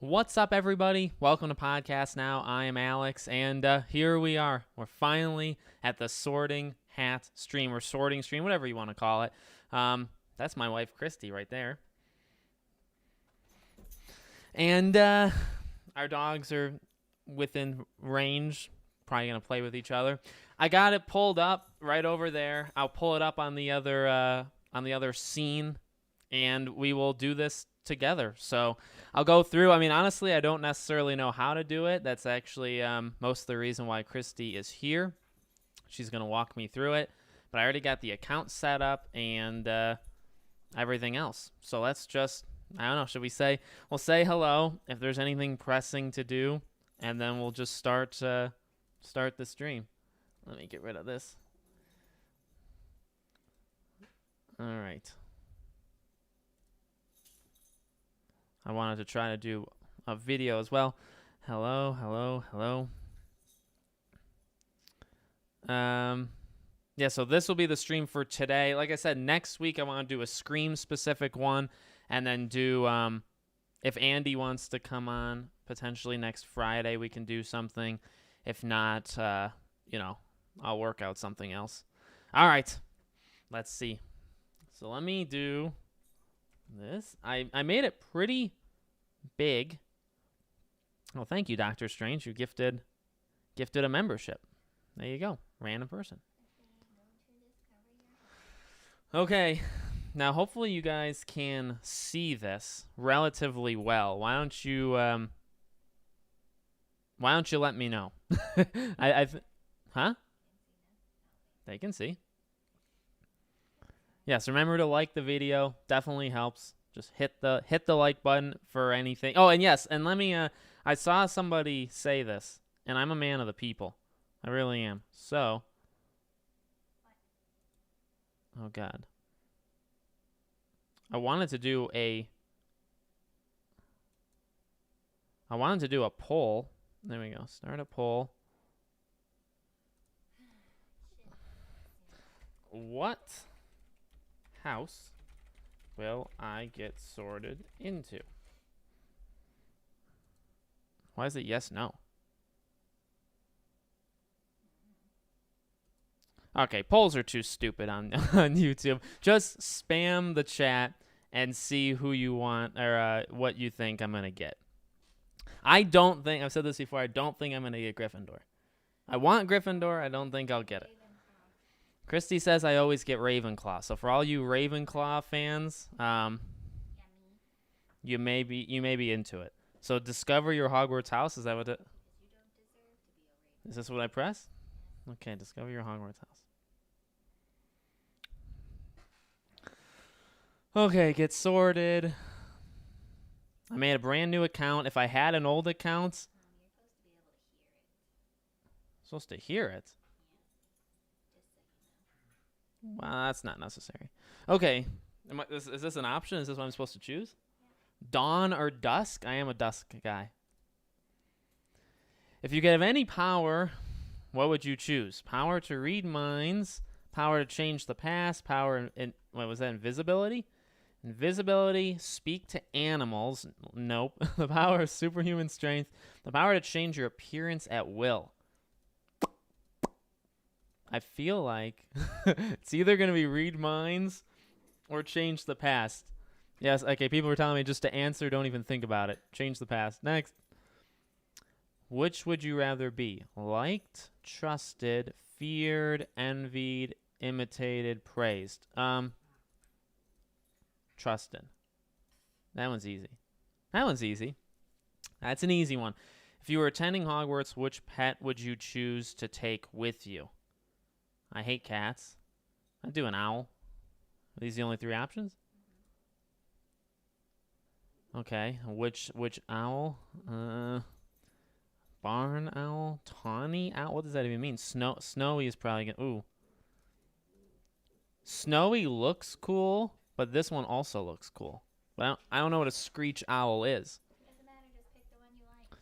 What's up, everybody? Welcome to Podcast Now. I am Alex, and here we are. We're finally at the Sorting Hat stream, or Sorting stream, whatever you want to call it. That's my wife, Christy, right there. And our dogs are within range, probably going to play with each other. I got it pulled up right over there. I'll pull it up on the other scene, and we will do this together. So I'll go through. I mean, honestly, I don't necessarily know how to do it. That's actually most of the reason why Christy is here. She's going to walk me through it. But I already got the account set up and everything else. So let's just, I don't know, should we say, we'll say hello if there's anything pressing to do, and then we'll just start the stream. Let me get rid of this. All right. I wanted to try to do a video as well. Hello. Yeah, so this will be the stream for today. Like I said, next week I want to do a Scream-specific one, and then do, if Andy wants to come on, potentially next Friday, we can do something. If not, I'll work out something else. All right, let's see. So let me do this. I made it pretty big. Well, thank you, Dr. Strange. You gifted a membership. There you go. Random person. Okay. Now, hopefully you guys can see this relatively well. Why don't you let me know? Huh? They can see. Yes, remember to like the video. Definitely helps. Just hit the like button for anything. Oh, and yes, and let me I saw somebody say this, and I'm a man of the people. I really am. So, oh God. I wanted to do a poll. There we go. Start a poll. What house will I get sorted into? Why is it yes, no? Okay, polls are too stupid on YouTube. Just spam the chat and see who you want, or what you think I'm going to get. I've said this before, I don't think I'm going to get Gryffindor. I want Gryffindor, I don't think I'll get it. Christy says I always get Ravenclaw. So for all you Ravenclaw fans, you may be into it. So discover your Hogwarts house. Is that what it? Is this what I press? Okay, discover your Hogwarts house. Okay, get sorted. I made a brand new account. If I had an old account, supposed to hear it. Well, that's not necessary. Okay. Is this an option? Is this what I'm supposed to choose? Yeah. Dawn or dusk? I am a dusk guy. If you could have any power, what would you choose? Power to read minds, power to change the past, power in what was that, invisibility? Invisibility, speak to animals. Nope. The power of superhuman strength, the power to change your appearance at will. I feel like it's either going to be read minds or change the past. Yes, okay, people were telling me just to answer, don't even think about it. Change the past. Next. Which would you rather be? Liked, trusted, feared, envied, imitated, praised? Trusted. That one's easy. That's an easy one. If you were attending Hogwarts, which pet would you choose to take with you? I hate cats. I'd do an owl. Are these the only three options? Okay. Which owl? Barn owl? Tawny owl? What does that even mean? Snowy is probably gonna... Ooh. Snowy looks cool, but this one also looks cool. But I don't know what a screech owl is. Doesn't matter, just pick the one you like.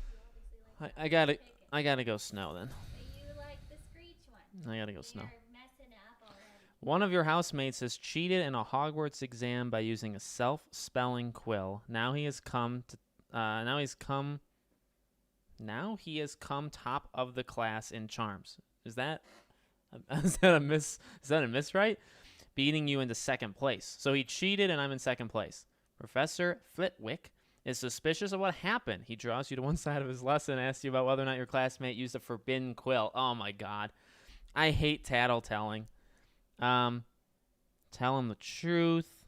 You obviously like I gotta go snow then. You like the screech one. I gotta go snow. You're messing up already. One of your housemates has cheated in a Hogwarts exam by using a self-spelling quill. Now he has come Now he has come top of the class in charms. Is that a miss? Is that a miss, right? Beating you into second place. So he cheated, and I'm in second place. Professor Flitwick is suspicious of what happened. He draws you to one side of his lesson and asks you about whether or not your classmate used a forbidden quill. Oh my God, I hate tattletelling. Tell him the truth.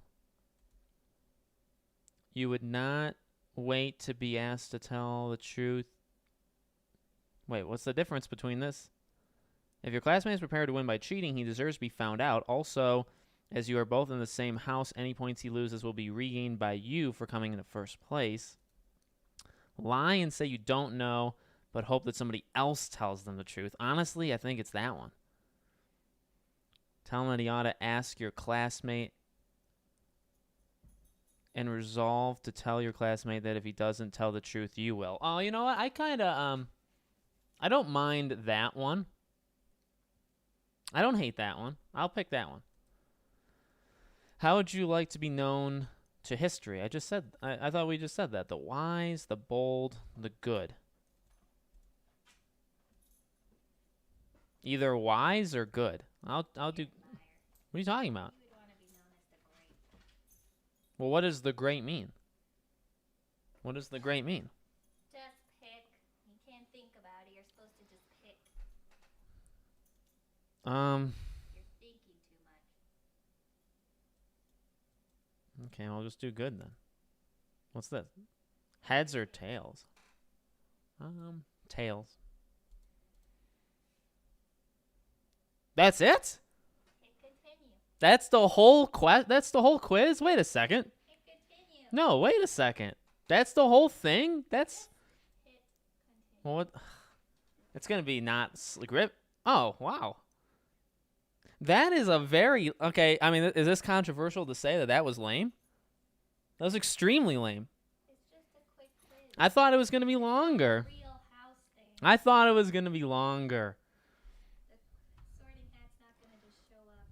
You would not wait to be asked to tell the truth. Wait, what's the difference between this? If your classmate is prepared to win by cheating, he deserves to be found out. Also, as you are both in the same house, any points he loses will be regained by you for coming into first place. Lie and say you don't know, but hope that somebody else tells them the truth. Honestly, I think it's that one. Tell him that he ought to ask your classmate and resolve to tell your classmate that if he doesn't tell the truth, you will. Oh, you know what? I kind of, I don't mind that one. I don't hate that one. I'll pick that one. How would you like to be known to history? I just said, I thought we just said that. The wise, the bold, the good. Either wise or good. I'll do. What are you talking about? You would want to be known as the great. Well, what does the great mean? What does the great mean? Just pick. You can't think about it. You're supposed to just pick. You're thinking too much. Okay, I'll just do good then. What's this? Heads or tails? Tails. That's it? Continue. That's the whole That's the whole quiz? Wait a second. Continue. No, wait a second. That's the whole thing? That's... Well, what? It's going to be not grip. Oh, wow. That is a very... Okay, I mean, is this controversial to say that was lame? That was extremely lame. It's just a quick quiz. I thought it was going to be longer. Real house thing. I thought it was going to be longer. The sorting hat's not going to just show up.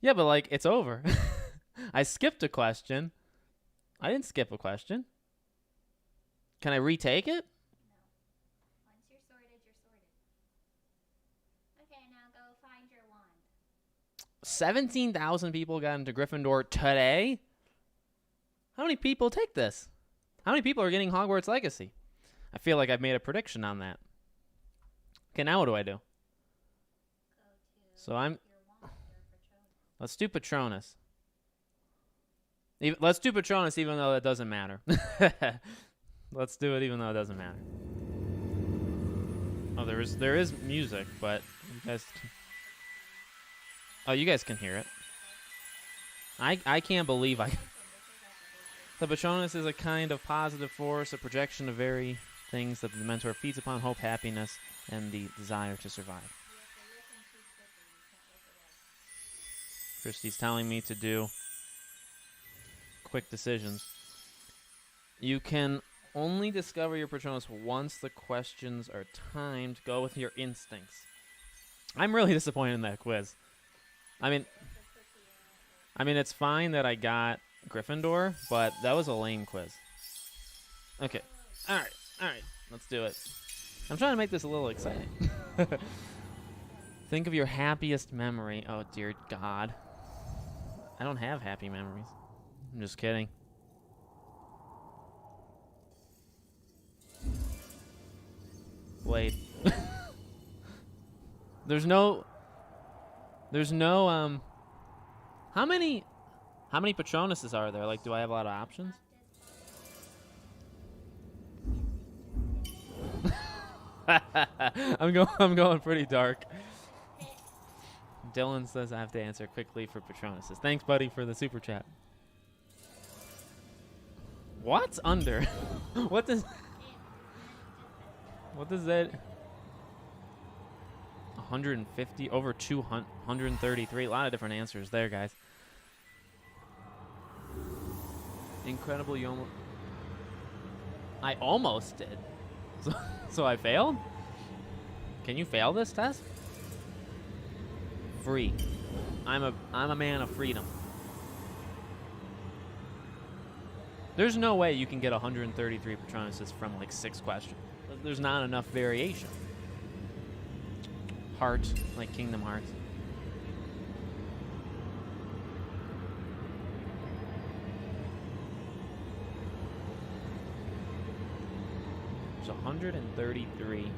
Yeah, but, like, it's over. I skipped a question. I didn't skip a question. Can I retake it? No. Once you're sorted, you're sorted. Okay, now go find your wand. 17,000 people got into Gryffindor today? How many people take this? How many people are getting Hogwarts Legacy? I feel like I've made a prediction on that. Okay, now what do I do? Go to So I'm... your wand, your Patronus. Let's do Patronus. Let's do Patronus even though that doesn't matter. Let's do it even though it doesn't matter. Oh, there is music, but you guys can... Oh, you guys can hear it. I can't believe I... The Patronus is a kind of positive force, a projection of very things that the Mentor feeds upon: hope, happiness, and the desire to survive. Christy's telling me to do quick decisions. You can only discover your Patronus once the questions are timed. Go with your instincts. I'm really disappointed in that quiz. I mean, it's fine that I got Gryffindor, but that was a lame quiz. Okay. All right. Let's do it. I'm trying to make this a little exciting. Think of your happiest memory. Oh, dear God. I don't have happy memories. I'm just kidding. Blade. There's no how many Patronuses are there? Like, do I have a lot of options? I'm going pretty dark. Dylan says I have to answer quickly for Patronuses. Thanks, buddy, for the super chat. What's under? What does that? 150 over 200, 133. A lot of different answers there, guys. Incredible, you almost... I almost did. So I failed? Can you fail this test? Free. I'm a man of freedom. There's no way you can get 133 Patronuses from like 6 questions. There's not enough variation. Heart, like Kingdom Hearts. There's 133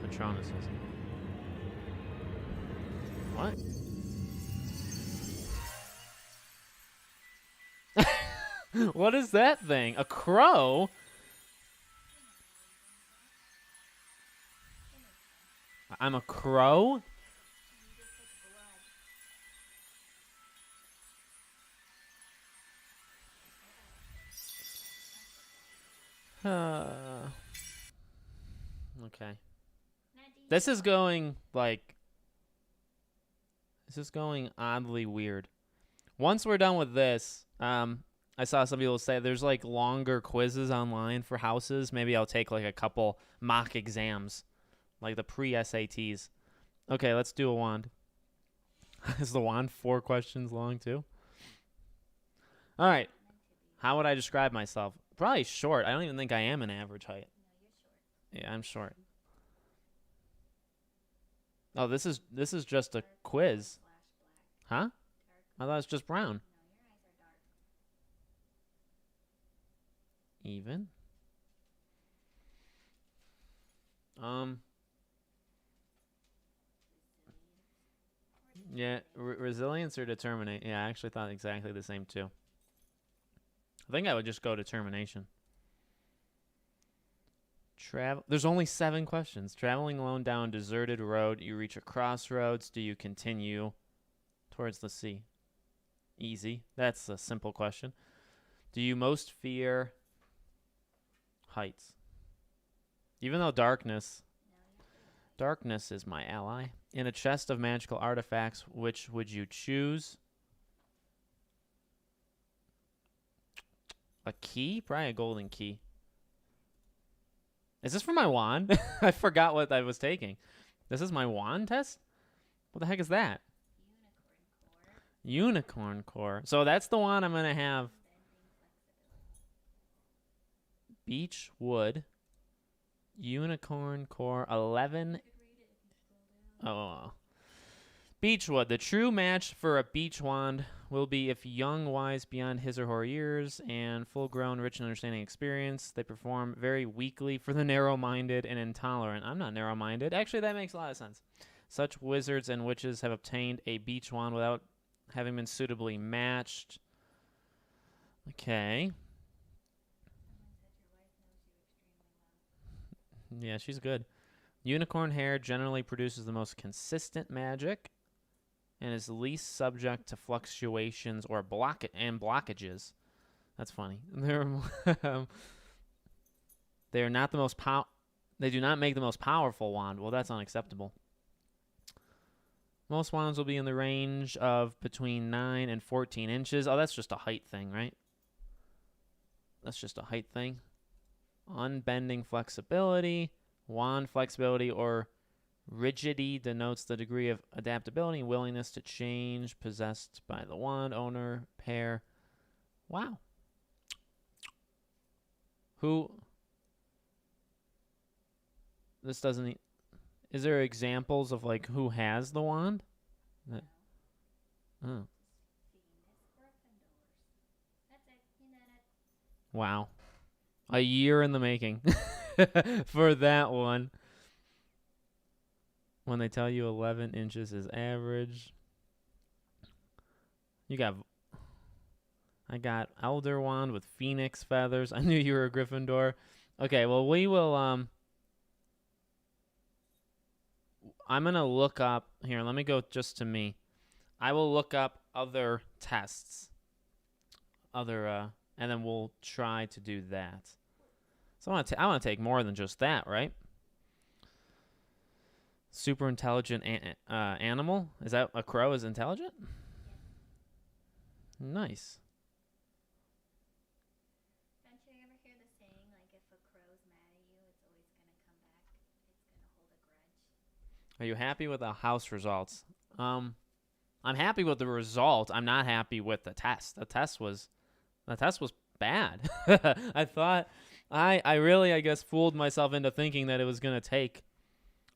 Patronuses. What? What is that thing? A crow? I'm a crow? Okay. This is going oddly weird. Once we're done with this, I saw some people say there's like longer quizzes online for houses. Maybe I'll take like a couple mock exams, like the pre-SATs. Okay, let's do a wand. Is the wand 4 questions long too? All right. How would I describe myself? Probably short. I don't even think I am an average height. Yeah, I'm short. Oh, this is just a quiz. Huh? I thought it's just brown. Even. Yeah, resilience or determination. Yeah, I actually thought exactly the same too. I think I would just go determination. There's only 7 questions. Traveling alone down a deserted road, you reach a crossroads. Do you continue towards the sea? Easy. That's a simple question. Do you most fear heights? Even though darkness is my ally. In a chest of magical artifacts, which would you choose? A key? Probably a golden key. Is this for my wand? I forgot what I was taking. This is my wand test? What the heck is that? Unicorn core. So that's the one I'm going to have. Beech wood. Unicorn core. 11. Oh. Beechwood. The true match for a beech wand will be if young, wise beyond his or her years, and full-grown, rich in understanding experience. They perform very weakly for the narrow-minded and intolerant. I'm not narrow-minded. Actually, that makes a lot of sense. Such wizards and witches have obtained a beech wand without having been suitably matched. Okay. Yeah, she's good. Unicorn hair generally produces the most consistent magic and is least subject to fluctuations or blockages. That's funny. They're not the most They do not make the most powerful wand. Well, that's unacceptable. Most wands will be in the range of between 9 and 14 inches. Oh, that's just a height thing, right? That's just a height thing. Unbending flexibility. Wand flexibility or rigidity denotes the degree of adaptability and willingness to change possessed by the wand owner pair. Wow. This doesn't... Is there examples of like who has the wand? Oh. Wow. A year in the making for that one. When they tell you 11 inches is average. I got Elder Wand with Phoenix feathers. I knew you were a Gryffindor. Okay, well, we will, I'm going to look up, here, let me go just to me. I will look up other tests. And then we'll try to do that. So I want to take more than just that, right? Super intelligent animal. Is that a crow is intelligent? Yes. Nice. Don't you ever hear the saying, like, if a crow's mad at you, it's always going to come back. It's going to hold a grudge. Are you happy with the house results? I'm happy with the result. I'm not happy with the test. The test was bad. I thought I really, I guess, fooled myself into thinking that it was going to take.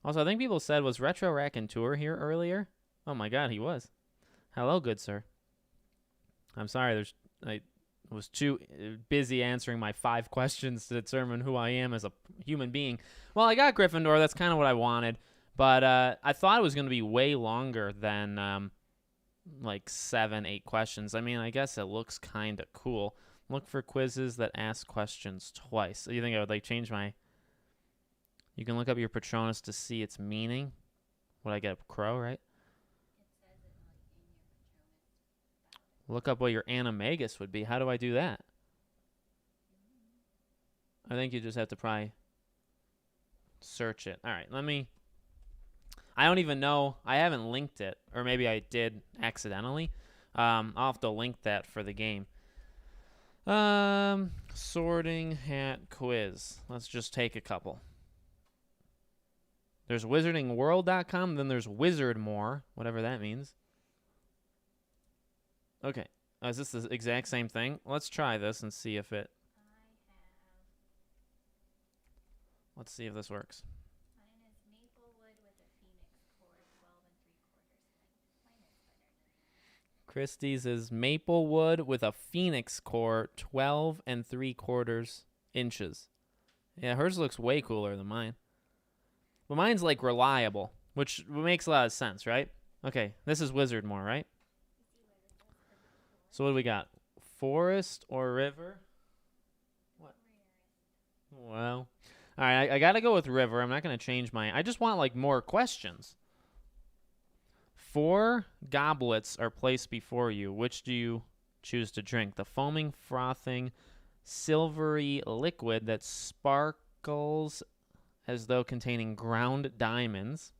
Also, I think people said, was Retro Raconteur here earlier? Oh my God, he was. Hello, good sir. I'm sorry, I was too busy answering my 5 questions to determine who I am as a human being. Well, I got Gryffindor. That's kind of what I wanted. But I thought it was going to be way longer than like 7, 8 questions. I mean, I guess it looks kind of cool. Look for quizzes that ask questions twice. So you think I would like change my... You can look up your Patronus to see its meaning. Would I get a crow, right? Look up what your animagus would be. How do I do that? I think you just have to probably search it. All right, let me... I don't even know. I haven't linked it. Or maybe I did accidentally. I'll have to link that for the game. Sorting Hat quiz. Let's just take a couple. There's wizardingworld.com. Then there's Wizardmore, whatever that means. Okay. Is this the exact same thing? Let's try this and see if it... Let's see if this works. Mine is Maplewood with a Phoenix core, 12 3/4 length. Mine is better than that. Christie's is Maplewood with a Phoenix core, 12 3/4 inches. Yeah, hers looks way cooler than mine. But mine's like reliable, which makes a lot of sense, right? Okay, this is Wizardmore, right? So what do we got? Forest or river? What? Well, all right, I got to go with river. I'm not going to change my... I just want like more questions. 4 goblets are placed before you. Which do you choose to drink? The foaming, frothing, silvery liquid that sparkles as though containing ground diamonds.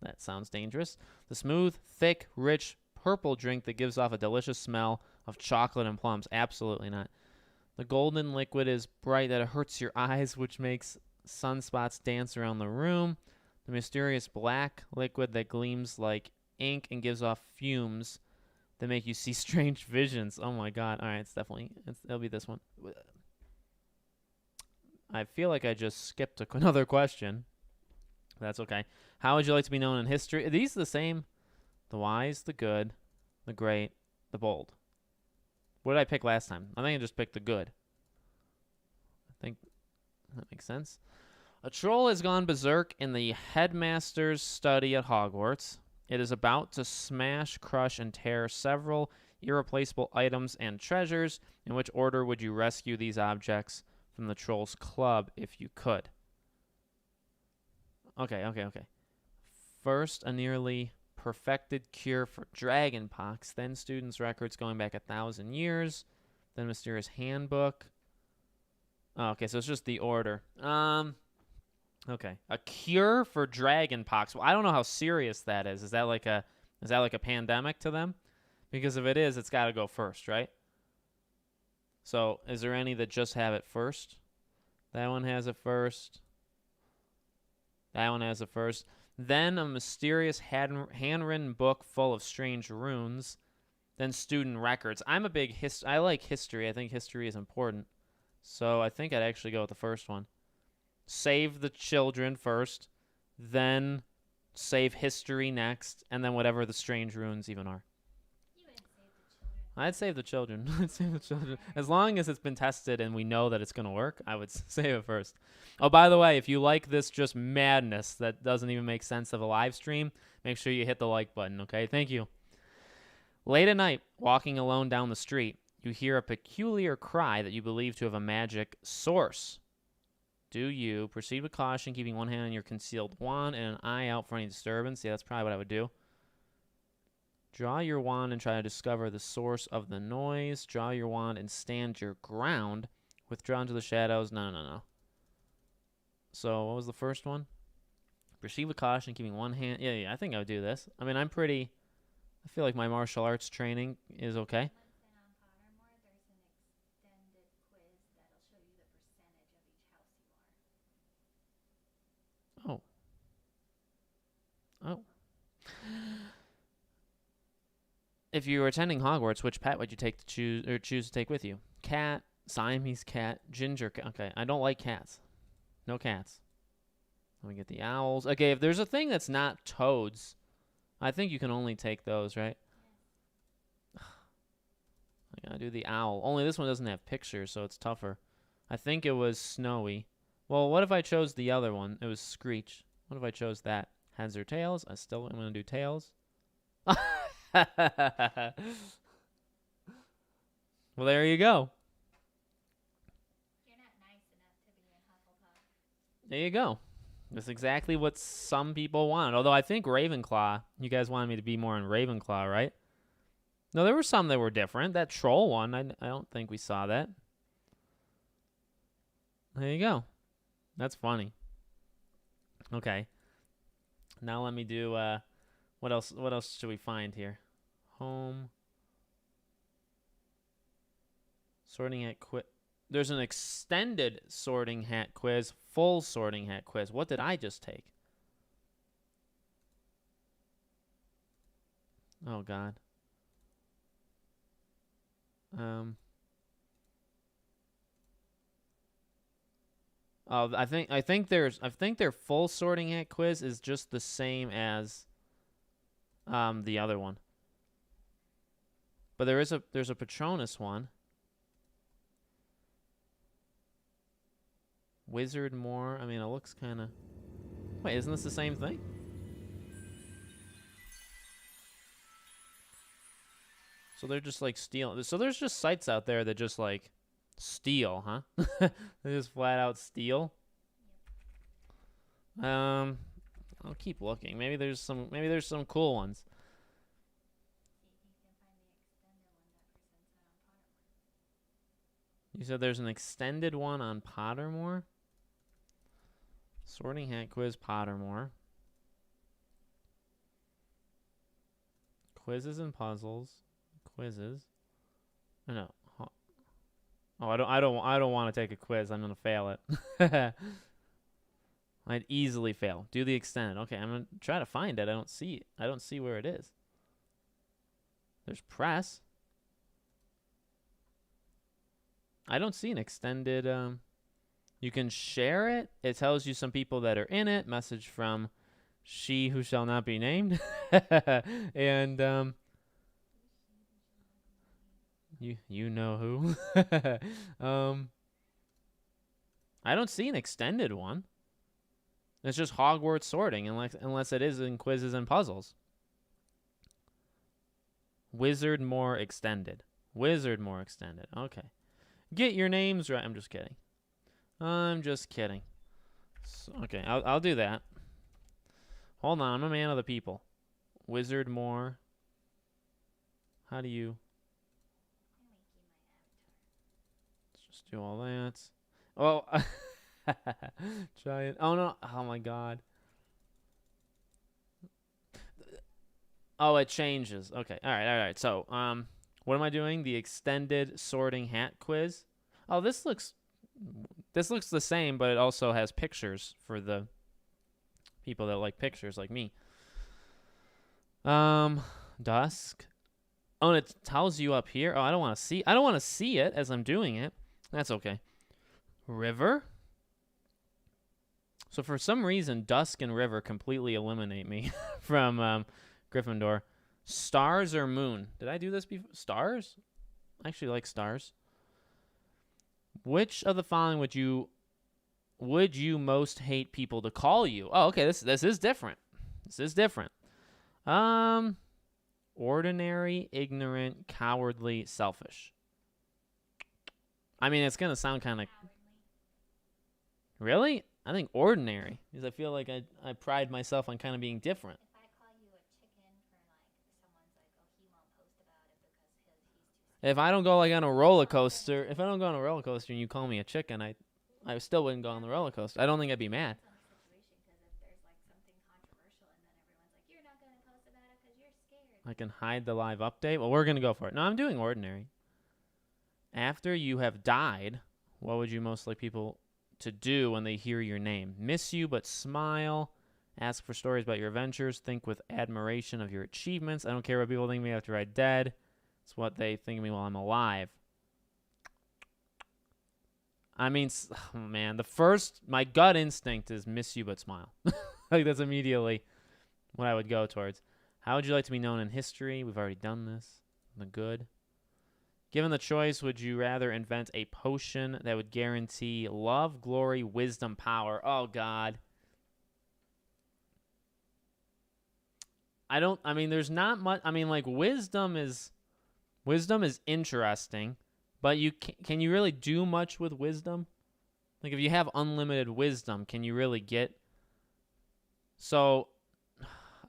That sounds dangerous. The smooth, thick, rich, purple drink that gives off a delicious smell of chocolate and plums. Absolutely not. The golden liquid is bright that it hurts your eyes, which makes sunspots dance around the room. The mysterious black liquid that gleams like ink and gives off fumes that make you see strange visions. Oh my God. All right, it'll be this one. I feel like I just skipped another question. That's okay. How would you like to be known in history? Are these the same? The wise, the good, the great, the bold. What did I pick last time? I think I just picked the good. I think that makes sense. A troll has gone berserk in the headmaster's study at Hogwarts. It is about to smash, crush, and tear several irreplaceable items and treasures. In which order would you rescue these objects from the troll's club if you could? Okay. First, a nearly perfected cure for dragonpox. Then students' records going back 1,000 years. Then mysterious handbook. Oh, okay, so it's just the order. Okay, a cure for dragonpox. Well, I don't know how serious that is. Is that like a pandemic to them? Because if it is, it's got to go first, right? So, is there any that just have it first? That one has it first. That one has it first. Then a mysterious handwritten book full of strange runes. Then student records. I'm a big I like history. I think history is important. So I think I'd actually go with the first one. Save the children first. Then save history next. And then whatever the strange runes even are. You would save the children. I'd save the children. I'd save the children. As long as it's been tested and we know that it's going to work, I would save it first. Oh, by the way, if you like this just madness that doesn't even make sense of a live stream, make sure you hit the like button, okay? Thank you. Late at night, walking alone down the street, you hear a peculiar cry that you believe to have a magic source. Do you proceed with caution, keeping one hand on your concealed wand and an eye out for any disturbance? Yeah, that's probably what I would do. Draw your wand and try to discover the source of the noise. Draw your wand and stand your ground. Withdraw into the shadows. No. So, what was the first one? Proceed with caution, keeping one hand. Yeah, I think I would do this. I mean, I feel like my martial arts training is okay. Once on Pottermore, there's an extended quiz that'll show you the percentage of each house you are. Oh. If you were attending Hogwarts, which pet would you choose to take with you? Cat, Siamese cat, ginger cat. Okay, I don't like cats. No cats. Let me get the owls. Okay, if there's a thing that's not toads, I think you can only take those, right? I gotta do the owl. Only this one doesn't have pictures, so it's tougher. I think it was Snowy. Well, what if I chose the other one? It was Screech. What if I chose that? Heads or tails? I still am gonna do tails. Well, there you go. You're not nice enough to be in Hufflepuff. There you go. That's exactly what some people want. Although I think Ravenclaw, you guys wanted me to be more in Ravenclaw, right? No, there were some that were different. That troll one, I don't think we saw that. There you go. That's funny. Okay. Now let me do, what else should we find here? Home. Sorting hat quiz. There's an extended sorting hat quiz, full sorting hat quiz. What did I just take? Oh God. Oh, I think their full sorting hat quiz is just the same as the other one. But there's a Patronus one. Wizard more. I mean, it looks kind of. Wait, isn't this the same thing? So they're just like stealing. So there's just sites out there that just like steal, huh? They just flat out steal. I'll keep looking. Maybe there's some cool ones. You said there's an extended one on Pottermore? Sorting hat quiz, Pottermore. Quizzes and puzzles. Quizzes. No. Oh, I don't want to take a quiz. I'm gonna fail it. I'd easily fail. Do the extended. Okay, I'm gonna try to find it. I don't see it. I don't see where it is. There's press. I don't see an extended. You can share it. It tells you some people that are in it. Message from she who shall not be named. And you know who. I don't see an extended one. It's just Hogwarts sorting, unless it is in quizzes and puzzles. Wizard more extended. Wizard more extended. Okay. Get your names right. I'm just kidding. I'm just kidding. So, okay, I'll do that. Hold on, I'm a man of the people. Wizard more. How do you? Let's just do all that. Oh, giant. Oh no! Oh my God. Oh, it changes. Okay. All right. So, what am I doing? The extended sorting hat quiz. Oh, this looks the same, but it also has pictures for the people that like pictures, like me. Dusk. Oh, and it tells you up here. Oh, I don't want to see it as I'm doing it. That's okay. River. So for some reason, Dusk and River completely eliminate me from Gryffindor. Stars or moon? Did I do this before? Stars? I actually like stars. Which of the following would you most hate people to call you? Oh, okay. This is different. This is different. Ordinary, ignorant, cowardly, selfish. I mean, it's gonna sound kind of. Really? I think ordinary, because I feel like I pride myself on kind of being different. If I call you a chicken for like someone's like, oh, he won't post about it because he's too scared. If I don't go like on a roller coaster, and you call me a chicken, I still wouldn't go on the roller coaster. I don't think I'd be mad. Because if there's like something controversial and then everyone's like, you're not gonna post about it because you're scared. I can hide the live update. Well, we're gonna go for it. No, I'm doing ordinary. After you have died, what would you most like people to do when they hear your name? Miss you but smile. Ask for stories about your adventures. Think with admiration of your achievements. I don't care what people think of me after I'm dead. It's what they think of me while I'm alive. I mean, oh man, my gut instinct is miss you but smile. Like that's immediately what I would go towards. How would you like to be known in history? We've already done this. The good. Given the choice, would you rather invent a potion that would guarantee love, glory, wisdom, power? Oh God. I mean, there's not much. I mean, like wisdom is interesting, but can you really do much with wisdom? Like if you have unlimited wisdom, can you really get? So,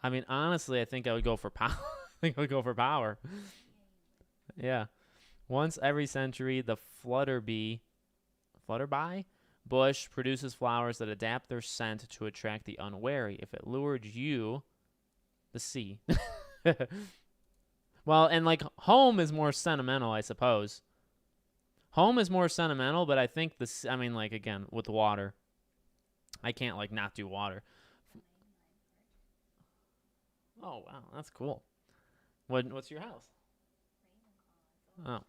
I mean, honestly, I think I would go for power. I think I would go for power. Yeah. Once every century, the flutterby bush produces flowers that adapt their scent to attract the unwary. If it lured you, the sea. Well, and like home is more sentimental, I suppose. Home is more sentimental, but I think I mean, like again with water, I can't like not do water. Oh wow, that's cool. What's your house? Oh,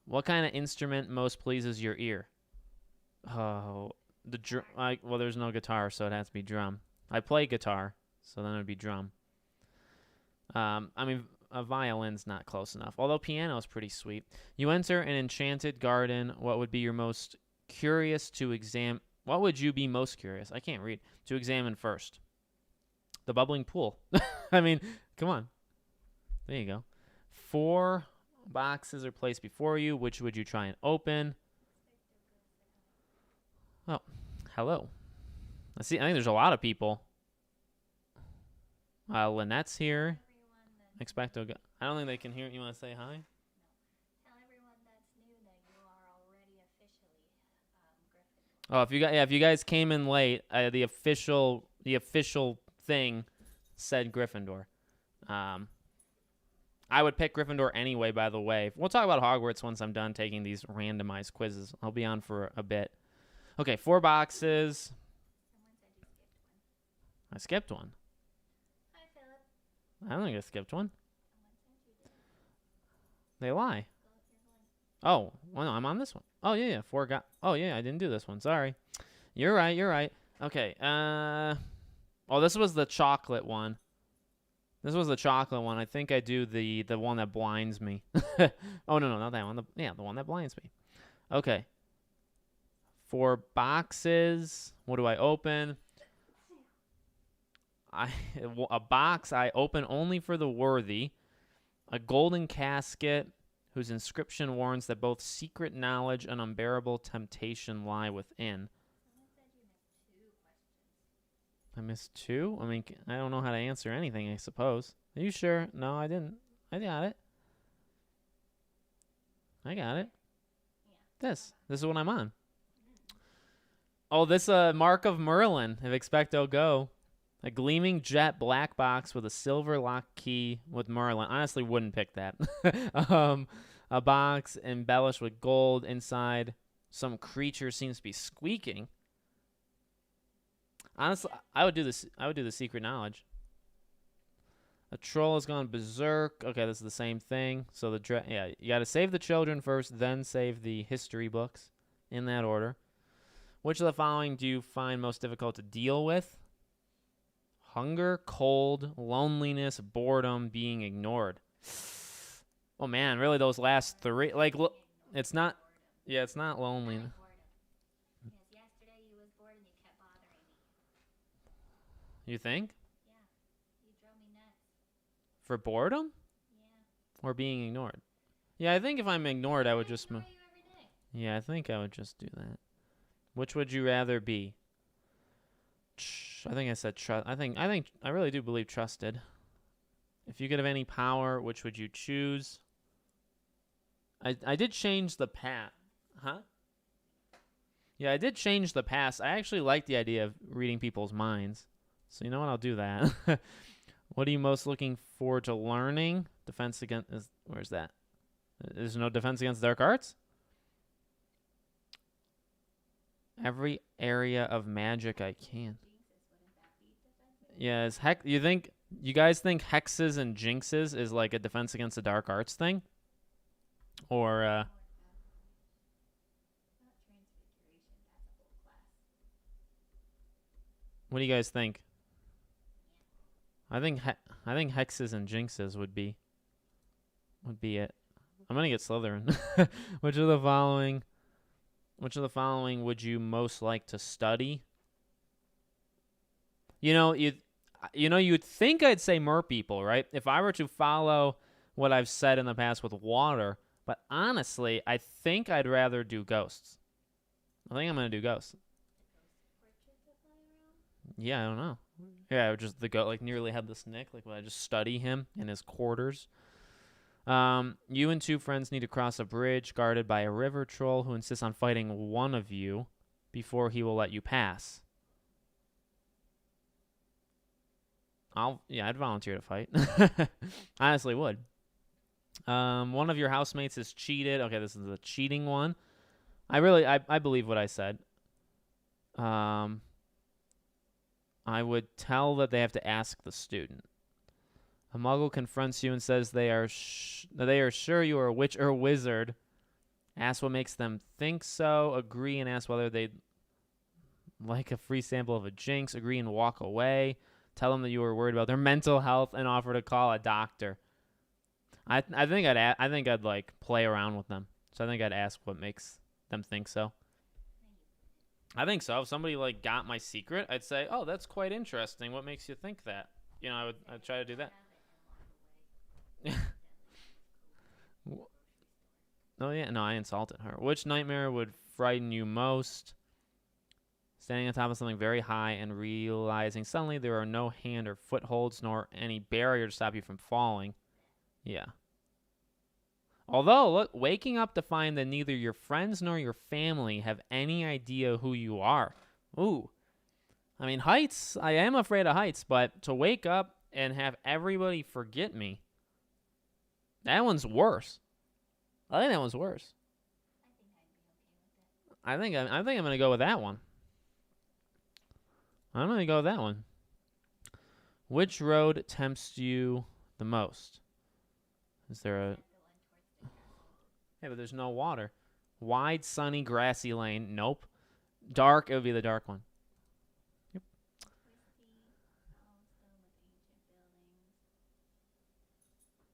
what kind of instrument most pleases your ear? Oh, well, there's no guitar, so it has to be drum. I play guitar, so then it would be drum. I mean, a violin's not close enough, although piano is pretty sweet. You enter an enchanted garden. What would be your most curious to examine? What would you be most curious? I can't read. To examine first. The bubbling pool. I mean, come on. There you go. 4 boxes are placed before you. Which would you try and open? Oh, hello. I think there's a lot of people. Lynette's here. Expecto. I don't think they can hear. You want to say hi? Tell everyone that's new that you are already officially Gryffindor. Oh, if you guys came in late, the official thing said Gryffindor. I would pick Gryffindor anyway. By the way, we'll talk about Hogwarts once I'm done taking these randomized quizzes. I'll be on for a bit. Okay, 4 boxes. Someone said you skipped one. I skipped one. Hi, Philip. I don't think I skipped one. Someone said you did. They lie. You're going. Oh, well, no, I'm on this one. Oh, yeah. 4 got. Oh, yeah, I didn't do this one. Sorry. You're right. Okay. Oh, this was the chocolate one. I think I do the one that blinds me. Oh, no, not that one. The one that blinds me. Okay. 4 boxes. What do I open? A box I open only for the worthy. A golden casket whose inscription warns that both secret knowledge and unbearable temptation lie within. Someone said you missed 2 questions. I missed 2? I mean, I don't know how to answer anything, I suppose. Are you sure? No, I didn't. I got it. Yeah. This is what I'm on. Oh, this Mark of Merlin of Expecto Go. A gleaming jet black box with a silver lock key with Merlin. Honestly, wouldn't pick that. A box embellished with gold inside. Some creature seems to be squeaking. Honestly, I would do this. I would do the secret knowledge. A troll has gone berserk. Okay, this is the same thing. So you got to save the children first, then save the history books in that order. Which of the following do you find most difficult to deal with? Hunger, cold, loneliness, boredom, being ignored. Oh man, really those last 3 like it's not it's not loneliness. Because yesterday you was bored and you kept bothering me. You think? Yeah. You drove me nuts. For boredom? Yeah. Or being ignored? Yeah, I think if I'm ignored I would just ignore you every day. Yeah, I think I would just do that. Which would you rather be? I think I said trust. I think I really do believe trusted. If you could have any power, which would you choose? I did change the past. Huh? Yeah, I did change the past. I actually like the idea of reading people's minds. So you know what? I'll do that. What are you most looking forward to learning? Defense against... Where's that? There's no defense against dark arts? Every area of magic I can. Yeah, you guys think hexes and jinxes is like a defense against the dark arts thing? Or What do you guys think? I think hexes and jinxes would be it. I'm gonna get Slytherin. Which of the following would you most like to study? You'd think I'd say merpeople, right? If I were to follow what I've said in the past with water, but honestly, I think I'd rather do ghosts. I think I'm gonna do ghosts. Yeah, I don't know. Yeah, just the goat nearly had this nick. Would I just study him in his quarters? You and 2 friends need to cross a bridge guarded by a river troll who insists on fighting one of you before he will let you pass. I'd volunteer to fight. I honestly would. One of your housemates is cheated. Okay, this is the cheating one. I believe what I said. I would tell that they have to ask the student. A muggle confronts you and says they are sure you are a witch or a wizard. Ask what makes them think so. Agree and ask whether they'd like a free sample of a jinx. Agree and walk away. Tell them that you were worried about their mental health and offer to call a doctor. I think I'd play around with them. So I think I'd ask what makes them think so. I think so. If somebody got my secret, I'd say, "Oh, that's quite interesting. What makes you think that?" I'd try to do that. Oh yeah, no, I insulted her. Which nightmare would frighten you most? Standing on top of something very high and realizing suddenly there are no hand or footholds nor any barrier to stop you from falling. Yeah. Although, look, waking up to find that neither your friends nor your family have any idea who you are. Ooh. I mean, heights, I am afraid of heights, but to wake up and have everybody forget me, that one's worse. I think that one's worse. I think I'm going to go with that one. I'm going to go with that one. Which road tempts you the most? Is there a... Yeah, but there's no water. Wide, sunny, grassy lane. Nope. Dark, it would be the dark one. Yep.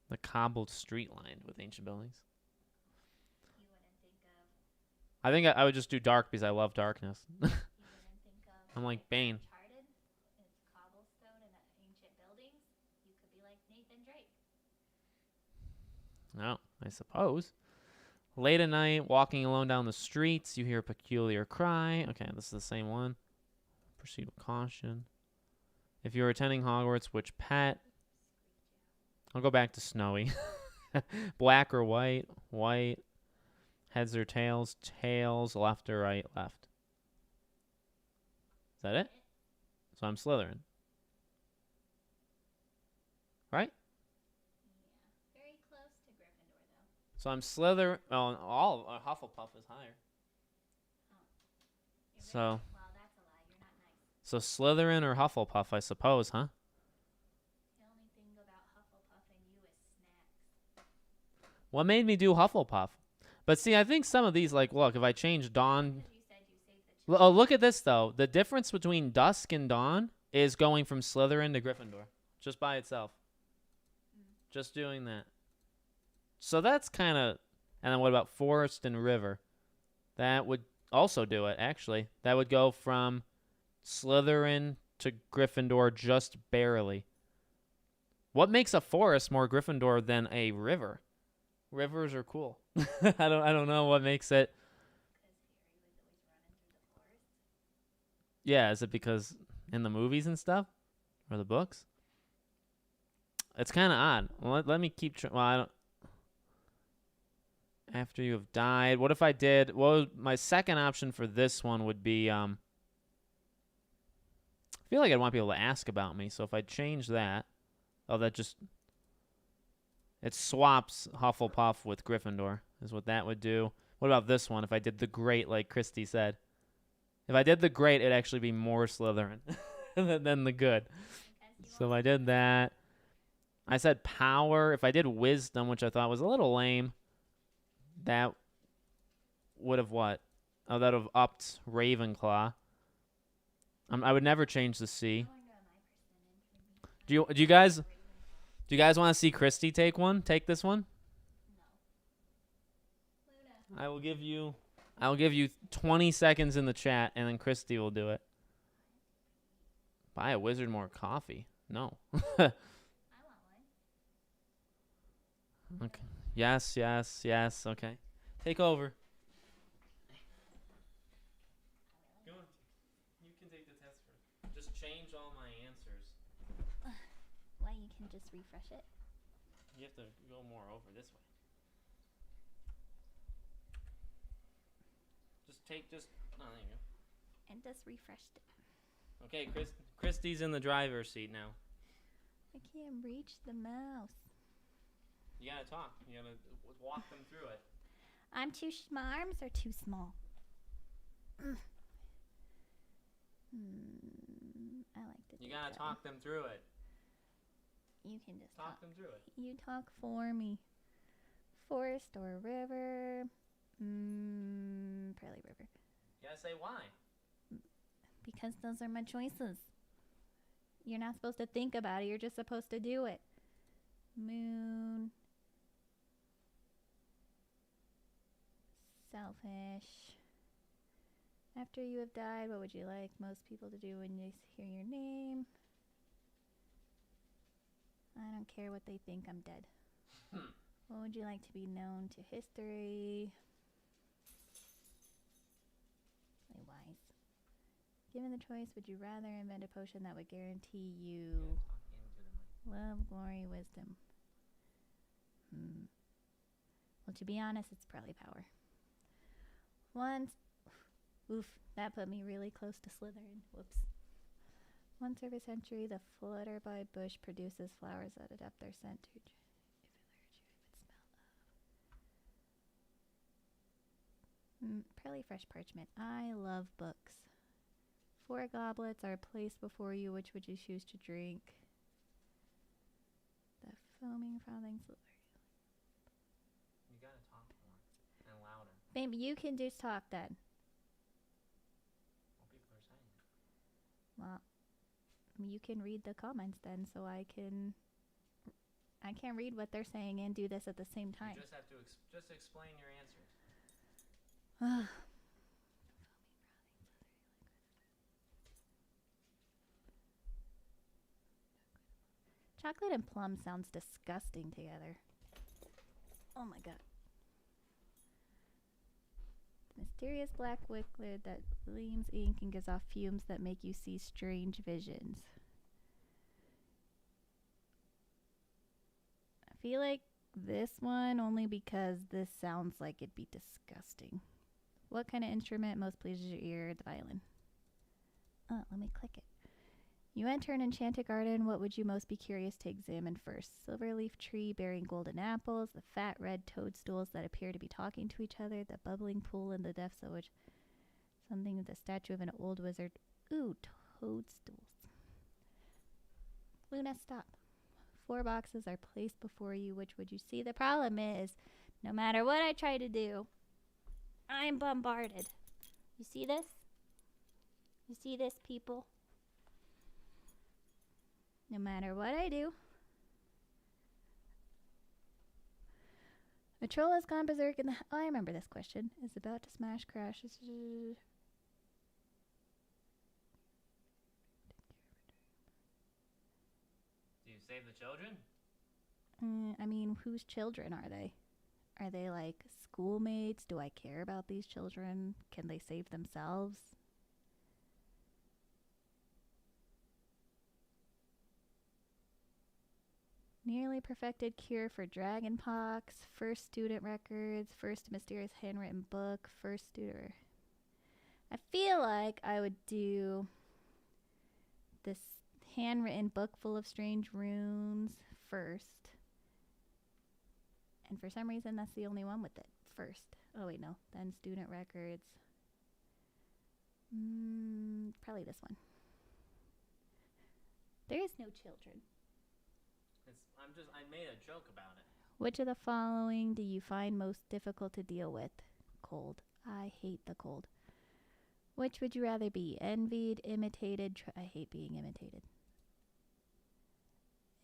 The cobbled street lined with ancient buildings. You wouldn't think of... I think I would just do dark because I love darkness. You wouldn't think of... I'm like Bane. Uncharted, it's cobblestone and ancient buildings. You could be like Nathan Drake. No, I suppose. Late at night, walking alone down the streets, you hear a peculiar cry. Okay, this is the same one. Proceed with caution. If you're attending Hogwarts, which pet? I'll go back to Snowy. Black or white? White. Heads or tails? Tails. Left or right? Left. Is that it? So I'm Slytherin. Right? Yeah. Very close to Gryffindor, though. So I'm Slytherin. Oh, Hufflepuff is higher. So. Well, that's a lie. You're not nice. So Slytherin or Hufflepuff, I suppose, huh? The only thing about Hufflepuff and you is snacks. What made me do Hufflepuff? But see, I think some of these, look, if I change Dawn... Because you said you saved the Oh, look at this, though. The difference between Dusk and Dawn is going from Slytherin to Gryffindor. Just by itself. Just doing that. So that's kind of... And then what about Forest and River? That would also do it, actually. That would go from Slytherin to Gryffindor just barely. What makes a forest more Gryffindor than a river? Rivers are cool. I don't know what makes it. Yeah, is it because in the movies and stuff, or the books? It's kind of odd. Well, let me keep. Well, I don't. After you have died, what if I did? Well, my second option for this one would be. I feel like I'd want people to ask about me, so if I change that, that just. It swaps Hufflepuff with Gryffindor, is what that would do. What about this one, if I did the great, like Christy said? If I did the great, it'd actually be more Slytherin than the good. So if I did that, I said power. If I did wisdom, which I thought was a little lame, that would have what? Oh, that would have upped Ravenclaw. I would never change the C. I wonder what my percentage would be. Do you guys want to see Christy take one? Take this one. No. Luna. I will give you 20 seconds in the chat, and then Christy will do it. Buy a wizard more coffee. No. I want one. Okay. Yes. Okay. Take over. Go on. You can take the test first. Just change all my answers. Why, you can just refresh it? You have to go more over this way. Oh, there you go. And just refreshed it. Okay, Christy's in the driver's seat now. I can't reach the mouse. You gotta talk. You gotta walk them through it. I'm too. My arms are too small. I like to. You gotta talk them through it. You can just talk them through it. You talk for me. Forest or river? Probably river. You gotta say why. Because those are my choices. You're not supposed to think about it. You're just supposed to do it. Moon. Selfish. After you have died, what would you like most people to do when they hear your name? I don't care what they think, I'm dead. What would you like to be known to history? Wise. Given the choice, would you rather invent a potion that would guarantee you love, glory, wisdom? Well, to be honest, it's probably power. Oof, that put me really close to Slytherin. Whoops. Once every century, the flutterby bush produces flowers that adapt their scent to. If it lured you, it would smell of. Probably fresh parchment. I love books. 4 goblets are placed before you. Which would you choose to drink? The foaming frothing silver. You gotta talk more and louder. Baby, you can just talk then. Well, people are saying it. Well, you can read the comments then, so I can't read what they're saying and do this at the same time. You just have to just explain your answers. Chocolate and plum sounds disgusting together. Oh my god. The mysterious black liquid that gleams ink and gives off fumes that make you see strange visions. I feel like this one only because this sounds like it'd be disgusting. What kind of instrument most pleases your ear? The violin. Oh, let me click it. You enter an enchanted garden. What would you most be curious to examine first? Silverleaf tree bearing golden apples, the fat red toadstools that appear to be talking to each other, the bubbling pool in the depths of which something with the statue of an old wizard. Ooh, toadstools. Luna, stop. 4 boxes are placed before you. Which would you see? The problem is, no matter what I try to do, I'm bombarded. You see this? You see this, people? No matter what I do. A troll has gone berserk in the... Oh, I remember this question. Is about to smash, crash. Do you save the children? I mean, whose children are they? Are they like schoolmates? Do I care about these children? Can they save themselves? Nearly perfected cure for dragonpox. First student records. First mysterious handwritten book. First student. I feel like I would do this handwritten book full of strange runes first. And for some reason, that's the only one with it first. Oh, wait, no. Then student records. Probably this one. There is no children. I made a joke about it. Which of the following do you find most difficult to deal with? Cold. I hate the cold. Which would you rather be? Envied, imitated? I hate being imitated.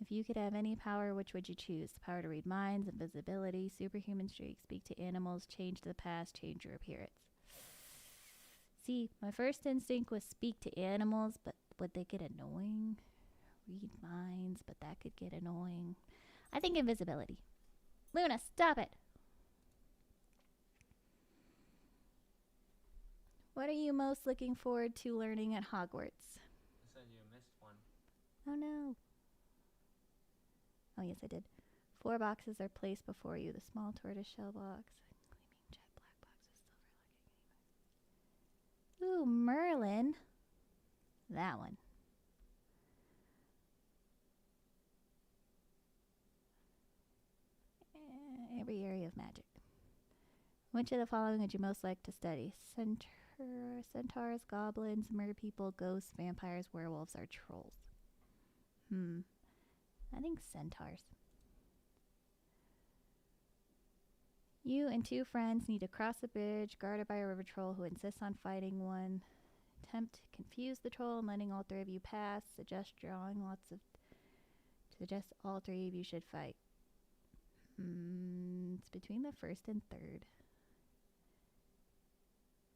If you could have any power, which would you choose? The power to read minds, invisibility, superhuman streak, speak to animals, change the past, change your appearance. See, my first instinct was speak to animals, but would they get annoying? Read minds, but that could get annoying. I think invisibility. Luna, stop it! What are you most looking forward to learning at Hogwarts? I said you missed one. Oh no. Oh yes, I did. 4 boxes are placed before you. The small tortoiseshell box. Gleaming jet black boxes, silver looking. Ooh, Merlin. That one. Every area of magic. Which of the following would you most like to study? Centaurs, goblins, merpeople, ghosts, vampires, werewolves, or trolls? I think centaurs. You and 2 friends need to cross a bridge guarded by a river troll who insists on fighting one. Attempt to confuse the troll and letting all 3 of you pass. Suggest all 3 of you should fight. It's between the first and third.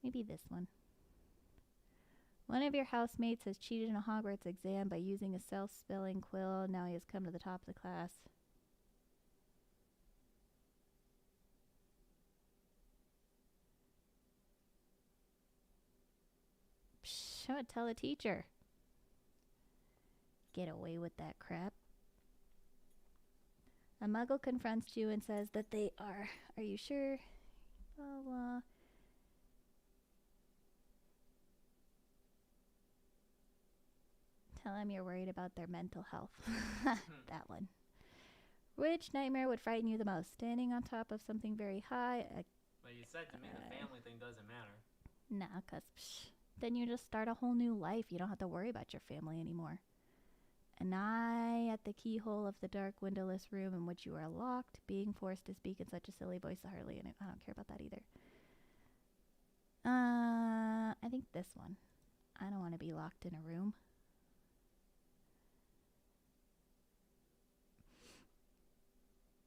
Maybe this one. One of your housemates has cheated in a Hogwarts exam by using a self-spelling quill. Now he has come to the top of the class. Psh, I would tell the teacher. Get away with that crap. A muggle confronts you and says that they are. Are you sure? Blah, blah. Tell them you're worried about their mental health. That one. Which nightmare would frighten you the most? Standing on top of something very high? But you said to me the family thing doesn't matter. Nah, because then you just start a whole new life. You don't have to worry about your family anymore. An eye at the keyhole of the dark windowless room in which you are locked, being forced to speak in such a silly voice to hardly any. I don't care about that either. I think this one. I don't want to be locked in a room.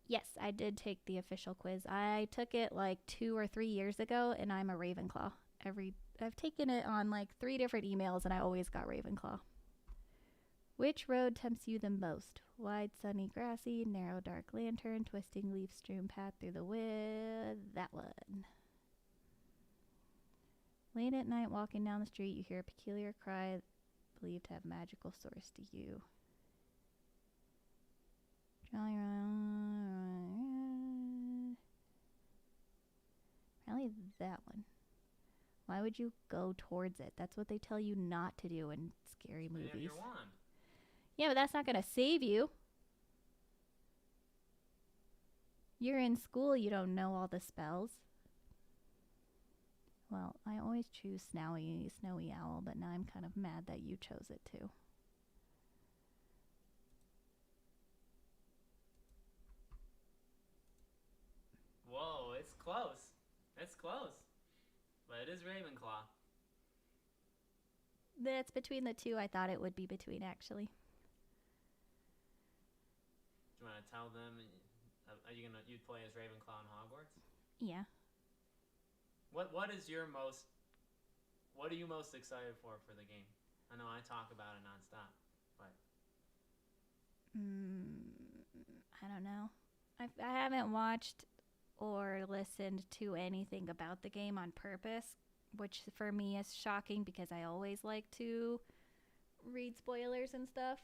Yes, I did take the official quiz. I took it like 2 or 3 years ago, and I'm a Ravenclaw. I've taken it on like 3 different emails, and I always got Ravenclaw. Which road tempts you the most? Wide, sunny, grassy, narrow, dark lantern, twisting, leaf-strewn path through the wood. That one. Late at night, walking down the street, you hear a peculiar cry believed to have magical source to you. Probably that one. Why would you go towards it? That's what they tell you not to do in scary movies. You have your wand. Yeah, but that's not going to save you. You're in school, you don't know all the spells. Well, I always choose Snowy Owl, but now I'm kind of mad that you chose it too. Whoa, it's close. It's close. But it is Ravenclaw. That's between the 2 I thought it would be between, actually. Do you want to tell them? You'd play as Ravenclaw in Hogwarts? Yeah. What are you most excited for the game? I know I talk about it nonstop, but I don't know. I haven't watched or listened to anything about the game on purpose, which for me is shocking because I always like to read spoilers and stuff.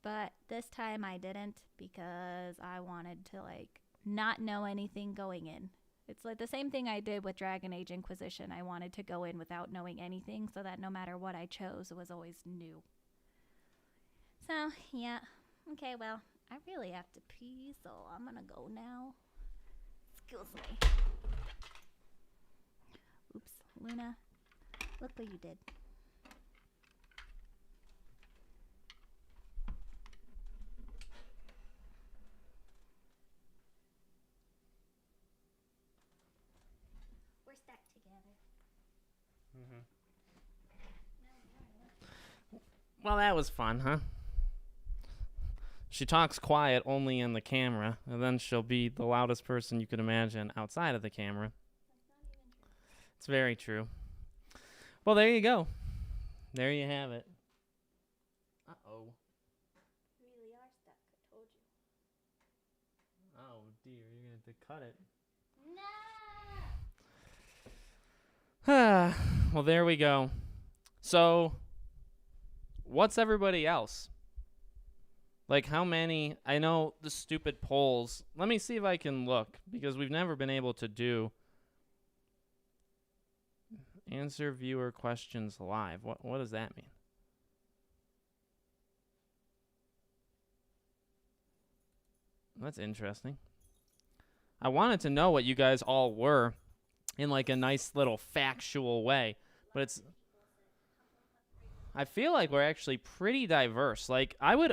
But this time I didn't because I wanted to not know anything going in. It's like the same thing I did with Dragon Age Inquisition. I wanted to go in without knowing anything so that no matter what I chose, it was always new. So, yeah. Okay, well, I really have to pee, so I'm gonna go now. Excuse me. Oops, Luna. Look what you did. We're stuck together. Mm-hmm. Well, that was fun, huh? She talks quiet only in the camera, and then she'll be the loudest person you could imagine outside of the camera. It's very true. Well, there you go. There you have it. Uh-oh. We really are stuck, I told you. Oh, dear. You're going to have to cut it. No! Well, there we go. So, what's everybody else? Like, how many? I know the stupid polls. Let me see if I can look, because we've never been able to do answer viewer questions live. What does that mean? That's interesting. I wanted to know what you guys all were in like a nice little factual way, but it's I feel like we're actually pretty diverse. Like I was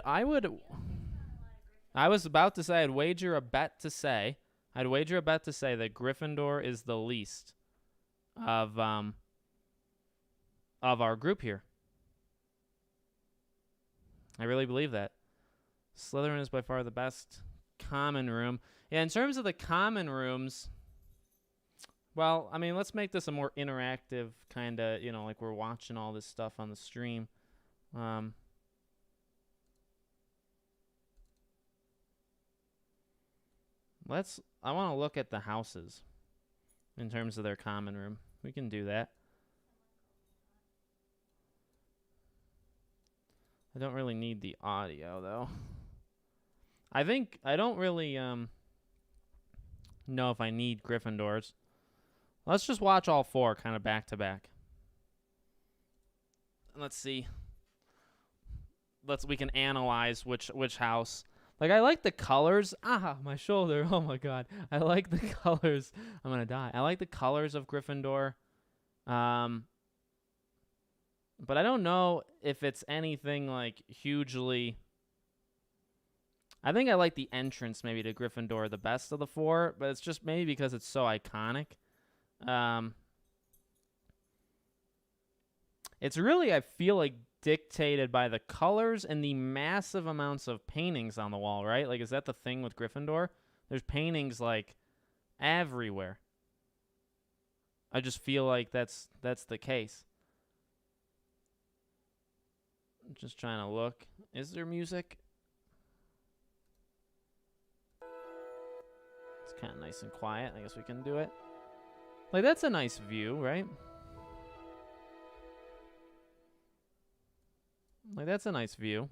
about to say I'd wager a bet to say that Gryffindor is the least of our group here. I really believe that. Slytherin is by far the best common room. Yeah, in terms of the common rooms, well, I mean, let's make this a more interactive kind of, like we're watching all this stuff on the stream. I want to look at the houses in terms of their common room. We can do that. I don't really need the audio, though. I think I don't really know if I need Gryffindors. Let's just watch all four kind of back to back. Let's see. We can analyze which house. Like, I like the colors. My shoulder. Oh, my God. I like the colors. I'm going to die. I like the colors of Gryffindor. But I don't know if it's anything, like, hugely... I think I like the entrance, maybe, to Gryffindor the best of the four. But it's just maybe because it's so iconic. It's really, I feel like, dictated by the colors and the massive amounts of paintings on the wall, right? Like, is that the thing with Gryffindor? There's paintings, like, everywhere. I just feel like that's the case. I'm just trying to look. Is there music? It's kind of nice and quiet. I guess we can do it. Like, that's a nice view, right? Like, that's a nice view.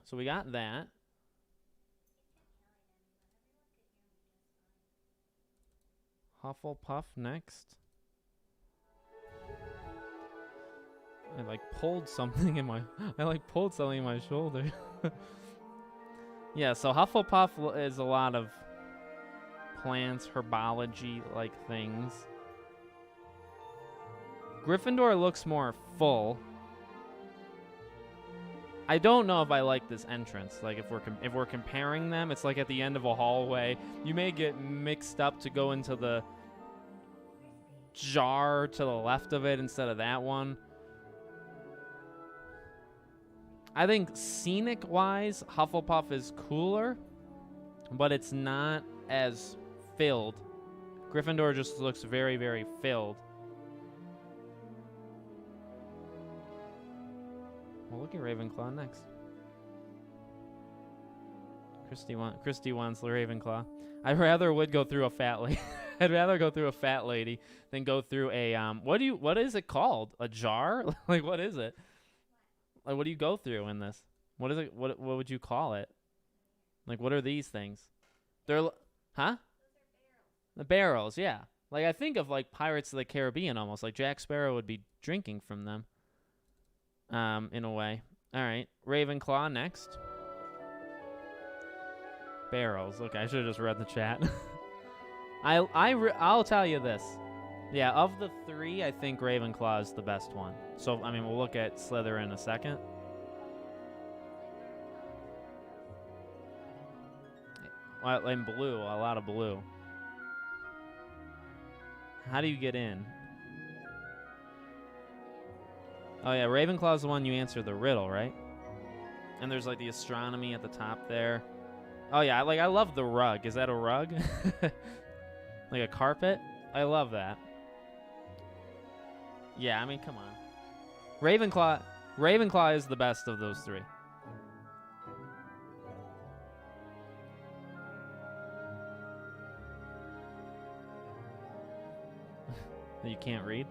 So we got that. Hufflepuff next. I pulled something in my shoulder. Yeah, so Hufflepuff is a lot of plants, herbology like things. Gryffindor looks more full. I don't know if I like this entrance. Like, if we're comparing them, it's like at the end of a hallway. You may get mixed up to go into the jar to the left of it instead of that one. I think scenic-wise, Hufflepuff is cooler, but it's not as filled. Gryffindor just looks very, very filled. Well, look at Ravenclaw next. Christy wants the Ravenclaw. I'd rather go through a fat lady. I'd rather go through a fat lady than go through a what is it called? A jar? Like, what is it? Like, what do you go through in this? What is it? What would you call it? Like, what are these things? They're huh? The barrels, yeah. Like, I think of like Pirates of the Caribbean almost. Like Jack Sparrow would be drinking from them. In a way. All right, Ravenclaw next. Barrels. Okay, I should have just read the chat. I'll tell you this. Yeah, of the three, I think Ravenclaw is the best one. So, I mean, we'll look at Slytherin in a second. Well, in blue, a lot of blue. How do you get in? Oh yeah, Ravenclaw's the one you answer the riddle, right? And there's like the astronomy at the top there. Oh yeah, I love the rug. Is that a rug? Like a carpet? I love that. Yeah, I mean, come on. Ravenclaw is the best of those three. You can't read?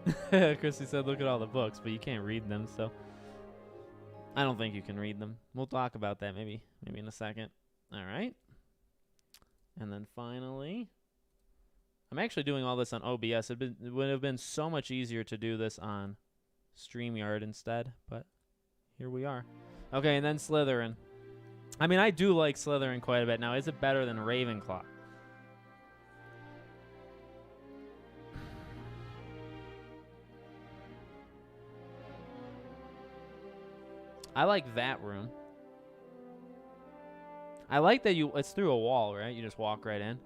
Christy said look at all the books, but you can't read them, so I don't think you can read them. We'll talk about that maybe in a second. All right. And then finally, I'm actually doing all this on OBS. It would have been so much easier to do this on StreamYard instead, but here we are. Okay, and then Slytherin. I mean, I do like Slytherin quite a bit. Now, is it better than Ravenclaw? I like that room. I like that it's through a wall, right? You just walk right in.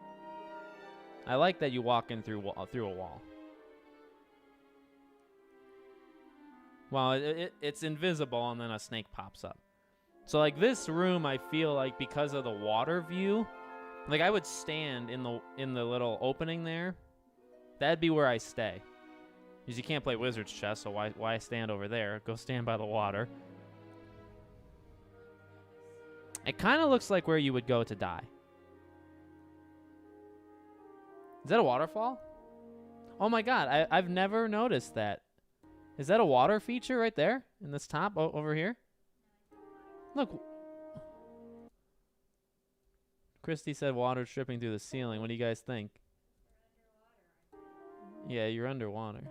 I like that you walk in through a wall. Well, it's invisible and then a snake pops up. So like this room, I feel like because of the water view, like I would stand in the little opening there. That'd be where I stay. Because you can't play wizard's chess, so why stand over there? Go stand by the water. It kind of looks like where you would go to die. Is that a waterfall? Oh my god, I've never noticed that. Is that a water feature right there in this top over here? Look. Christy said water's dripping through the ceiling. What do you guys think? Yeah, you're underwater.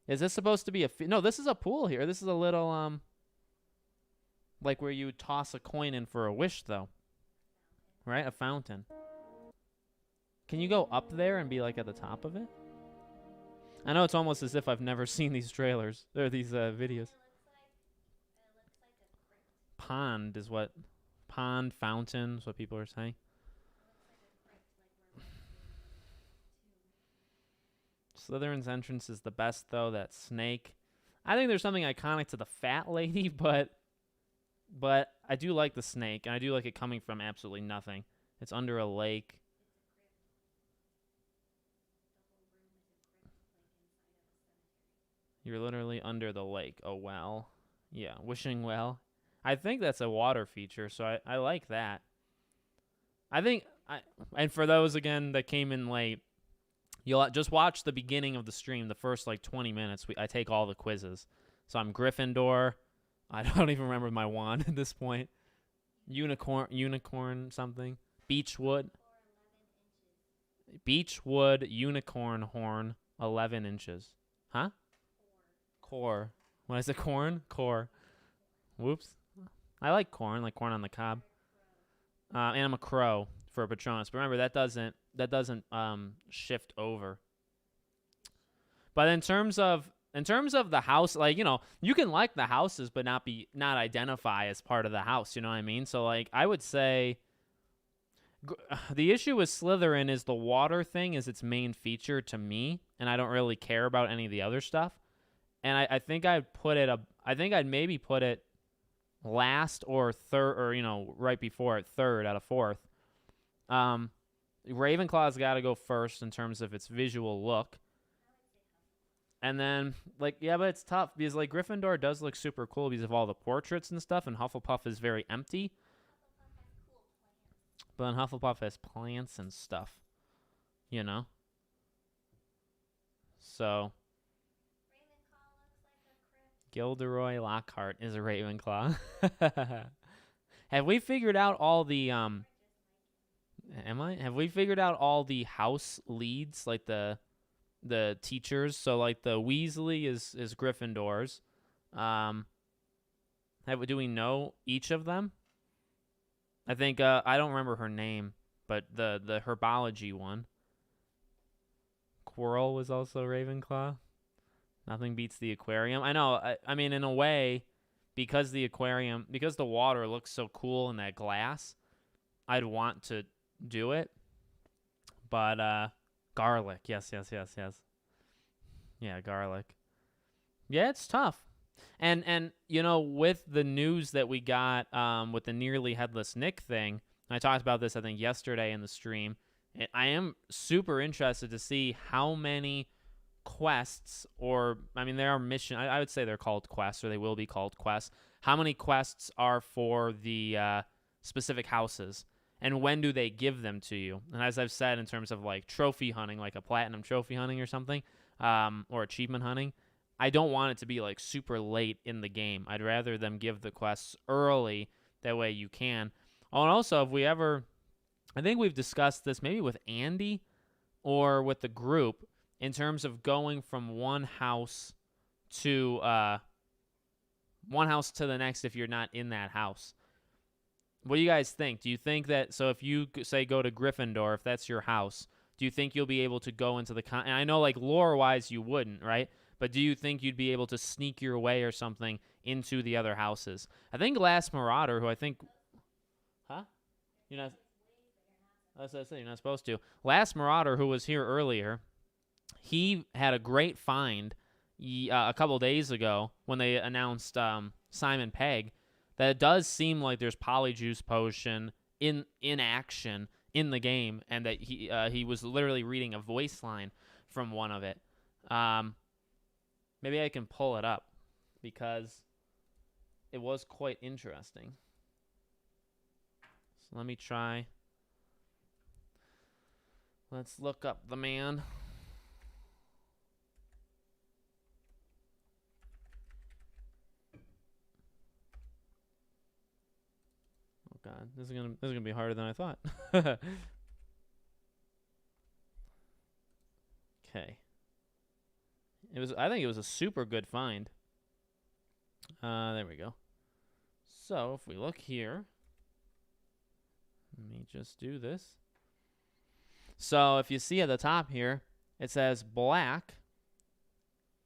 Is this supposed to be no, this is a pool here. This is a little like where you toss a coin in for a wish, though. Right? A fountain. Can you go up there and be, like, at the top of it? I know it's almost as if I've never seen these trailers. Or these videos. Pond is what... Pond, fountain is what people are saying. Slytherin's entrance is the best, though. That snake. I think there's something iconic to the fat lady, but I do like the snake, and I do like it coming from absolutely nothing. It's under a lake. You're literally under the lake. Oh, well. Yeah, wishing well. I think that's a water feature, so I like that. And for those, again, that came in late, you'll just watch the beginning of the stream, the first, 20 minutes. I take all the quizzes. So I'm Gryffindor. I don't even remember my wand at this point. Unicorn something. Beechwood, unicorn horn, 11 inches. Huh? Core. When I said corn? Core. Whoops. I like corn on the cob. And I'm a crow for a Patronus. But remember, that doesn't shift over. But in terms of the house, you can like the houses, but not identify as part of the house. You know what I mean? So, I would say the issue with Slytherin is the water thing is its main feature to me, and I don't really care about any of the other stuff. And I think I'd maybe put it last or third, or right before it, third out of fourth. Ravenclaw's got to go first in terms of its visual look. And then, but it's tough because, Gryffindor does look super cool because of all the portraits and stuff, and Hufflepuff is very empty. But then Hufflepuff has plants and stuff, So, Gilderoy Lockhart is a Ravenclaw. Have we figured out all the, Have we figured out all the house leads, the teachers? So the Weasley is Gryffindor's. Do we know each of them? I think I don't remember her name, but the herbology one. Quirrell was also Ravenclaw. Nothing beats the aquarium. I know. I mean, in a way, because the water looks so cool in that glass, I'd want to do it. But garlic. Yes. Yeah, garlic. Yeah, it's tough. And with the news that we got with the nearly headless Nick thing, I talked about this I think yesterday in the stream. I am super interested to see how many quests, or I mean, there are mission. I would say they're called quests, or they will be called quests. How many quests are for the specific houses, and when do they give them to you? And as I've said, in terms of like trophy hunting, like a platinum trophy hunting or something, or achievement hunting, I don't want it to be like super late in the game. I'd rather them give the quests early. That way you can. Oh, and also, if we ever, I think we've discussed this maybe with Andy or with the group in terms of going from one house to the next if you're not in that house. What do you guys think? Do you think that, so if you say go to Gryffindor, if that's your house, do you think you'll be able to go into the and I know like lore-wise you wouldn't, right? But do you think you'd be able to sneak your way or something into the other houses? I think Last Marauder, who I think, huh? You're not. That's what I said. You're not supposed to. Last Marauder, who was here earlier, he had a great find a couple days ago when they announced Simon Pegg. That it does seem like there's Polyjuice Potion in action in the game, and that he was literally reading a voice line from one of it. Maybe I can pull it up because it was quite interesting. So let me try. Let's look up the man. Oh God, this is gonna be harder than I thought. Okay. I think it was a super good find. There we go. So if we look here, let me just do this. So if you see at the top here, it says Black,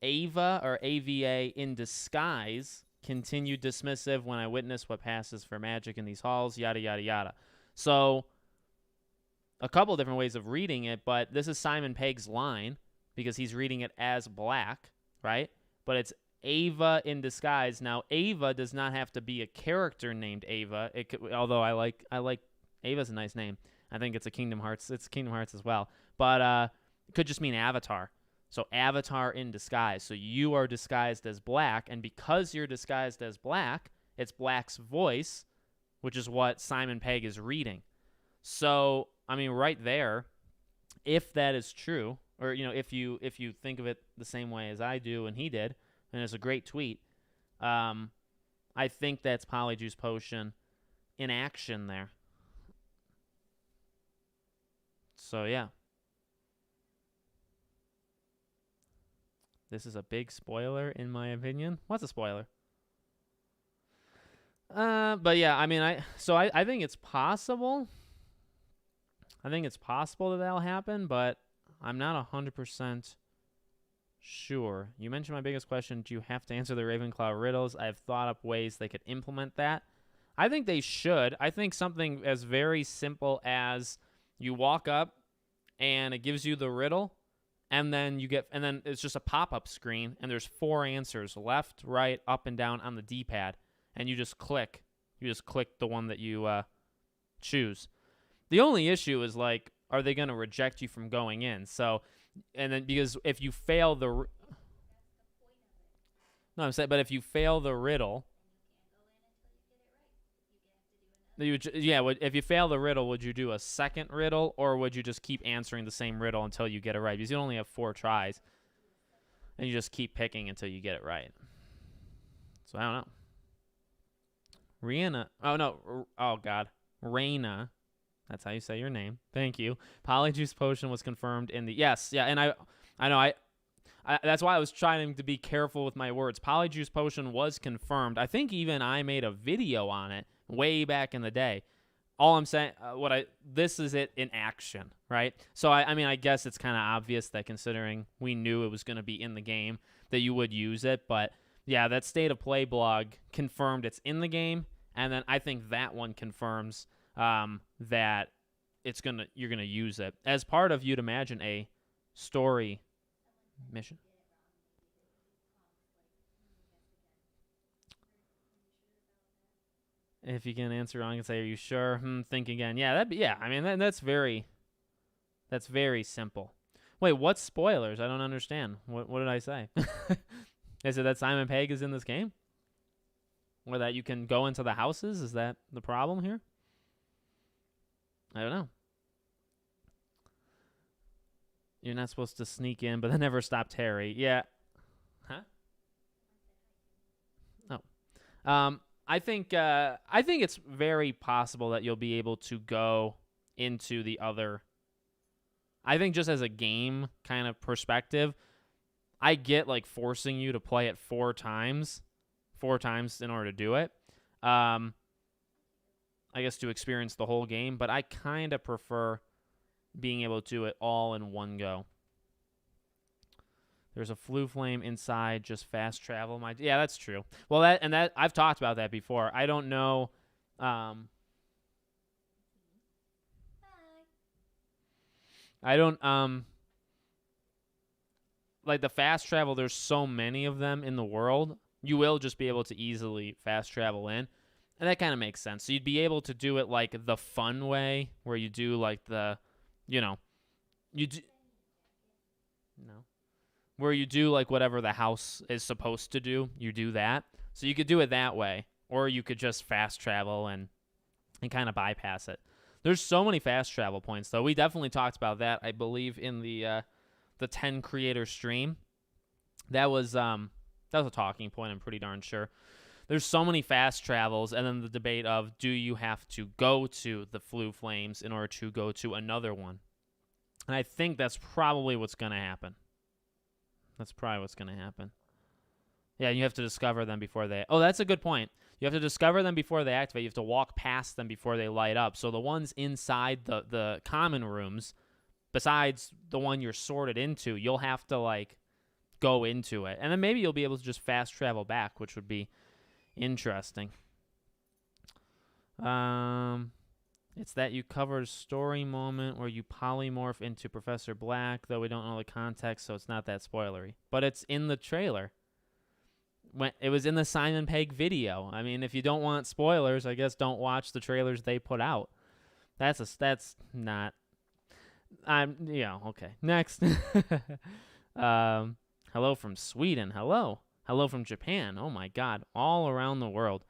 Ava or AVA in disguise, continued dismissive when I witness what passes for magic in these halls, yada, yada, yada. So a couple different ways of reading it, but this is Simon Pegg's line because he's reading it as Black, right? But it's Ava in disguise. Now, Ava does not have to be a character named Ava. It could, although I like Ava's a nice name. I think it's Kingdom Hearts as well. But it could just mean avatar. So avatar in disguise. So you are disguised as Black, and because you're disguised as Black, it's Black's voice, which is what Simon Pegg is reading. So, I mean, right there, if that is true, or if you think of it the same way as I do and he did, and it's a great tweet, I think that's Polyjuice Potion in action there. So, yeah. This is a big spoiler, in my opinion. What's a spoiler? But yeah, I mean, I think it's possible. I think it's possible that that'll happen, but I'm not 100% sure. You mentioned my biggest question. Do you have to answer the Ravenclaw riddles? I've thought up ways they could implement that. I think they should. I think something as very simple as you walk up and it gives you the riddle, and then it's just a pop-up screen, and there's 4 answers, left, right, up, and down on the D-pad, and you just click. You just click the one that you choose. The only issue is, like, are they going to reject you from going in? So, and then because if you fail the... No, I'm saying, but if you fail the riddle... if you fail the riddle, would you do a second riddle, or would you just keep answering the same riddle until you get it right? Because you only have 4 tries, and you just keep picking until you get it right. So I don't know. Rihanna. Oh, no. Oh, God. Raina. That's how you say your name. Thank you. Polyjuice Potion was confirmed in the... Yes, yeah, and I know, I that's why I was trying to be careful with my words. Polyjuice Potion was confirmed. I think even I made a video on it way back in the day. All I'm saying, this is it in action, right? So, I mean, I guess it's kind of obvious that considering we knew it was going to be in the game, that you would use it. But, yeah, that State of Play blog confirmed it's in the game, and then I think that one confirms that you're gonna use it as part of, you'd imagine, a story mission. If you can answer wrong, you can say, "Are you sure?" Think again. Yeah, I mean, that's very simple. Wait, what spoilers? I don't understand. What did I say? Is it that Simon Pegg is in this game, or that you can go into the houses? Is that the problem here? I don't know. You're not supposed to sneak in, but that never stopped Harry. Yeah. Huh? Oh. I think it's very possible that you'll be able to go into the other. I think just as a game kind of perspective, I get like forcing you to play it four times in order to do it. I guess to experience the whole game, but I kind of prefer being able to do it all in one go. There's a flue flame inside, just fast travel. Yeah, that's true. Well, that I've talked about that before. I don't know. I don't like the fast travel. There's so many of them in the world. You will just be able to easily fast travel in, and that kind of makes sense. So you'd be able to do it like the fun way, where you do like the, you do. No. Where you do like whatever the house is supposed to do, you do that. So you could do it that way, or you could just fast travel and kind of bypass it. There's so many fast travel points, though. We definitely talked about that, I believe, in the 10 creator stream. That was a talking point, I'm pretty darn sure. There's so many fast travels, and then the debate of, do you have to go to the Flue Flames in order to go to another one? And I think that's probably what's going to happen. Yeah, you have to discover them before they... Oh, that's a good point. You have to discover them before they activate. You have to walk past them before they light up. So the ones inside the common rooms, besides the one you're sorted into, you'll have to, like, go into it. And then maybe you'll be able to just fast travel back, which would be interesting. It's that you covered a story moment where you polymorph into Professor Black, though we don't know the context, so it's not that spoilery. But it's in the trailer. It was in the Simon Pegg video. I mean, if you don't want spoilers, I guess don't watch the trailers they put out. That's not... okay. Next. Hello from Sweden. Hello from Japan. Oh my God. All around the world.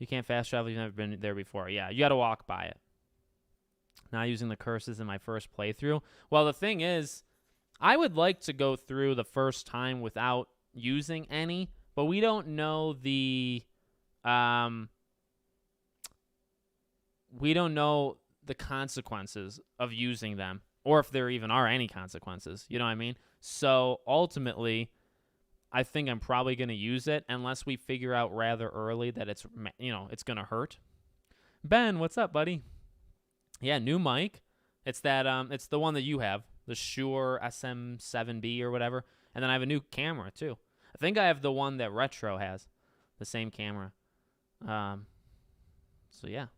You can't fast travel. You've never been there before. Yeah, you got to walk by it. Not using the curses in my first playthrough. Well, the thing is, I would like to go through the first time without using any, but we don't know the consequences of using them, or if there even are any consequences. You know what I mean? So ultimately, I think I'm probably going to use it unless we figure out rather early that it's going to hurt. Ben, what's up, buddy? Yeah, new mic. It's that it's the one that you have, the Shure SM7B or whatever. And then I have a new camera too. I think I have the one that Retro has, the same camera. So yeah.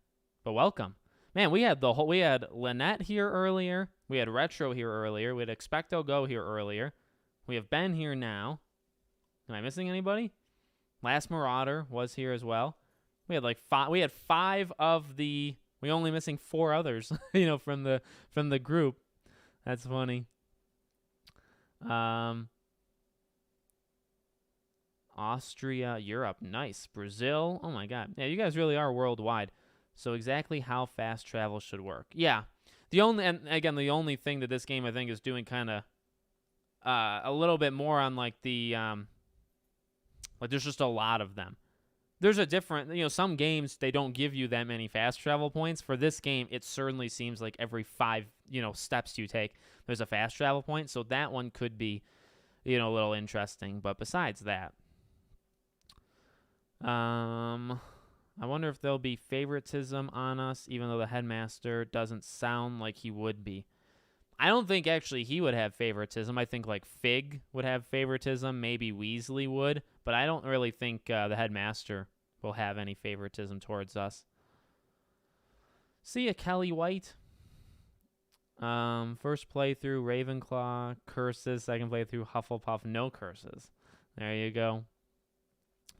But welcome. Man, we had Lynette here earlier. We had Retro here earlier. We had Expecto Go here earlier. We have Ben here now. Am I missing anybody? Last Marauder was here as well. We had five of the... We're only missing 4 others, from the group. That's funny. Austria, Europe, nice. Brazil, oh my God. Yeah, you guys really are worldwide. So exactly how fast travel should work. Yeah. The only thing that this game I think is doing kind of a little bit more on like the there's just a lot of them. There's a different, some games, they don't give you that many fast travel points. For this game, it certainly seems like every 5, steps you take, there's a fast travel point. So that one could be, a little interesting. But besides that, I wonder if there'll be favoritism on us, even though the headmaster doesn't sound like he would be. I don't think actually he would have favoritism. I think like Fig would have favoritism. Maybe Weasley would. But I don't really think the headmaster will have any favoritism towards us. See ya, Kelly White. First playthrough, Ravenclaw, curses. Second playthrough, Hufflepuff, no curses. There you go.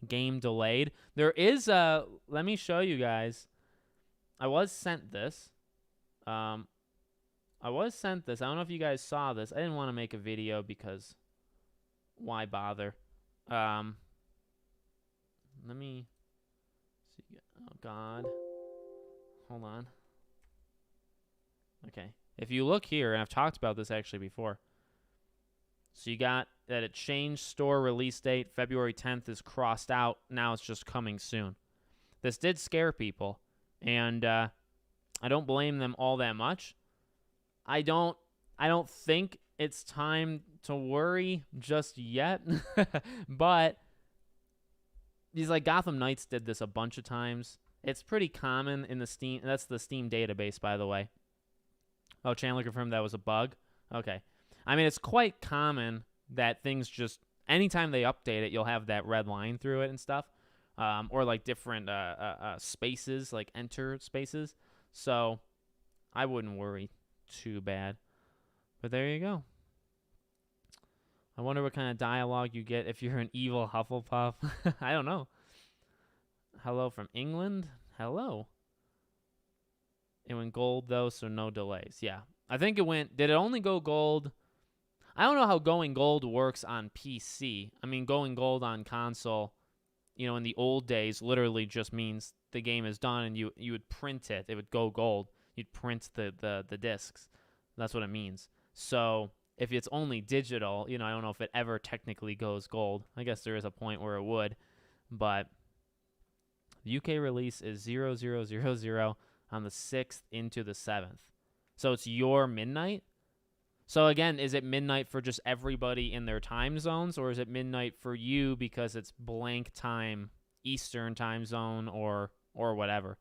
game delayed. There is a, let me show you guys. I was sent this. I don't know if you guys saw this. I didn't want to make a video because why bother? Let me see. Oh, God. Hold on. Okay. If you look here, and I've talked about this actually before. So you got that it changed store release date. February 10th is crossed out. Now it's just coming soon. This did scare people, and I don't blame them all that much. I don't think it's time to worry just yet, but these like Gotham Knights did this a bunch of times. It's pretty common in the Steam. That's the Steam database, by the way. Oh, Chandler confirmed that was a bug. Okay. I mean, it's quite common that things just, anytime they update it, you'll have that red line through it and stuff. Or like different spaces, like enter spaces. So I wouldn't worry too bad. But there you go. I wonder what kind of dialogue you get if you're an evil Hufflepuff. I don't know. Hello from England. Hello. It went gold, though, so no delays. Yeah. I think it went... Did it only go gold? I don't know how going gold works on PC. I mean, going gold on console, you know, in the old days, literally just means the game is done and you would print it. It would go gold. You'd print the discs. That's what it means. So if it's only digital, you know, I don't know if it ever technically goes gold. I guess there is a point where it would. But the UK release is 0000 on the 6th into the 7th. So it's your midnight. So again, is it midnight for just everybody in their time zones, or is it midnight for you because it's blank time, Eastern time zone, or whatever?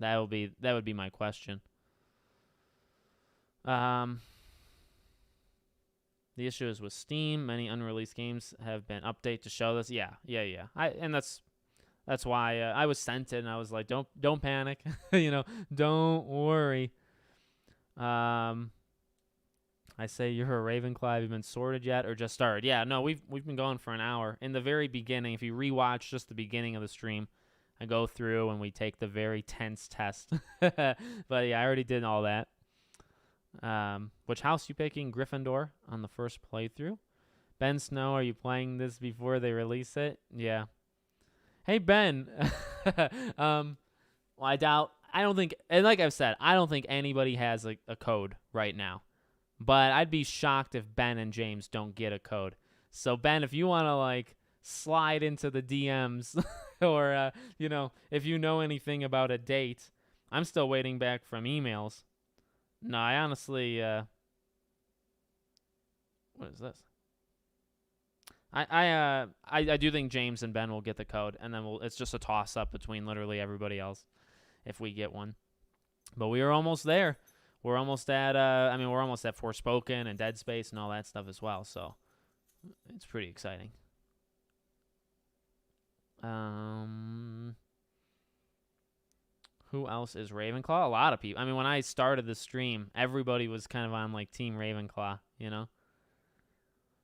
That would be my question. The issue is with Steam. Many unreleased games have been updated to show this. Yeah. That's why I was sent it, and I was like, don't panic, you know, don't worry. I say you're a Ravenclaw. Have you been sorted yet, or just started? Yeah, no, we've been going for an hour. In the very beginning, if you rewatch just the beginning of the stream, I go through and we take the very tense test. But yeah, I already did all that. Which house you picking? Gryffindor on the first playthrough. Ben Snow, are you playing this before they release it? Yeah. Hey, Ben. Well, I don't think, and like I've said, I don't think anybody has a code right now. But I'd be shocked if Ben and James don't get a code. So, Ben, if you want to, like, slide into the DMs or, you know, if you know anything about a date, I'm still waiting back from emails. No, I honestly, what is this? I do think James and Ben will get the code, and then it's just a toss-up between literally everybody else if we get one. But we are almost there. We're almost at we're almost at Forspoken and Dead Space and all that stuff as well, so it's pretty exciting. Who else is Ravenclaw? A lot of people. I mean, when I started the stream, everybody was kind of on like Team Ravenclaw, you know?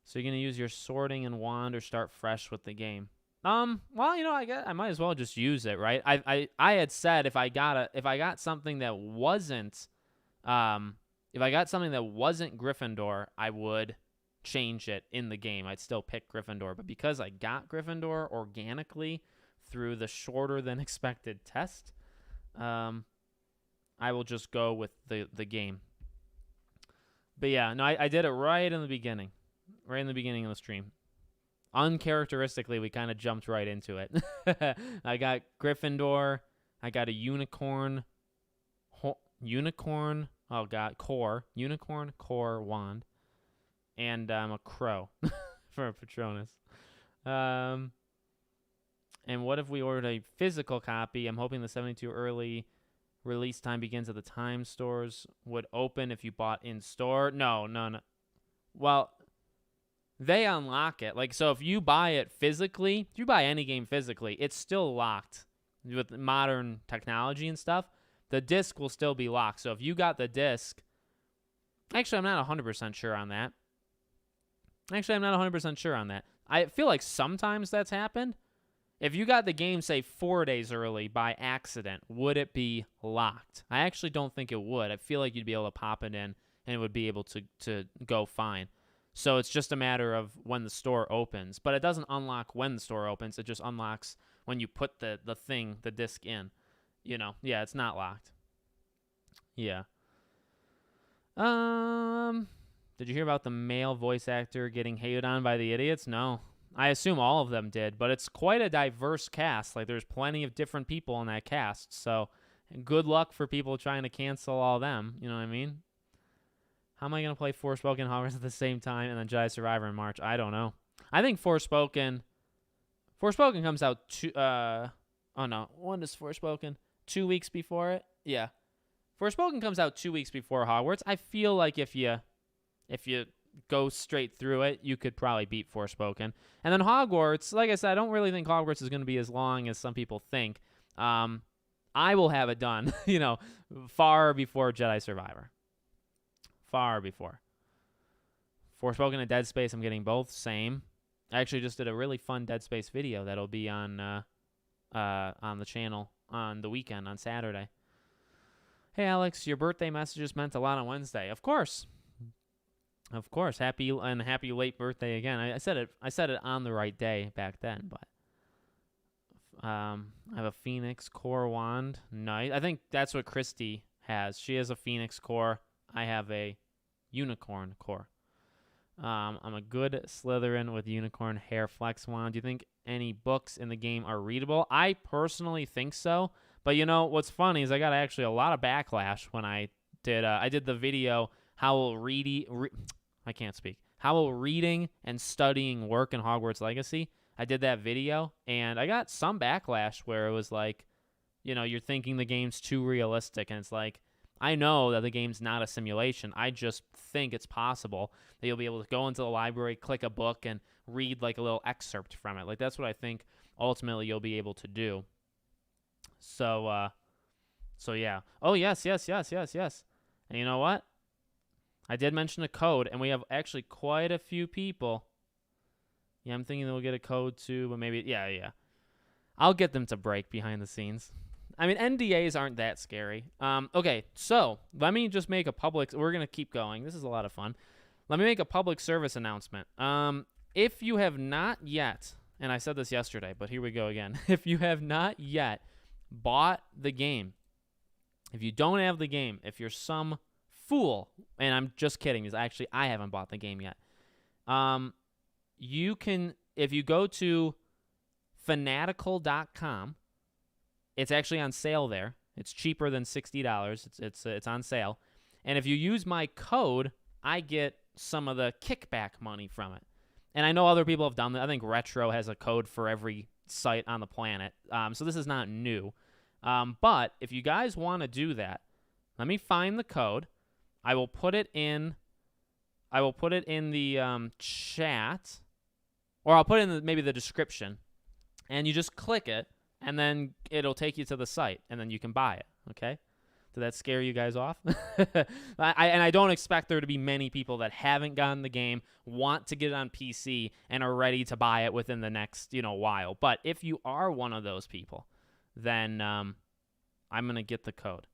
So you're gonna use your sorting and wand or start fresh with the game? Well, you know, I guess I might as well just use it, right? I had said if I got something that wasn't Gryffindor, I would change it in the game. I'd still pick Gryffindor, but because I got Gryffindor organically through the shorter than expected test, I will just go with the game. But yeah, no, I did it right in the beginning of the stream. Uncharacteristically, we kind of jumped right into it. I got Gryffindor. I got a unicorn. Unicorn core wand, and a crow for a Patronus. And what if we ordered a physical copy? I'm hoping the 72 early release time begins at the time stores would open if you bought in store. No. Well, they unlock it. Like, so if you buy it physically, if you buy any game physically, it's still locked with modern technology and stuff. The disc will still be locked. So if you got the disc, actually, I'm not 100% sure on that. I feel like sometimes that's happened. If you got the game, say, 4 days early by accident, would it be locked? I actually don't think it would. I feel like you'd be able to pop it in and it would be able to go fine. So it's just a matter of when the store opens. But it doesn't unlock when the store opens. It just unlocks when you put the disc in. Yeah, it's not locked. Yeah. Did you hear about the male voice actor getting hated on by the idiots? No. I assume all of them did, but it's quite a diverse cast. Like, there's plenty of different people in that cast. So good luck for people trying to cancel all them. You know what I mean? How am I going to play Forspoken Hogwarts at the same time and then Jedi Survivor in March? I don't know. I think Forspoken comes out when is Forspoken? 2 weeks before it? Yeah. Forspoken comes out 2 weeks before Hogwarts. I feel like if you go straight through it, you could probably beat Forspoken. And then Hogwarts, like I said, I don't really think Hogwarts is going to be as long as some people think. I will have it done, far before Jedi Survivor. Far before. Forspoken and Dead Space, I'm getting both. Same. I actually just did a really fun Dead Space video that'll be on the channel on the weekend, on Saturday. Hey, Alex, your birthday messages meant a lot on Wednesday. Of course. Of course. Happy late birthday again. I said it on the right day back then, but I have a Phoenix Core wand. Nice. I think that's what Christy has. She has a Phoenix Core. I have a Unicorn Core. I'm a good Slytherin with Unicorn Hair Flex wand. Do you think any books in the game are readable? I personally think so. But what's funny is I got actually a lot of backlash when I did the video how will reading and studying work in Hogwarts Legacy. I did that video and I got some backlash where it was like, you're thinking the game's too realistic, and it's like, I know that the game's not a simulation. I just think it's possible that you'll be able to go into the library, click a book, and read like a little excerpt from it. Like, that's what I think ultimately you'll be able to do. So yeah. Oh, yes. And you know what? I did mention a code, and we have actually quite a few people. Yeah, I'm thinking that we'll get a code too, but maybe, yeah. I'll get them to break behind the scenes. I mean, NDAs aren't that scary. Okay, so let me just make a public... We're going to keep going. This is a lot of fun. Let me make a public service announcement. If you have not yet, and I said this yesterday, but here we go again. If you have not yet bought the game, if you don't have the game, if you're some fool, and I'm just kidding, because actually I haven't bought the game yet, you can, if you go to Fanatical.com, it's actually on sale there. It's cheaper than $60. It's on sale. And if you use my code, I get some of the kickback money from it. And I know other people have done that. I think Retro has a code for every site on the planet. So this is not new. But if you guys want to do that, let me find the code. I will put it in the chat, or I'll put it in maybe the description. And you just click it, and then it'll take you to the site, and then you can buy it, okay? Did that scare you guys off? I don't expect there to be many people that haven't gotten the game, want to get it on PC, and are ready to buy it within the next, while. But if you are one of those people, then I'm going to get the code.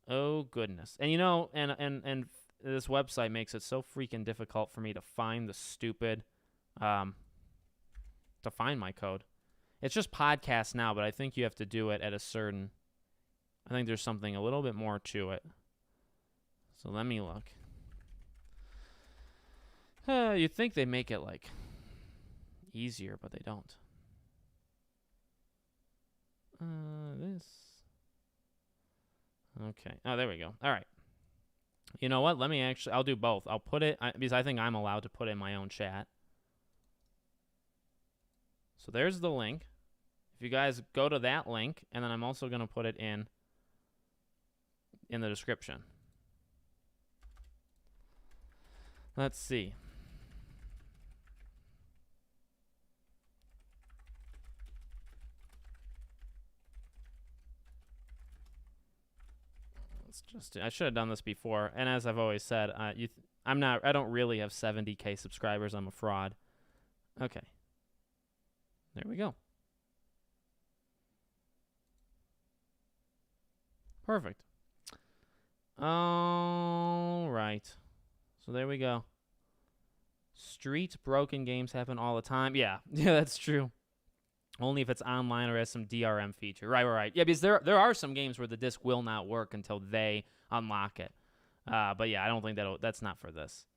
Oh, goodness. And, and this website makes it so freaking difficult for me to find the stupid, to find my code. It's just podcast now, but I think you have to do it at a certain... I think there's something a little bit more to it. So let me look. You'd think they make it, easier, but they don't. This... Okay. Oh, there we go. All right. You know what? I'll do both. I'll put it... because I think I'm allowed to put it in my own chat. So there's the link. If you guys go to that link, and then I'm also going to put it in the description. Let's see. I should have done this before, and as I've always said, I don't really have 70K subscribers. I'm a fraud. Okay. There we go. Perfect. All right. So there we go. Street broken games happen all the time. Yeah, that's true. Only if it's online or has some DRM feature. Right. Yeah, because there are some games where the disc will not work until they unlock it. But yeah, I don't think that's not for this.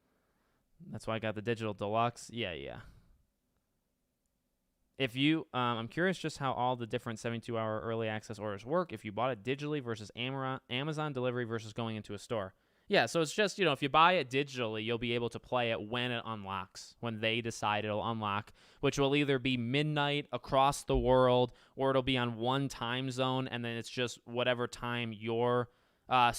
That's why I got the digital deluxe. Yeah. If you, I'm curious just how all the different 72-hour early access orders work. If you bought it digitally versus Amazon delivery versus going into a store. Yeah, so it's just, if you buy it digitally, you'll be able to play it when it unlocks, when they decide it'll unlock, which will either be midnight across the world or it'll be on one time zone, and then it's just whatever time so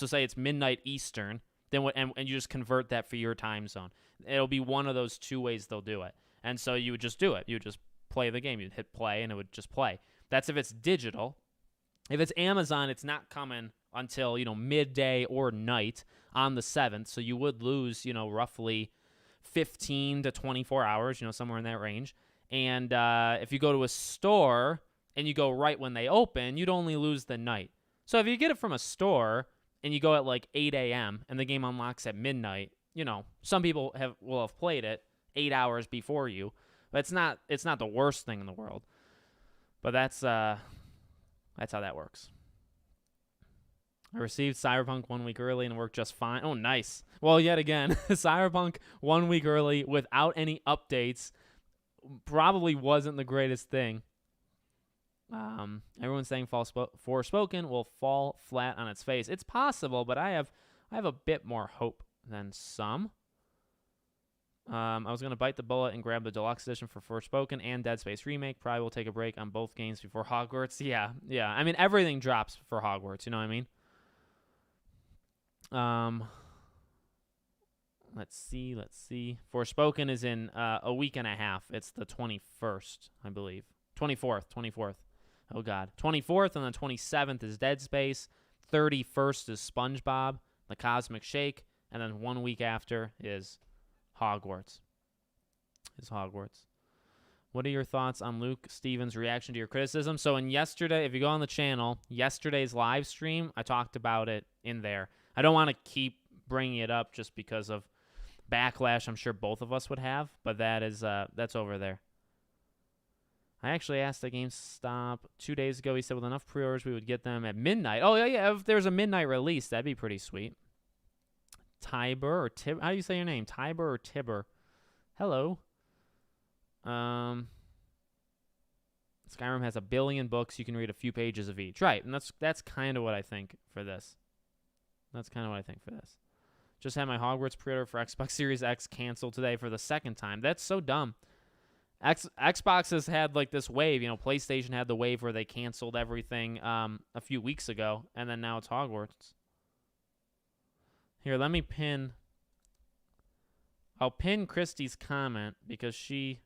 say it's midnight Eastern, then and you just convert that for your time zone. It'll be one of those two ways they'll do it. And so you would just do it. You would just play the game. You'd hit play, and it would just play. That's if it's digital. If it's Amazon, it's not coming until, midday or night on the 7th. So you would lose, roughly 15 to 24 hours, somewhere in that range. And if you go to a store and you go right when they open, you'd only lose the night. So if you get it from a store and you go at like 8 a.m. and the game unlocks at midnight, some people will have played it 8 hours before you. But it's not the worst thing in the world. But that's how that works. I received Cyberpunk 1 week early and it worked just fine. Oh, nice. Well, yet again, Cyberpunk 1 week early without any updates probably wasn't the greatest thing. Everyone's saying Forspoken will fall flat on its face. It's possible, but I have a bit more hope than some. I was going to bite the bullet and grab the deluxe edition for Forspoken and Dead Space Remake. Probably will take a break on both games before Hogwarts. Yeah. I mean, everything drops for Hogwarts, you know what I mean? Let's see. Forspoken is in a week and a half. It's the 21st, I believe. 24th. Oh, God. 24th and the 27th is Dead Space. 31st is SpongeBob, The Cosmic Shake. And then 1 week after is Hogwarts. What are your thoughts on Luke Stevens' reaction to your criticism? So if you go on the channel, yesterday's live stream, I talked about it in there. I don't want to keep bringing it up just because of backlash I'm sure both of us would have, but that's over there. I actually asked at GameStop 2 days ago. He said with enough pre-orders, we would get them at midnight. Oh, yeah. If there's a midnight release, that'd be pretty sweet. Tiber or Tib? How do you say your name? Tiber or Tiber? Hello. Skyrim has 1 billion books. You can read a few pages of each. Right, and that's kind of what I think for this. Just had my Hogwarts pre-order for Xbox Series X canceled today for the second time. That's so dumb. Xbox has had like this wave. PlayStation had the wave where they canceled everything a few weeks ago, and then now it's Hogwarts. Here, let me I'll pin Christy's comment because she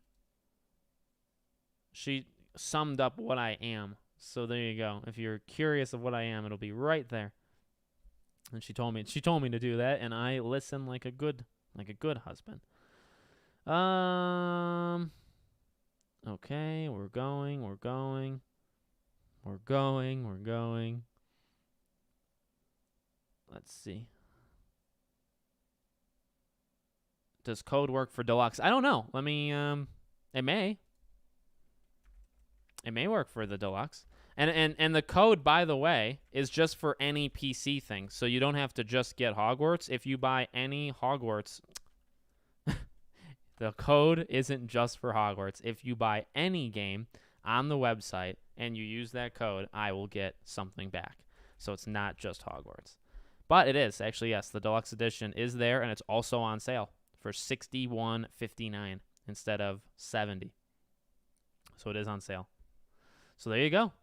summed up what I am. So there you go. If you're curious of what I am, it'll be right there. And she told me to do that, and I listen like a good husband. Okay, we're going. Let's see. Does code work for deluxe? I don't know. Let me it may work for the deluxe. And the code, by the way, is just for any PC thing. So you don't have to just get Hogwarts. If you buy any Hogwarts, the code isn't just for Hogwarts. If you buy any game on the website and you use that code, I will get something back. So it's not just Hogwarts. But it is. Actually, yes, the deluxe edition is there, and it's also on sale for $61.59 instead of $70. So it is on sale. So there you go.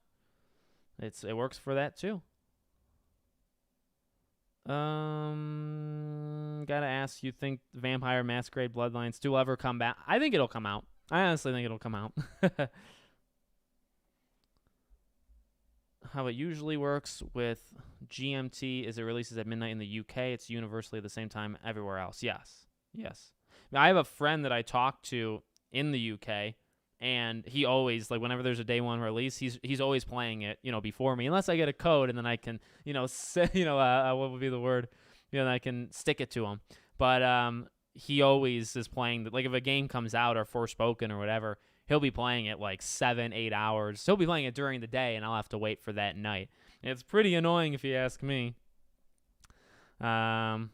It works for that too. Gotta ask, you think Vampire Masquerade Bloodlines 2 will ever come back? I think it'll come out. I honestly think it'll come out. How it usually works with GMT is it releases at midnight in the UK. It's universally the same time everywhere else. Yes. I have a friend that I talked to in the UK, And he always, like, whenever there's a day one release, he's always playing it, before me, unless I get a code and then I can, say, what would be the word, then I can stick it to him. But he always is playing, like, if a game comes out or Forspoken or whatever, he'll be playing it like 7-8 hours. He'll be playing it during the day, and I'll have to wait for that night. And it's pretty annoying if you ask me. Let's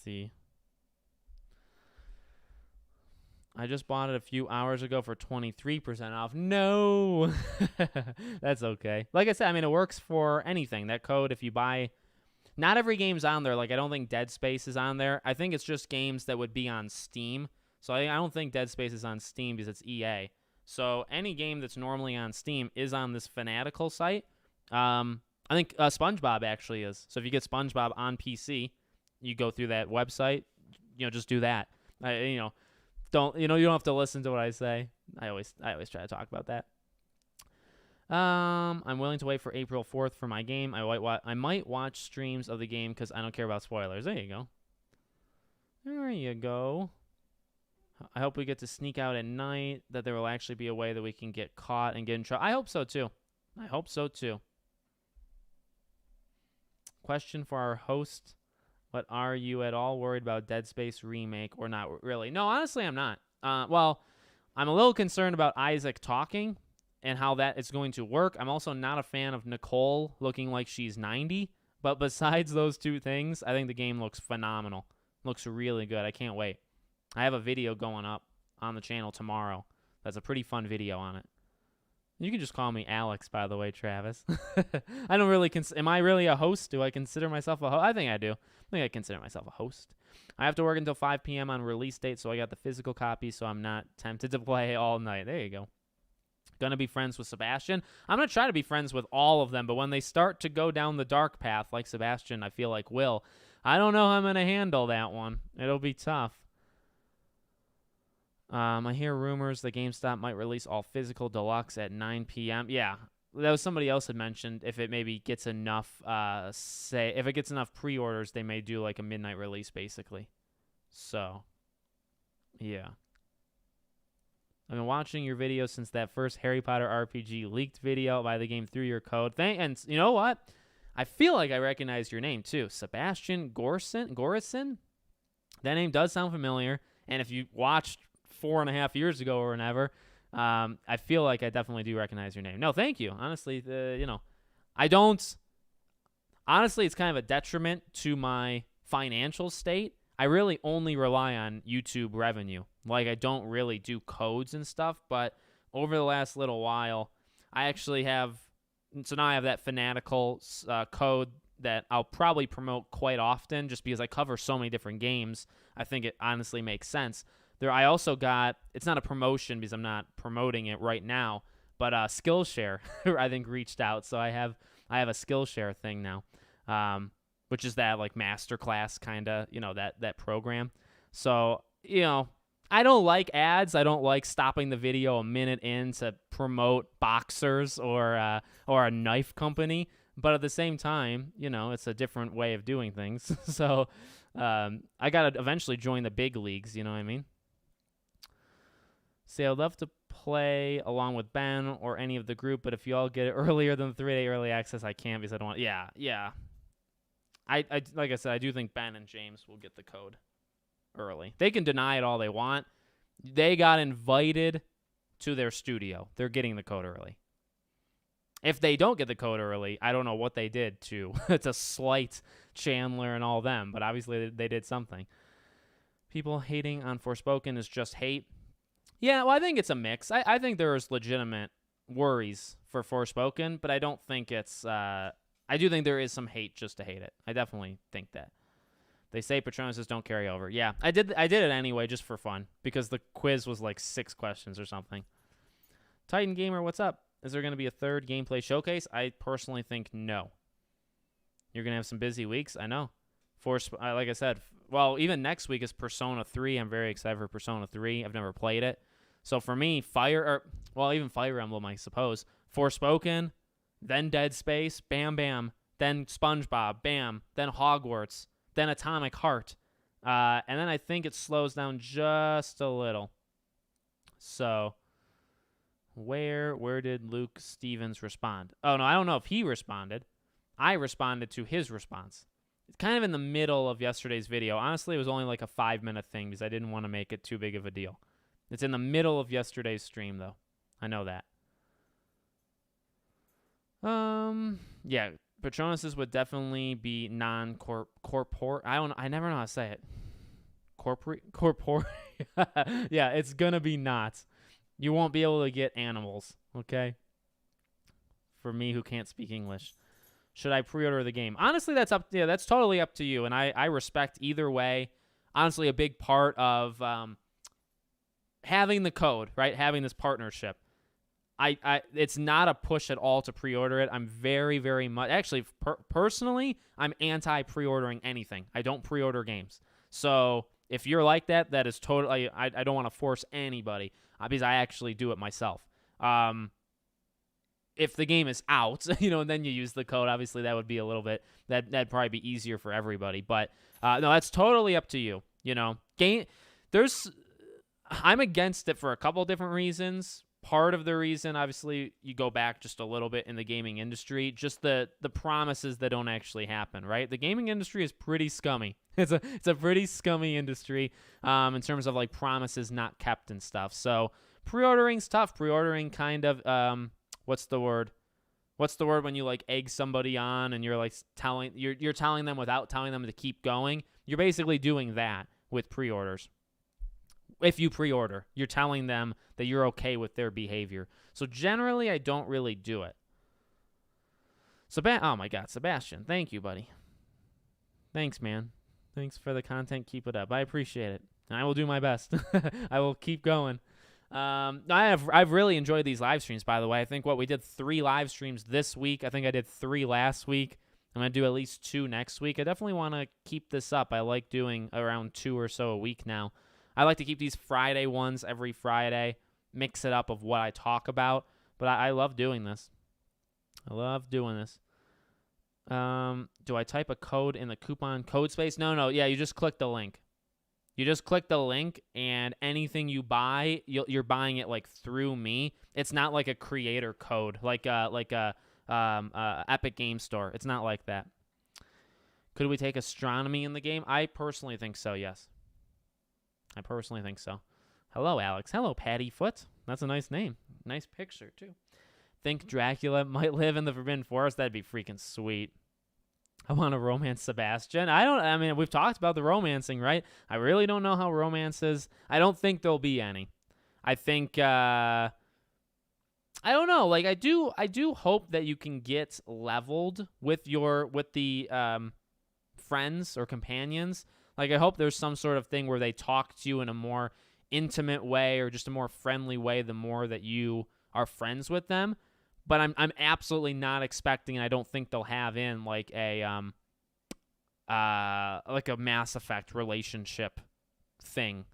see. I just bought it a few hours ago for 23% off. No! That's okay. Like I said, I mean, it works for anything. That code, if you buy... Not every game's on there. Like, I don't think Dead Space is on there. I think it's just games that would be on Steam. So I don't think Dead Space is on Steam because it's EA. So any game that's normally on Steam is on this Fanatical site. I think SpongeBob actually is. So if you get SpongeBob on PC, you go through that website. Just do that. You don't have to listen to what I say. I always try to talk about that. I'm willing to wait for April 4th for my game. I might watch streams of the game because I don't care about spoilers. There you go. There you go. I hope we get to sneak out at night, that there will actually be a way that we can get caught and get in trouble. I hope so, too. Question for our host. What are you at all worried about Dead Space remake or not really? No, honestly, I'm not. Well, I'm a little concerned about Isaac talking and how that is going to work. I'm also not a fan of Nicole looking like she's 90. But besides those two things, I think the game looks phenomenal. Looks really good. I can't wait. I have a video going up on the channel tomorrow. That's a pretty fun video on it. You can just call me Alex, by the way, Travis. I don't really am I really a host? Do I consider myself a host? I think I do. I think I consider myself a host. I have to work until 5 p.m. on release date, so I got the physical copy, so I'm not tempted to play all night. There you go. Gonna be friends with Sebastian. I'm gonna try to be friends with all of them, but when they start to go down the dark path, like Sebastian, I feel like will. I don't know how I'm gonna handle that one. It'll be tough. I hear rumors that GameStop might release all physical deluxe at 9 p.m. Yeah, that was somebody else had mentioned. If it maybe gets enough, if it gets enough pre-orders, they may do like a midnight release, basically. So, yeah. I've been watching your videos since that first Harry Potter RPG leaked video by the game through your code. And you know what? I feel like I recognize your name too, Sebastian Gorison. That name does sound familiar. And if you watched 4.5 years ago or whenever, I feel like I definitely do recognize your name. No, thank you. Honestly, I don't. Honestly, it's kind of a detriment to my financial state. I really only rely on YouTube revenue. Like, I don't really do codes and stuff, but over the last little while, I actually have. So now I have that Fanatical code that I'll probably promote quite often, just because I cover so many different games. I think it honestly makes sense. I also got, it's not a promotion because I'm not promoting it right now, but Skillshare I think reached out, so I have a Skillshare thing now, which is that like masterclass kind of, that program. So, I don't like ads. I don't like stopping the video a minute in to promote boxers or a knife company, but at the same time, it's a different way of doing things. So I got to eventually join the big leagues, you know what I mean? See, I'd love to play along with Ben or any of the group, but if you all get it earlier than the 3-day early access, I can't because I don't want... Yeah. I like I said, I do think Ben and James will get the code early. They can deny it all they want. They got invited to their studio. They're getting the code early. If they don't get the code early, I don't know what they did to slight Chandler and all them, but obviously they did something. People hating on Forspoken is just hate. Yeah, well, I think it's a mix. I think there's legitimate worries for Forspoken, but I don't think it's... I do think there is some hate just to hate it. I definitely think that. They say Patronuses don't carry over. Yeah, I did it anyway just for fun because the quiz was like 6 questions or something. Titan Gamer, what's up? Is there going to be a third gameplay showcase? I personally think no. You're going to have some busy weeks. I know. Like I said, well, even next week is Persona 3. I'm very excited for Persona 3. I've never played it. So for me, even Fire Emblem, I suppose. Forspoken, then Dead Space, bam, bam. Then SpongeBob, bam. Then Hogwarts, then Atomic Heart. And then I think it slows down just a little. So where did Luke Stevens respond? Oh, no, I don't know if he responded. I responded to his response. It's kind of in the middle of yesterday's video. Honestly, it was only like a 5-minute thing because I didn't want to make it too big of a deal. It's in the middle of yesterday's stream, though. I know that. Yeah, Patronuses would definitely be non-corpore. I never know how to say it. Corpore. Yeah, it's gonna be not. You won't be able to get animals, okay? For me who can't speak English. Should I pre-order the game? Honestly, that's totally up to you, and I respect either way. Honestly, a big part of having the code, right? Having this partnership. It's not a push at all to pre-order it. I'm very, very much actually personally, I'm anti pre-ordering anything. I don't pre-order games. So if you're like that, that is totally. I don't want to force anybody because I actually do it myself. If the game is out, and then you use the code, obviously that would be a little bit that'd probably be easier for everybody. But no, that's totally up to you. I'm against it for a couple different reasons. Part of the reason, obviously, you go back just a little bit in the gaming industry, just the promises that don't actually happen, right? The gaming industry is pretty scummy. It's a pretty scummy industry in terms of like promises not kept and stuff. So pre-ordering's tough. Pre-ordering kind of what's the word? What's the word when you like egg somebody on and you're like you're telling them without telling them to keep going? You're basically doing that with pre-orders. If you pre-order, you're telling them that you're okay with their behavior. So generally, I don't really do it. Oh my God, Sebastian, thank you, buddy. Thanks, man. Thanks for the content. Keep it up. I appreciate it. And I will do my best. I will keep going. I've really enjoyed these live streams, by the way. I think we did 3 live streams this week. I think I did 3 last week. I'm going to do at least 2 next week. I definitely want to keep this up. I like doing around 2 or so a week now. I like to keep these Friday ones every Friday, mix it up of what I talk about, but I love doing this. Do I type a code in the coupon code space? No. Yeah, you just click the link. And anything you buy, you're buying it like through me. It's not like a creator code, like a Epic Game Store. It's not like that. Could we take astronomy in the game? I personally think so, yes. I personally think so. Hello, Alex. Hello, Patty Foot. That's a nice name. Nice picture, too. Think Dracula might live in the Forbidden Forest? That'd be freaking sweet. I want to romance Sebastian. We've talked about the romancing, right? I really don't know how romance is. I don't think there'll be any. I think, I don't know. Like, I do hope that you can get leveled with the friends or companions. Like, I hope there's some sort of thing where they talk to you in a more intimate way or just a more friendly way the more that you are friends with them. But I'm absolutely not expecting, and I don't think they'll have in like a Mass Effect relationship thing.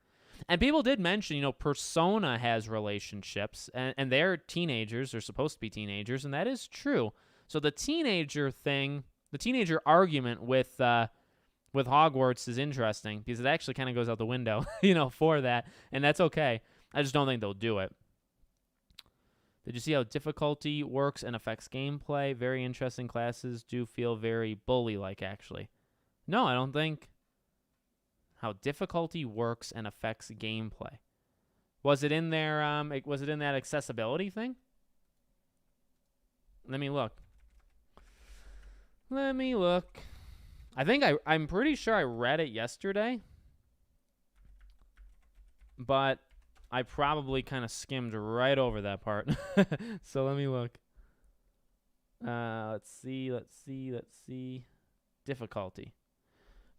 And people did mention, Persona has relationships, and they're teenagers. They're supposed to be teenagers, and that is true. So the teenager argument with Hogwarts is interesting because it actually kind of goes out the window, for that, and that's okay. I just don't think they'll do it. Did you see how difficulty works and affects gameplay? Very interesting. Classes do feel very bully-like, actually. No, I don't think how difficulty works and affects gameplay. Was it in there? Was it in that accessibility thing? Let me look. I think I'm pretty sure I read it yesterday, but I probably kind of skimmed right over that part. So let me look. Let's see. Difficulty.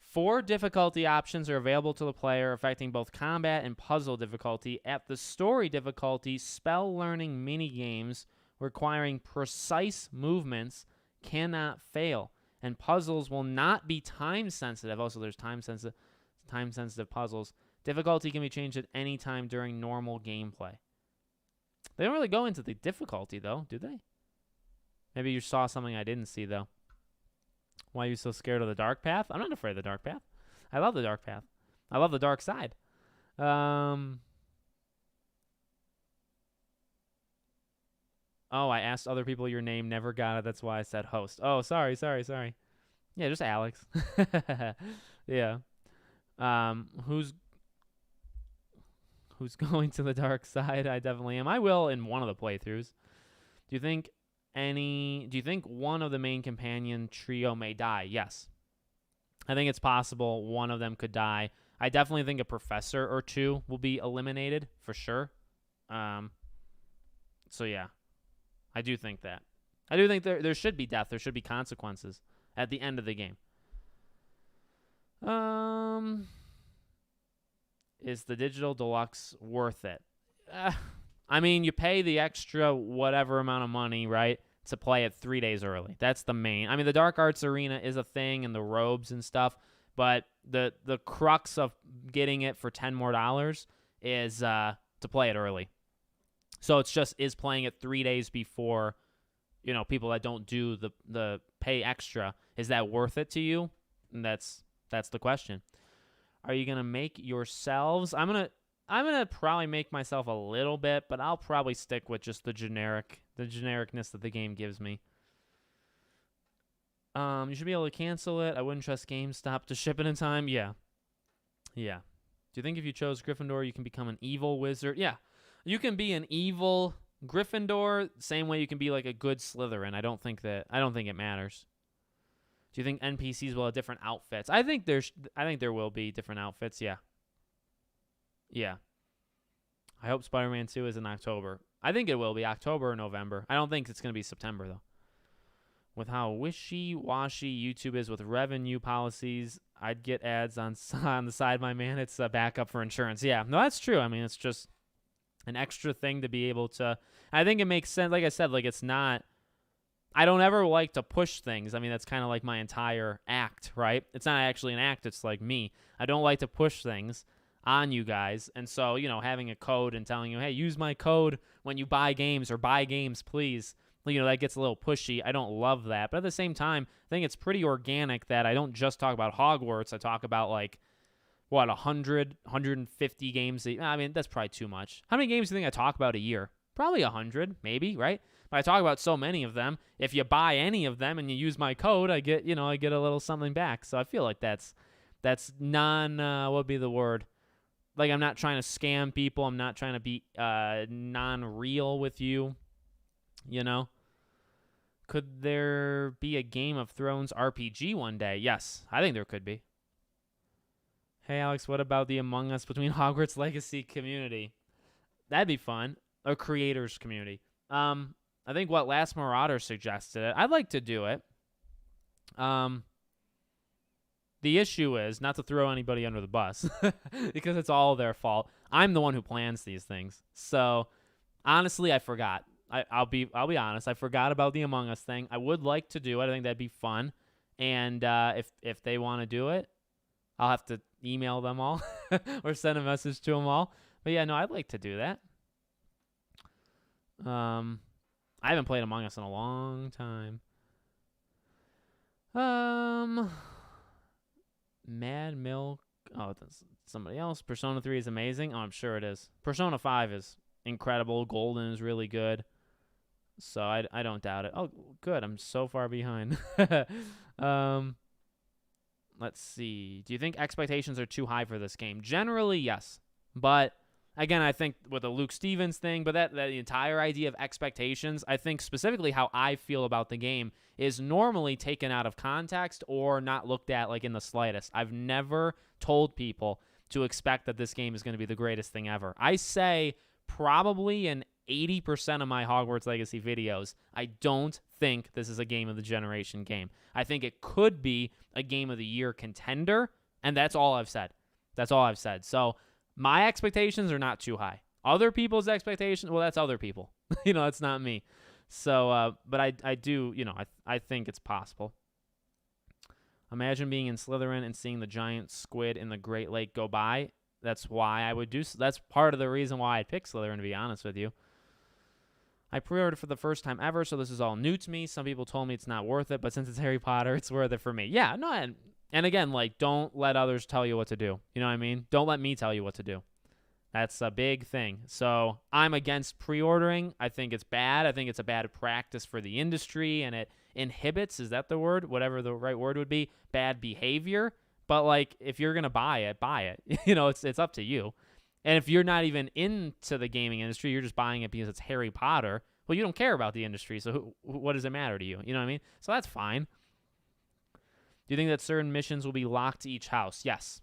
4 difficulty options are available to the player, affecting both combat and puzzle difficulty. At the story difficulty, spell learning minigames requiring precise movements cannot fail, and puzzles will not be time sensitive. Also, there's time sensitive puzzles. Difficulty can be changed at any time during normal gameplay. They don't really go into the difficulty, though, do they? Maybe you saw something I didn't see, though. Why are you so scared of the dark path? I'm not afraid of the dark path. I love the dark path. I love the dark side. Oh, I asked other people your name, never got it. That's why I said host. Oh, sorry. Yeah, just Alex. Yeah. Who's going to the dark side? I definitely am. I will in one of the playthroughs. Do you think one of the main companion trio may die? Yes. I think it's possible one of them could die. I definitely think a professor or two will be eliminated for sure. So yeah. I do think that. I do think there should be death. There should be consequences at the end of the game. Is the digital deluxe worth it? I mean, you pay the extra whatever amount of money, right, to play it 3 days early. That's the main. I mean, the Dark Arts Arena is a thing and the robes and stuff, but the crux of getting it for $10 more is to play it early. So it's just is playing it 3 days before, people that don't do the pay extra. Is that worth it to you? And that's the question. Are you gonna make yourselves? I'm gonna probably make myself a little bit, but I'll probably stick with just the genericness that the game gives me. You should be able to cancel it. I wouldn't trust GameStop to ship it in time. Yeah. Do you think if you chose Gryffindor, you can become an evil wizard? Yeah. You can be an evil Gryffindor, same way you can be like a good Slytherin. I don't think it matters. Do you think NPCs will have different outfits? I think there will be different outfits. Yeah. I hope Spider-Man 2 is in October. I think it will be October or November. I don't think it's going to be September though. With how wishy-washy YouTube is with revenue policies, I'd get ads on the side, my man. It's a backup for insurance. Yeah, no, that's true. I mean, it's just an extra thing to be able to. I think it makes sense. Like I said, like it's not. I don't ever like to push things. I mean, that's kind of like my entire act, right? It's not actually an act. It's like me. I don't like to push things on you guys. And so, having a code and telling you, hey, use my code when you buy games or buy games, please. That gets a little pushy. I don't love that. But at the same time, I think it's pretty organic that I don't just talk about Hogwarts. I talk about 100, 150 games. I mean, that's probably too much. How many games do you think I talk about a year? Probably 100, maybe, right? But I talk about so many of them. If you buy any of them and you use my code, I get a little something back. So I feel like that's what would be the word? Like I'm not trying to scam people. I'm not trying to be non-real with you. Could there be a Game of Thrones RPG one day? Yes, I think there could be. Hey, Alex, what about the Among Us between Hogwarts Legacy community? That'd be fun. Or creators community. I think what Last Marauder suggested it. I'd like to do it. The issue is not to throw anybody under the bus because it's all their fault. I'm the one who plans these things. So honestly, I forgot. I'll be honest. I forgot about the Among Us thing. I would like to do it. I think that'd be fun. And if they want to do it, I'll have to email them all or send a message to them all. But yeah, no, I'd like to do that. I haven't played Among Us in a long time. Mad Milk. Oh, that's somebody else. Persona 3 is amazing. Oh, I'm sure it is. Persona 5 is incredible. Golden is really good. So I don't doubt it. Oh, good. I'm so far behind. Let's see. Do you think expectations are too high for this game? Generally, yes. But again, I think with the Luke Stevens thing, but that the entire idea of expectations, I think specifically how I feel about the game is normally taken out of context or not looked at like in the slightest. I've never told people to expect that this game is going to be the greatest thing ever. I say probably in 80% of my Hogwarts Legacy videos, I don't think this is a game of the generation game. I think it could be a game of the year contender, and that's all I've said. So my expectations are not too high. Other people's expectations, well, that's other people. It's not me. So, but I do, I think it's possible. Imagine being in Slytherin and seeing the giant squid in the Great Lake go by. That's why I would do. That's part of the reason why I picked Slytherin, to be honest with you. I pre-ordered for the first time ever, so this is all new to me. Some people told me it's not worth it, but since it's Harry Potter, it's worth it for me. Yeah, no, And again, like, don't let others tell you what to do. You know what I mean? Don't let me tell you what to do. That's a big thing. So I'm against pre-ordering. I think it's bad. I think it's a bad practice for the industry, and it inhibits, is that the word? Whatever the right word would be, bad behavior. But, like, if you're going to buy it, buy it. You know, it's up to you. And if you're not even into the gaming industry, you're just buying it because it's Harry Potter, well, you don't care about the industry, so what does it matter to you? You know what I mean? So that's fine. Do you think that certain missions will be locked to each house? Yes.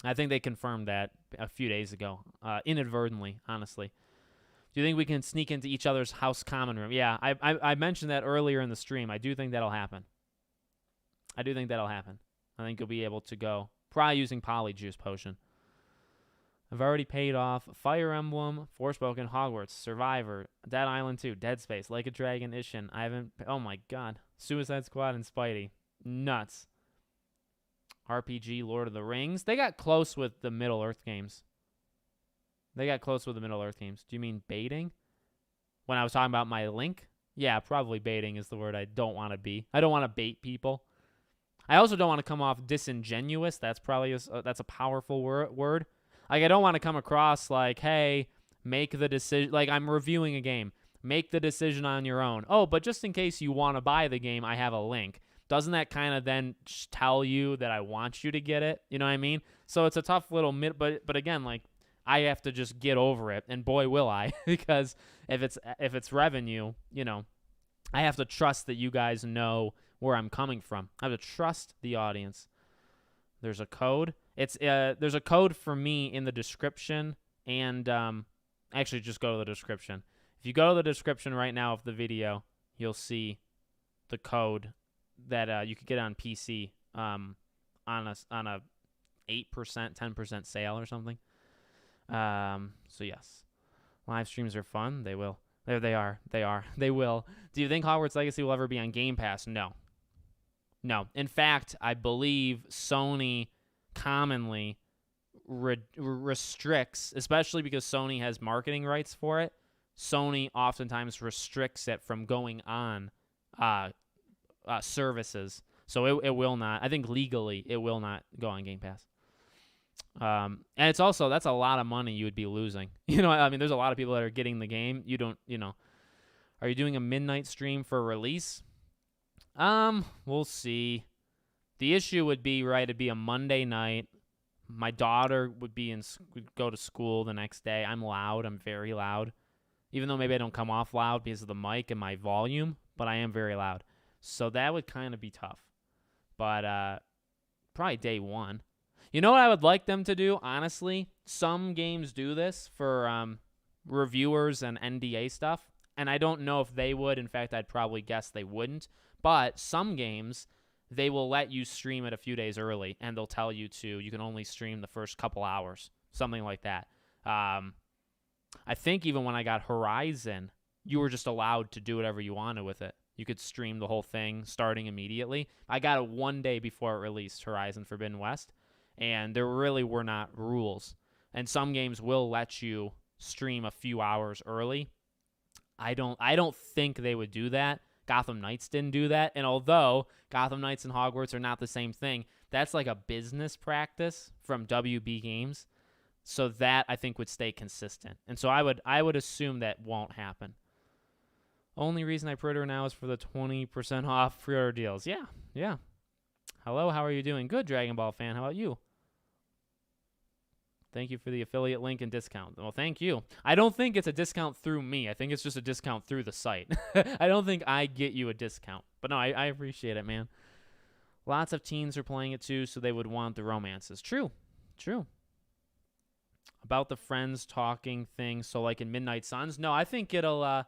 I think they confirmed that a few days ago, inadvertently, honestly. Do you think we can sneak into each other's house common room? Yeah, I mentioned that earlier in the stream. I do think that'll happen. I think you'll be able to go, probably using Polyjuice Potion. I've already paid off Fire Emblem, Forspoken, Hogwarts, Survivor, Dead Island 2, Dead Space, Like a Dragon, Ishin. I haven't, oh my god. Suicide Squad and Spidey. Nuts. RPG, Lord of the Rings. They got close with the Middle-earth games. Do you mean baiting? When I was talking about my link? Yeah, probably baiting is the word I don't want to be. I don't want to bait people. I also don't want to come off disingenuous. That's probably that's a powerful word. Like, I don't want to come across like, hey, make the decision. Like, I'm reviewing a game. Make the decision on your own. Oh, but just in case you want to buy the game, I have a link. Doesn't that kind of then tell you that I want you to get it? You know what I mean? So it's a tough little but again, like, I have to just get over it, and boy will I, because if it's revenue, you know, I have to trust that you guys know where I'm coming from. I have to trust the audience. There's a code. There's a code for me in the description, and actually just go to the description. If you go to the description right now of the video, you'll see the code that you could get on PC on a 8%, 10% sale or something. So yes, live streams are fun. They will. There they are. They will. Do you think Hogwarts Legacy will ever be on Game Pass? No. In fact, I believe Sony commonly restricts, especially because Sony has marketing rights for it. Sony oftentimes restricts it from going on services. So it will not. I think legally it will not go on Game Pass. And it's also, that's a lot of money you would be losing. You know, I mean, there's a lot of people that are getting the game. You don't, you know. Are you doing a midnight stream for release? We'll see. The issue would be, right, it'd be a Monday night. My daughter would go to school the next day. I'm loud. I'm very loud. Even though maybe I don't come off loud because of the mic and my volume, but I am very loud. So that would kind of be tough. But probably day one. You know what I would like them to do, honestly? Some games do this for reviewers and NDA stuff, and I don't know if they would. In fact, I'd probably guess they wouldn't. But some games, they will let you stream it a few days early, and they'll tell you you can only stream the first couple hours, something like that. I think even when I got Horizon, you were just allowed to do whatever you wanted with it. You could stream the whole thing starting immediately. I got it one day before it released, Horizon Forbidden West, and there really were not rules. And some games will let you stream a few hours early. I don't think they would do that. Gotham Knights didn't do that. And although Gotham Knights and Hogwarts are not the same thing, that's like a business practice from WB Games. So that, I think, would stay consistent. And so I would assume that won't happen. Only reason I pre-order now is for the 20% off pre-order deals. Yeah. Hello, how are you doing? Good, Dragon Ball fan. How about you? Thank you for the affiliate link and discount. Well, thank you. I don't think it's a discount through me. I think it's just a discount through the site. I don't think I get you a discount. But no, I appreciate it, man. Lots of teens are playing it too, so they would want the romances. True. About the friends talking thing, so like in Midnight Suns? No, I think it'll...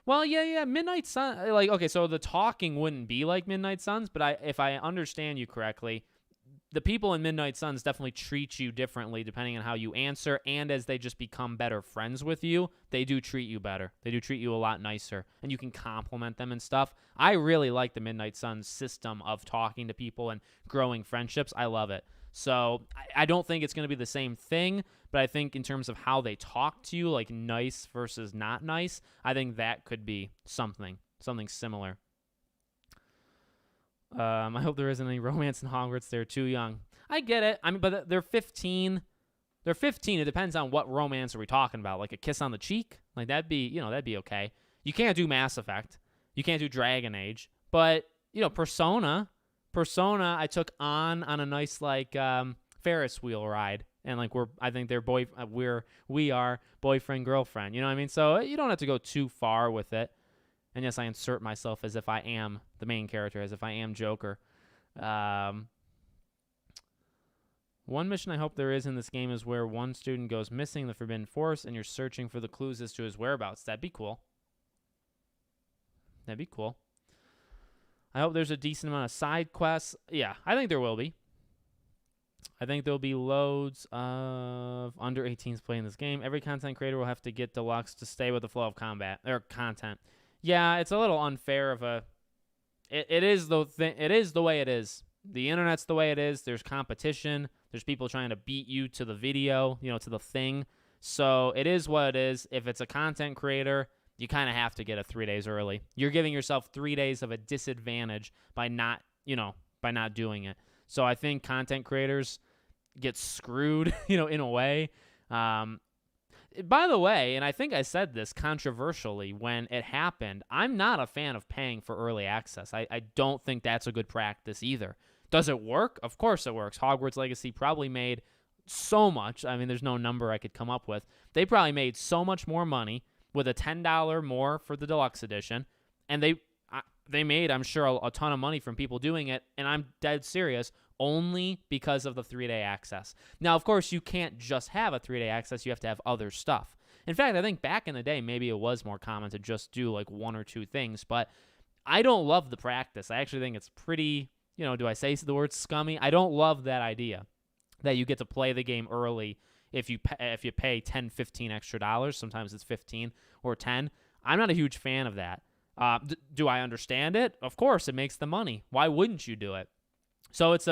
Well, yeah, Midnight Suns... Like, okay, so the talking wouldn't be like Midnight Suns, but if I understand you correctly... The people in Midnight Suns definitely treat you differently depending on how you answer, and as they just become better friends with you, they do treat you better. They do treat you a lot nicer, and you can compliment them and stuff. I really like the Midnight Suns system of talking to people and growing friendships. I love it. So I don't think it's going to be the same thing, but I think in terms of how they talk to you, like nice versus not nice, I think that could be something similar. I hope there isn't any romance in Hogwarts. They're too young. I get it. I mean, but they're 15. They're 15. It depends on what romance are we talking about. Like a kiss on the cheek? Like that'd be okay. You can't do Mass Effect. You can't do Dragon Age. But, Persona, I took on a nice like Ferris wheel ride. And like we are boyfriend girlfriend. You know what I mean? So you don't have to go too far with it. And yes, I insert myself as if I am the main character, as if I am Joker. One mission I hope there is in this game is where one student goes missing in the Forbidden Forest and you're searching for the clues as to his whereabouts. That'd be cool. I hope there's a decent amount of side quests. Yeah, I think there will be. I think there'll be loads of under 18s playing this game. Every content creator will have to get deluxe to stay with the flow of combat or content. Yeah, it's a little unfair of a. It is the way it is. The internet's the way it is. There's competition. There's people trying to beat you to the video, to the thing. So it is what it is. If it's a content creator, you kind of have to get it 3 days early. You're giving yourself 3 days of a disadvantage by not doing it. So I think content creators get screwed, in a way. By the way, and I think I said this controversially when it happened, I'm not a fan of paying for early access. I don't think that's a good practice either. Does it work? Of course it works. Hogwarts Legacy probably made so much. I mean, there's no number I could come up with. They probably made so much more money with a $10 more for the deluxe edition, and they made, I'm sure, a ton of money from people doing it, and I'm dead serious, only because of the 3-day access. Now, of course, you can't just have a 3-day access. You have to have other stuff. In fact, I think back in the day, maybe it was more common to just do like 1 or 2 things, but I don't love the practice. I actually think it's pretty, do I say the word scummy? I don't love that idea that you get to play the game early if you pay 10, 15 extra dollars. Sometimes it's 15 or 10. I'm not a huge fan of that. Do I understand it? Of course, it makes the money. Why wouldn't you do it? So it's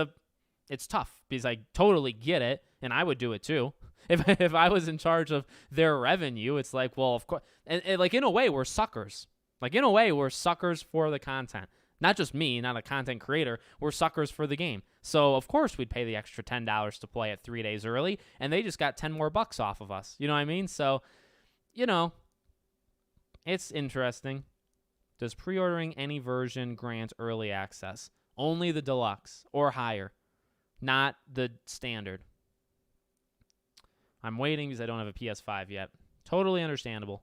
tough because I totally get it, and I would do it too. If I was in charge of their revenue, it's like, well, of course, and like in a way, we're suckers. Like in a way, we're suckers for the content. Not just me, not a content creator. We're suckers for the game. So of course we'd pay the extra $10 to play it 3 days early, and they just got 10 more bucks off of us. You know what I mean? So, it's interesting. Does pre-ordering any version grant early access? Only the deluxe or higher, not the standard. I'm waiting because I don't have a PS5 yet. Totally understandable.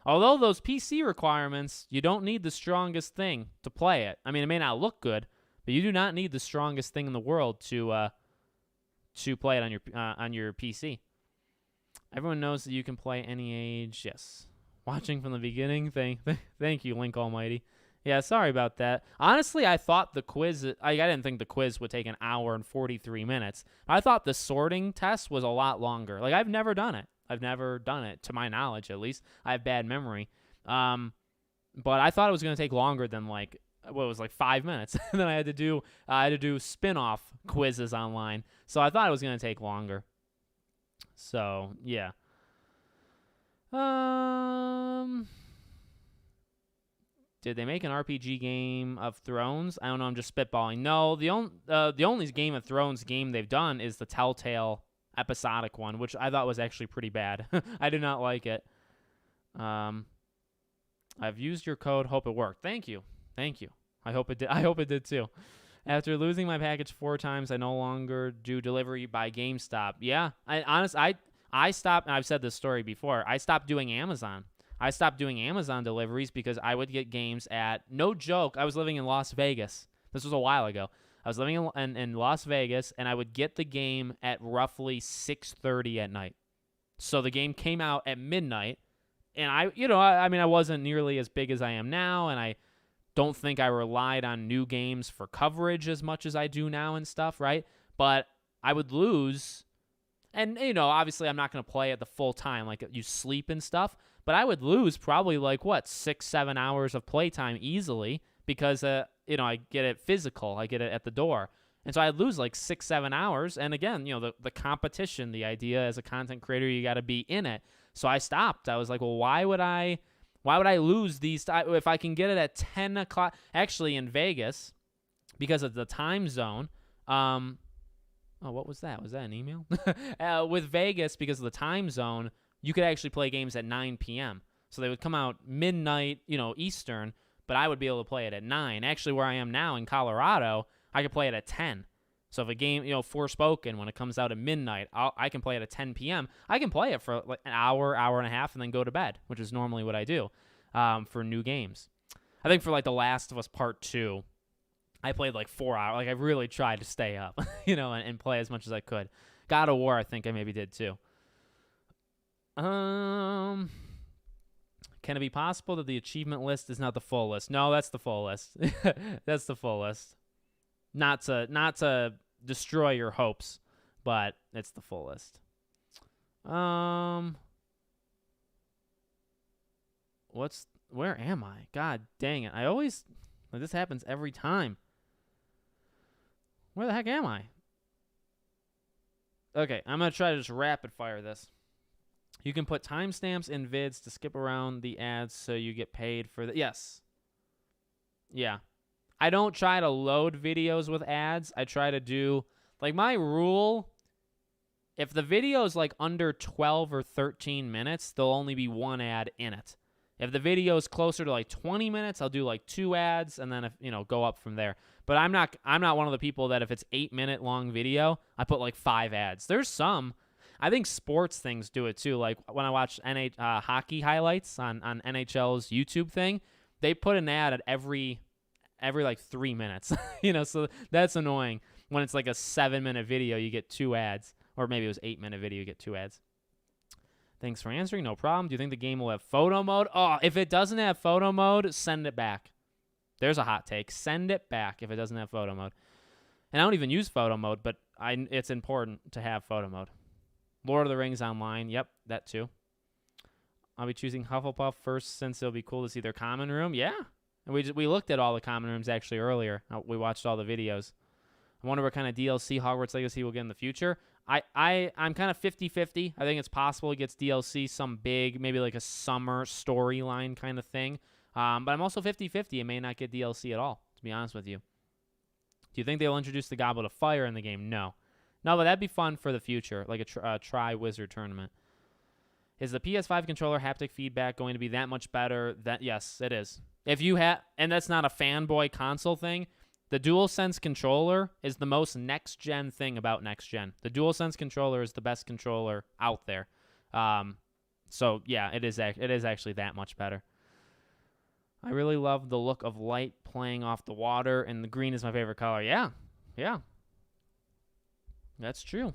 Although those PC requirements, you don't need the strongest thing to play it. I mean, it may not look good, but you do not need the strongest thing in the world to play it on your PC. Everyone knows that you can play any age. Yes. Watching from the beginning. Thank you, Link Almighty. Yeah, sorry about that. Honestly, I thought the quiz, I didn't think the quiz would take an hour and 43 minutes. I thought the sorting test was a lot longer. Like, I've never done it, to my knowledge, at least. I have bad memory. But I thought it was going to take longer than, 5 minutes. And then I had to do spin-off quizzes online. So I thought it was going to take longer. So, yeah. Did they make an RPG game of Thrones? I don't know. I'm just spitballing. No, the only Game of Thrones game they've done is the Telltale episodic one, which I thought was actually pretty bad. I did not like it. I've used your code. Hope it worked. Thank you. I hope it did too. After losing my package 4 times, I no longer do delivery by GameStop. Yeah, I stopped. And I've said this story before. I stopped doing Amazon. I stopped doing Amazon deliveries because I would get games at, no joke, I was living in Las Vegas. This was a while ago. I was living in Las Vegas, and I would get the game at roughly 6:30 at night. So the game came out at midnight, and I wasn't nearly as big as I am now, and I don't think I relied on new games for coverage as much as I do now and stuff, right? But I would lose, and, obviously I'm not going to play it the full time, like you sleep and stuff, but I would lose probably 6-7 hours of playtime easily because, I get it physical. I get it at the door. And so I'd lose 6-7 hours. And again, the competition, the idea as a content creator, you got to be in it. So I stopped. I was like, well, why would I lose these? If I can get it at 10 o'clock, actually in Vegas, because of the time zone. Oh, what was that? Was that an email? With Vegas, because of the time zone, you could actually play games at 9 p.m. So they would come out midnight, Eastern, but I would be able to play it at 9. Actually, where I am now in Colorado, I could play it at 10. So if a game, Forspoken, when it comes out at midnight, I can play it at 10 p.m. I can play it for like an hour and a half, and then go to bed, which is normally what I do for new games. I think for like The Last of Us Part 2, I played like 4 hours. Like I really tried to stay up, and play as much as I could. God of War, I think I maybe did too. Can it be possible that the achievement list is not the full list? No, that's the full list. That's the full list. Not to destroy your hopes, but it's the full list. Where am I? God dang it. This happens every time. Where the heck am I? Okay, I'm going to try to just rapid fire this. You can put timestamps in vids to skip around the ads so you get paid for yes. Yeah. I don't try to load videos with ads. I try to do, like, my rule, if the video is like under 12 or 13 minutes, there'll only be one ad in it. If the video is closer to like 20 minutes, I'll do like 2 ads and then go up from there. But I'm not one of the people that if it's 8-minute long video, I put like 5 ads. There's some. I think sports things do it too. Like when I watch hockey highlights on NHL's YouTube thing, they put an ad at every like 3 minutes. So that's annoying. When it's like a 7-minute video, you get 2 ads. Or maybe it was 8-minute video, you get 2 ads. Thanks for answering. No problem. Do you think the game will have photo mode? Oh, if it doesn't have photo mode, send it back. There's a hot take. Send it back if it doesn't have photo mode. And I don't even use photo mode, but it's important to have photo mode. Lord of the Rings Online. Yep, that too. I'll be choosing Hufflepuff first since it'll be cool to see their common room. Yeah. And we looked at all the common rooms actually earlier. We watched all the videos. I wonder what kind of DLC Hogwarts Legacy will get in the future. I'm kind of 50-50. I think it's possible it gets DLC, some big, maybe like a summer storyline kind of thing. But I'm also 50-50. It may not get DLC at all, to be honest with you. Do you think they'll introduce the Goblet of Fire in the game? No. No, but that'd be fun for the future, like a Tri-Wizard tournament. Is the PS5 controller haptic feedback going to be that much better? Yes, it is. If you have, and that's not a fanboy console thing, the DualSense controller is the most next-gen thing about next-gen. The DualSense controller is the best controller out there. So, yeah, it is actually that much better. I really love the look of light playing off the water, and the green is my favorite color. Yeah. That's true.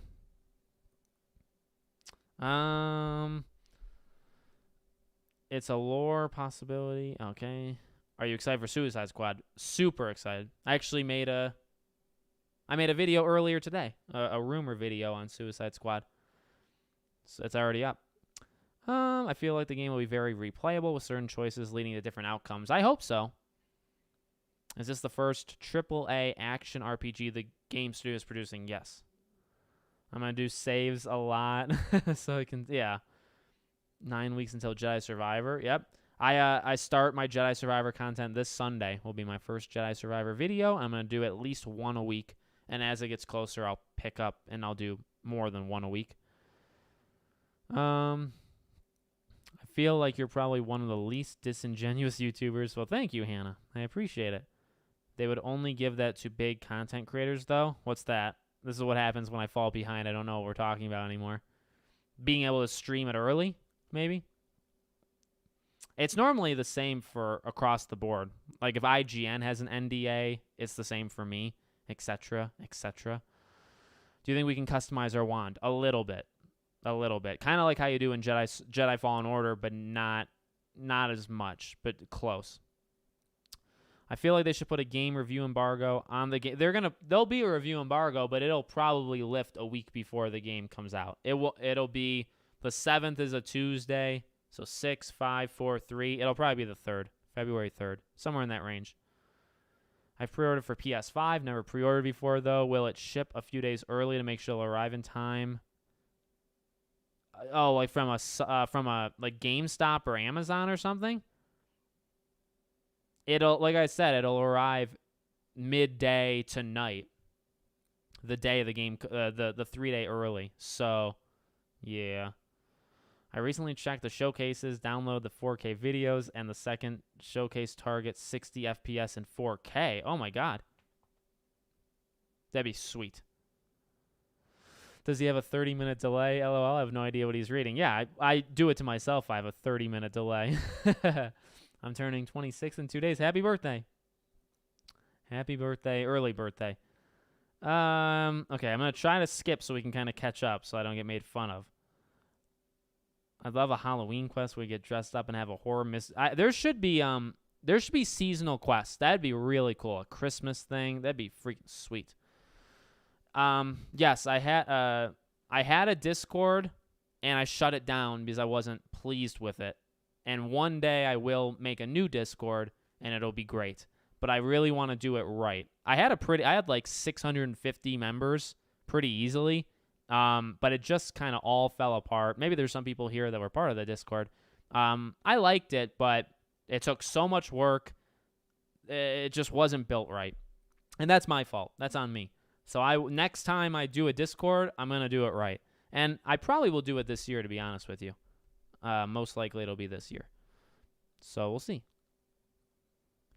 It's a lore possibility. Okay. Are you excited for Suicide Squad? Super excited. I actually made a video earlier today, a rumor video on Suicide Squad. So it's already up. I feel like the game will be very replayable with certain choices leading to different outcomes. I hope so. Is this the first AAA action RPG the game studio is producing? Yes. I'm going to do saves a lot so I can, 9 weeks until Jedi Survivor. Yep. I start my Jedi Survivor content this Sunday. Will be my first Jedi Survivor video. I'm going to do at least one a week. And as it gets closer, I'll pick up and I'll do more than one a week. I feel like you're probably one of the least disingenuous YouTubers. Well, thank you, Hannah. I appreciate it. They would only give that to big content creators, though. What's that? This is what happens when I fall behind. I don't know what we're talking about anymore. Being able to stream it early, maybe? It's normally the same for across the board. Like if IGN has an NDA, it's the same for me, etc., etc. Do you think we can customize our wand? A little bit. Kind of like how you do in Jedi Fallen Order, but not as much, but close. I feel like they should put a game review embargo on the game. There'll be a review embargo, but it'll probably lift a week before the game comes out. It'll be the 7th is a Tuesday, so 6, 5, 4, 3. It'll probably be the 3rd, February 3rd, somewhere in that range. I've pre-ordered for PS5, never pre-ordered before though. Will it ship a few days early to make sure it'll arrive in time? Oh, like from a like GameStop or Amazon or something? It'll, like I said, it'll arrive midday to night, the day of the game, the 3-day early. So, yeah. I recently checked the showcases, download the 4K videos, and the second showcase targets 60 FPS and 4K. Oh my god. That'd be sweet. Does he have a 30-minute delay? LOL, I have no idea what he's reading. Yeah, I do it to myself. I have a 30-minute delay. I'm turning 26 in 2 days. Happy birthday. Happy birthday. Early birthday. Okay, I'm going to try to skip so we can kind of catch up so I don't get made fun of. I'd love a Halloween quest where we get dressed up and have a horror there should be seasonal quests. That'd be really cool. A Christmas thing. That'd be freaking sweet. Yes, I had a Discord and I shut it down because I wasn't pleased with it. And one day I will make a new Discord and it'll be great. But I really want to do it right. I had like 650 members pretty easily. But it just kind of all fell apart. Maybe there's some people here that were part of the Discord. I liked it, but it took so much work. It just wasn't built right. And that's my fault. That's on me. So next time I do a Discord, I'm going to do it right. And I probably will do it this year, to be honest with you. Most likely it'll be this year. So we'll see.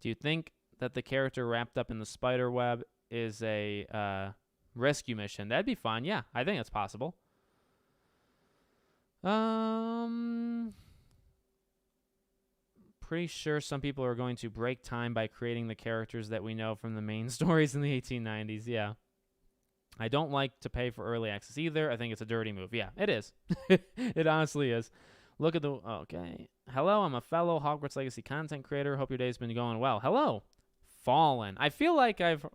Do you think that the character wrapped up in the spider web is a rescue mission? That'd be fun. Yeah, I think it's possible. Pretty sure some people are going to break time by creating the characters that we know from the main stories in the 1890s. Yeah. I don't like to pay for early access either. I think it's a dirty move. Yeah, it is. It honestly is. Look at the... Okay. Hello, I'm a fellow Hogwarts Legacy content creator. Hope your day's been going well. Hello. Fallen. I feel like I've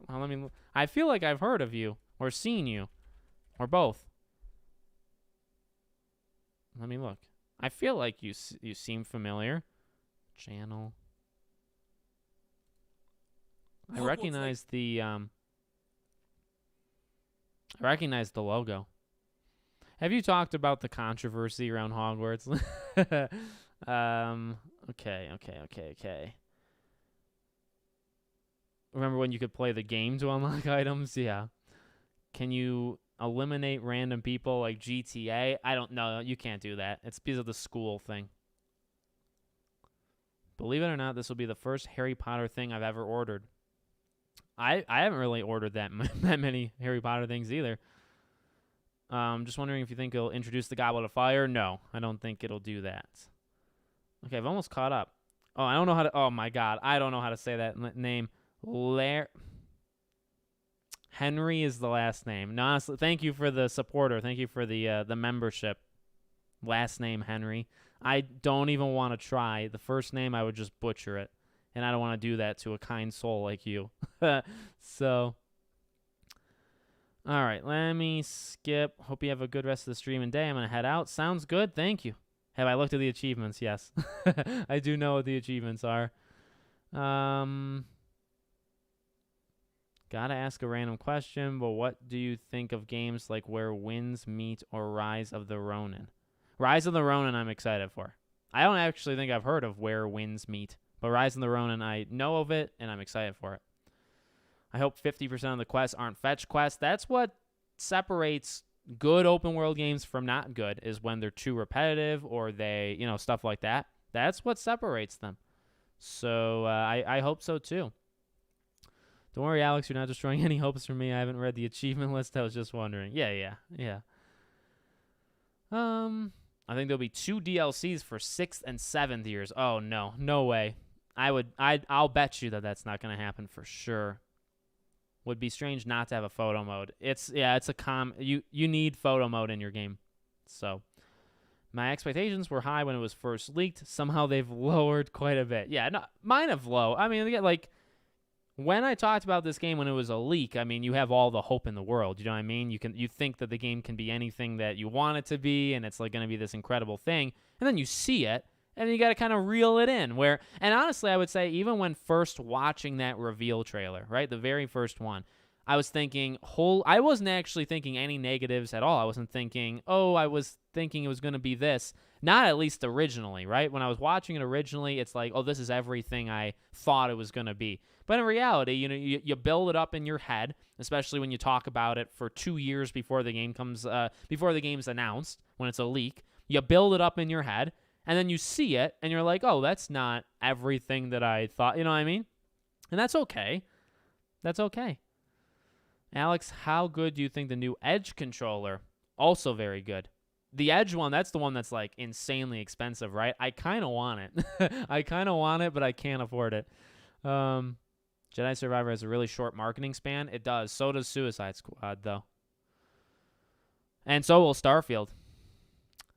heard of you or seen you or both. Let me look. I feel like you seem familiar. Channel. I recognize the logo. Have you talked about the controversy around Hogwarts? Okay. Remember when you could play the game to unlock items? Yeah. Can you eliminate random people like GTA? I don't know. You can't do that. It's because of the school thing. Believe it or not, this will be the first Harry Potter thing I've ever ordered. I haven't really ordered that many Harry Potter things either. Just wondering if you think it'll introduce the Goblet of Fire. No, I don't think it'll do that. Okay, I've almost caught up. Oh, I don't know how to... Oh, my God. I don't know how to say that name. Henry is the last name. No, honestly, thank you for the supporter. Thank you for the membership. Last name, Henry. I don't even want to try. The first name, I would just butcher it. And I don't want to do that to a kind soul like you. So, all right, let me skip. Hope you have a good rest of the stream and day. I'm going to head out. Sounds good. Thank you. Have I looked at the achievements? Yes. I do know what the achievements are. Gotta ask a random question, but what do you think of games like Where Winds Meet or Rise of the Ronin? Rise of the Ronin I'm excited for. I don't actually think I've heard of Where Winds Meet, but Rise of the Ronin, I know of it, and I'm excited for it. I hope 50% of the quests aren't fetch quests. That's what separates good open world games from not good, is when they're too repetitive or they, stuff like that. That's what separates them. So I hope so too. Don't worry, Alex, you're not destroying any hopes for me. I haven't read the achievement list. I was just wondering. Yeah. I think there'll be 2 DLCs for 6th and 7th years. Oh, no way. I'll bet you that's not going to happen for sure. Would be strange not to have a photo mode. It's you need photo mode in your game. So, my expectations were high when it was first leaked. Somehow they've lowered quite a bit. Yeah, no, mine have low. I mean, when I talked about this game when it was a leak, I mean, you have all the hope in the world. You know what I mean? You think that the game can be anything that you want it to be, and it's going to be this incredible thing. And then you see it, and then you got to kind of reel it in. And honestly, I would say even when first watching that reveal trailer, right, the very first one, I was thinking I wasn't actually thinking any negatives at all. I wasn't thinking, I was thinking it was going to be this. Not at least originally, right? When I was watching it originally, it's like, oh, this is everything I thought it was going to be. But in reality, you build it up in your head, especially when you talk about it for 2 years before the game before the game's announced, when it's a leak. You build it up in your head, and then you see it, and you're like, oh, that's not everything that I thought. You know what I mean? And that's okay. That's okay. Alex, how good do you think the new Edge controller? Also very good. The Edge one, that's the one that's like insanely expensive, right? I kind of want it. I kind of want it, but I can't afford it. Jedi Survivor has a really short marketing span. It does. So does Suicide Squad, though. And so will Starfield.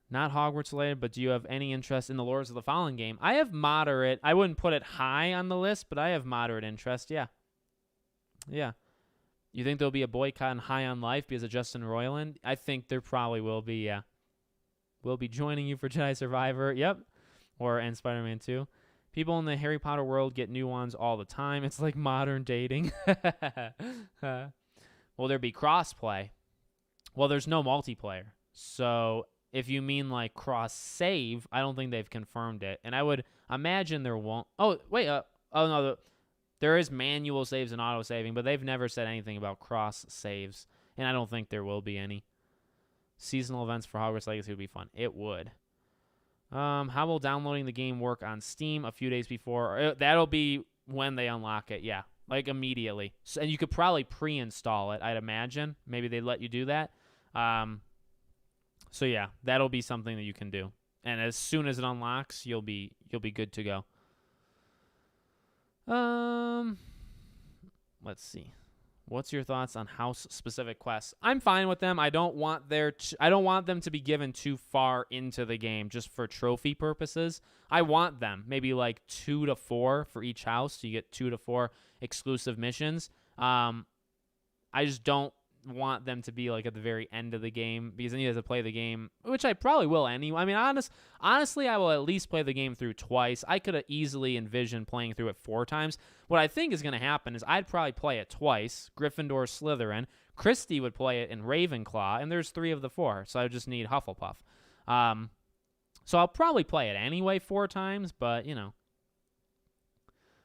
Not Hogwarts related, but do you have any interest in the Lords of the Fallen game? I have moderate. I wouldn't put it high on the list, but I have moderate interest. Yeah. Yeah. You think there'll be a boycott and High on Life because of Justin Roiland? I think there probably will be, yeah. We'll be joining you for Jedi Survivor. Yep. And Spider-Man 2. People in the Harry Potter world get new ones all the time. It's like modern dating. Will there be cross-play? Well, there's no multiplayer. So if you mean like cross-save, I don't think they've confirmed it. And I would imagine there won't. Oh, wait. No. There is manual saves and auto-saving, but they've never said anything about cross-saves. And I don't think there will be any. Seasonal events for Hogwarts Legacy would be fun. It would. How will downloading the game work on Steam a few days before? That'll be when they unlock it, yeah. Like immediately. So, and you could probably pre-install it, I'd imagine. Maybe they let you do that. So yeah, that'll be something that you can do. And as soon as it unlocks, you'll be good to go. Let's see. What's your thoughts on house-specific quests? I'm fine with them. I don't want them to be given too far into the game just for trophy purposes. I want them maybe like 2 to 4 for each house, so you get 2 to 4 exclusive missions. I just don't want them to be like at the very end of the game because then you have to play the game, which I probably will anyway. I mean, honestly, I will at least play the game through twice. I could have easily envisioned playing through it 4 times. What I think is going to happen is I'd probably play it twice, Gryffindor, Slytherin. Christy would play it in Ravenclaw, and there's 3 of the 4, so I would just need Hufflepuff. So I'll probably play it anyway 4 times, but, you know.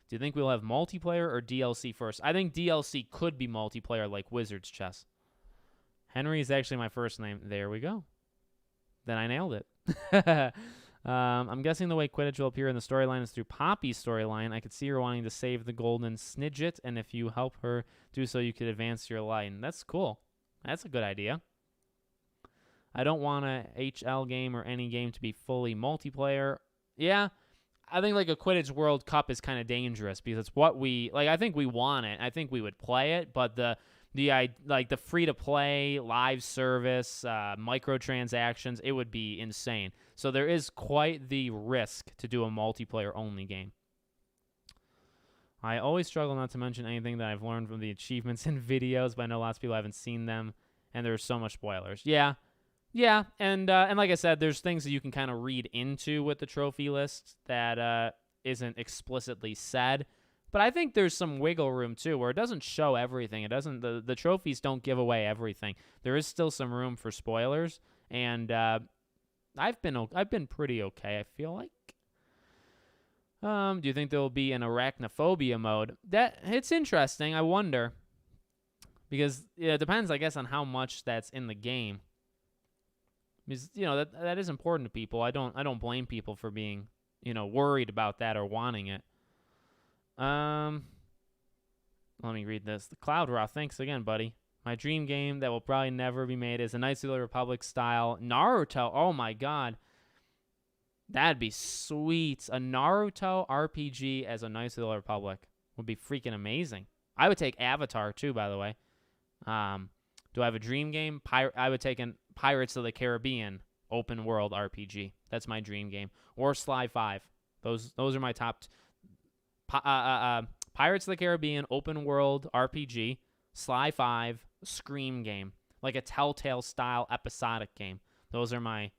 Do you think we'll have multiplayer or DLC first? I think DLC could be multiplayer like Wizard's Chess. Henry is actually my first name. There we go. Then I nailed it. I'm guessing the way Quidditch will appear in the storyline is through Poppy's storyline. I could see her wanting to save the golden Snidget, and if you help her do so, you could advance your line. That's cool. That's a good idea. I don't want a HL game or any game to be fully multiplayer. Yeah, I think like a Quidditch World Cup is kind of dangerous because it's what we like. I think we want it. I think we would play it, but the free to play live service, microtransactions, it would be insane. So there is quite the risk to do a multiplayer only game. I always struggle not to mention anything that I've learned from the achievements in videos, but I know lots of people haven't seen them, and there's so much spoilers. Yeah, and like I said, there's things that you can kind of read into with the trophy list that isn't explicitly said. But I think there's some wiggle room too, where it doesn't show everything. It doesn't. The trophies don't give away everything. There is still some room for spoilers, and I've been pretty okay. I feel like. Do you think there will be an arachnophobia mode? That it's interesting. I wonder, because it depends, I guess, on how much that's in the game. Because that is important to people. I don't blame people for being worried about that or wanting it. Let me read this. The Cloud Raw, thanks again, buddy. My dream game that will probably never be made is a Knights of the Republic style Naruto. Oh my god. That'd be sweet. A Naruto RPG as a Knights of the Republic would be freaking amazing. I would take Avatar too, by the way. Do I have a dream game? I would take an Pirates of the Caribbean open world RPG. That's my dream game. Or Sly 5. Those are my top Pirates of the Caribbean open world RPG, Sly 5, Scream game, like a Telltale style episodic game. Those are my.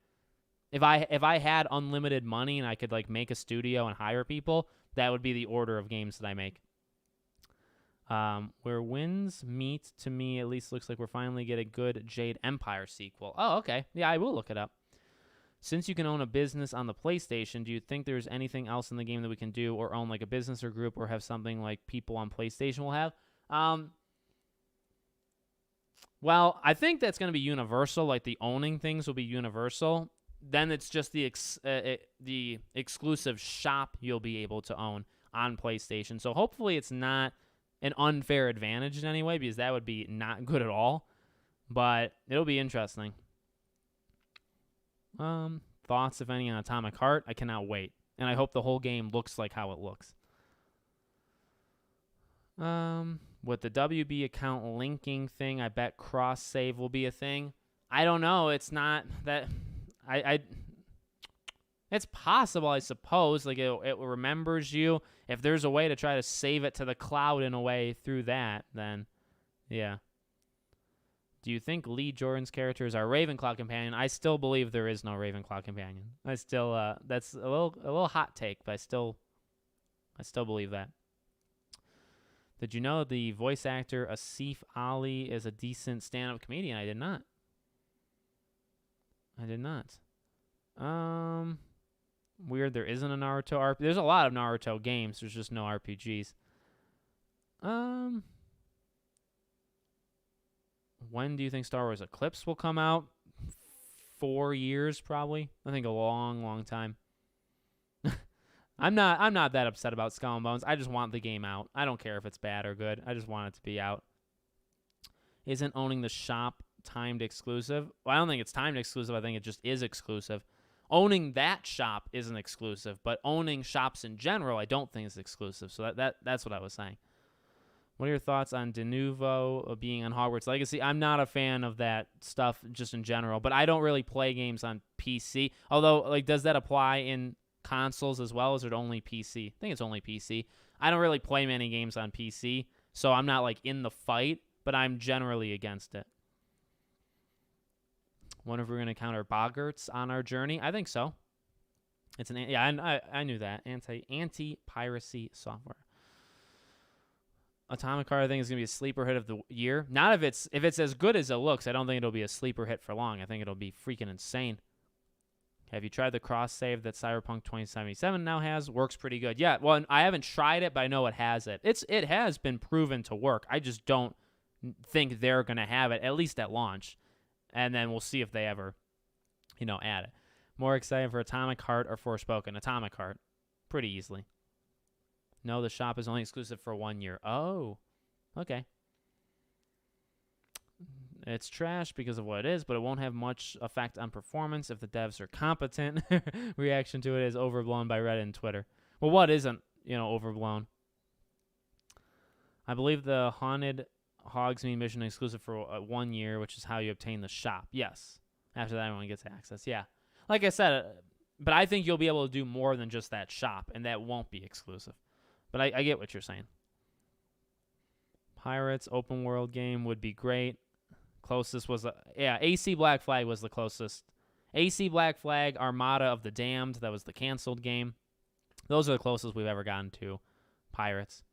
If I had unlimited money and I could like make a studio and hire people, that would be the order of games that I make. Where Winds Meet, to me at least looks like we're finally getting a good Jade Empire sequel. Oh, okay. Yeah, I will look it up. Since you can own a business on the PlayStation, do you think there's anything else in the game that we can do or own like a business or group or have something like people on PlayStation will have? Well, I think that's going to be universal. Like the owning things will be universal. Then it's just the exclusive shop you'll be able to own on PlayStation. So hopefully it's not an unfair advantage in any way, because that would be not good at all. But it'll be interesting. Thoughts, if any, on Atomic Heart? I cannot wait. And I hope the whole game looks like how it looks. With the WB account linking thing, I bet cross save will be a thing. I don't know. It's not that it's possible, I suppose. Like it remembers you. If there's a way to try to save it to the cloud in a way through that, then yeah. Do you think Lee Jordan's character is our Ravenclaw companion? I still believe there is no Ravenclaw companion. I still that's a little hot take, but I still believe that. Did you know the voice actor Asif Ali is a decent stand-up comedian? I did not. Weird there isn't a Naruto RPG. There's a lot of Naruto games. There's just no RPGs. When do you think Star Wars Eclipse will come out? 4 years, probably. I think a long, long time. I'm not that upset about Skull and Bones. I just want the game out. I don't care if it's bad or good. I just want it to be out. Isn't owning the shop timed exclusive? Well, I don't think it's timed exclusive. I think it just is exclusive. Owning that shop isn't exclusive, but owning shops in general, I don't think is exclusive. So that's what I was saying. What are your thoughts on De Novo being on Hogwarts Legacy? I'm not a fan of that stuff just in general, but I don't really play games on PC. Although, like, does that apply in consoles as well, or is it only PC? I think it's only PC. I don't really play many games on PC, so I'm not, like, in the fight, but I'm generally against it. Wonder if we're going to encounter boggarts on our journey. I think so. It's I knew that. Anti-piracy software. Atomic Heart, I think, is going to be a sleeper hit of the year. Not if it's as good as it looks. I don't think it'll be a sleeper hit for long. I think it'll be freaking insane. Have you tried the cross save that Cyberpunk 2077 now has? Works pretty good. Yeah, well, I haven't tried it, but I know it has it. It has been proven to work. I just don't think they're going to have it, at least at launch. And then we'll see if they ever, add it. More excited for Atomic Heart or Forspoken? Atomic Heart. Pretty easily. No, the shop is only exclusive for 1 year. Oh, okay. It's trash because of what it is, but it won't have much effect on performance if the devs are competent. Reaction to it is overblown by Reddit and Twitter. Well, what isn't, overblown? I believe the Haunted Hogsmeade mission is exclusive for 1 year, which is how you obtain the shop. Yes. After that, everyone gets access. Yeah. Like I said, but I think you'll be able to do more than just that shop, and that won't be exclusive. But I get what you're saying. Pirates open world game would be great. Closest was AC Black Flag was the closest. AC Black Flag, Armada of the Damned, that was the canceled game. Those are the closest we've ever gotten to Pirates.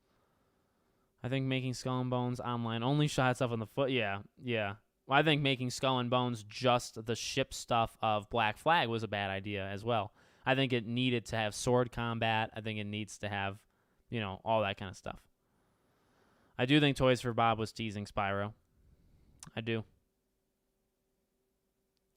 I think making Skull and Bones online only shot itself in the foot. Yeah. Well, I think making Skull and Bones just the ship stuff of Black Flag was a bad idea as well. I think it needed to have sword combat. I think it needs to have, all that kind of stuff. I do think Toys for Bob was teasing Spyro. I do.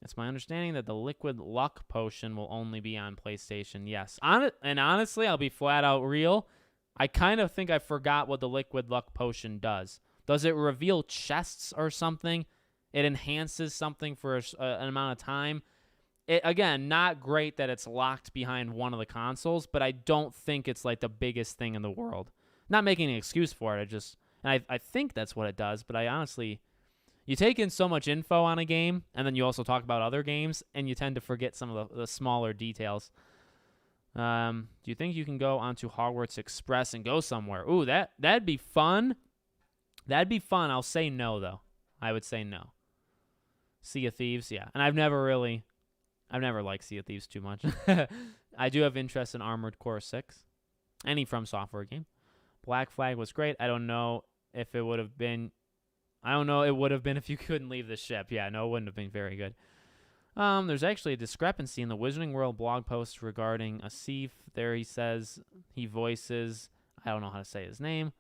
It's my understanding that the Liquid Luck Potion will only be on PlayStation. Yes. And honestly, I'll be flat out real. I kind of think I forgot what the Liquid Luck Potion does. Does it reveal chests or something? It enhances something for an amount of time. Again, not great that it's locked behind one of the consoles, but I don't think it's like the biggest thing in the world. Not making an excuse for it. I think that's what it does, but I honestly, you take in so much info on a game, and then you also talk about other games, and you tend to forget some of the smaller details. Do you think you can go onto Hogwarts Express and go somewhere? Ooh, that'd be fun. That'd be fun. I'll say no, though. I would say no. Sea of Thieves, yeah. And I've never liked Sea of Thieves too much. I do have interest in Armored Core 6. Any From Software game. Black Flag was great. I don't know if it would have been... it would have been if you couldn't leave the ship. Yeah, no, it wouldn't have been very good. There's actually a discrepancy in the Wizarding World blog post regarding Asif. There he says he voices, I don't know how to say his name.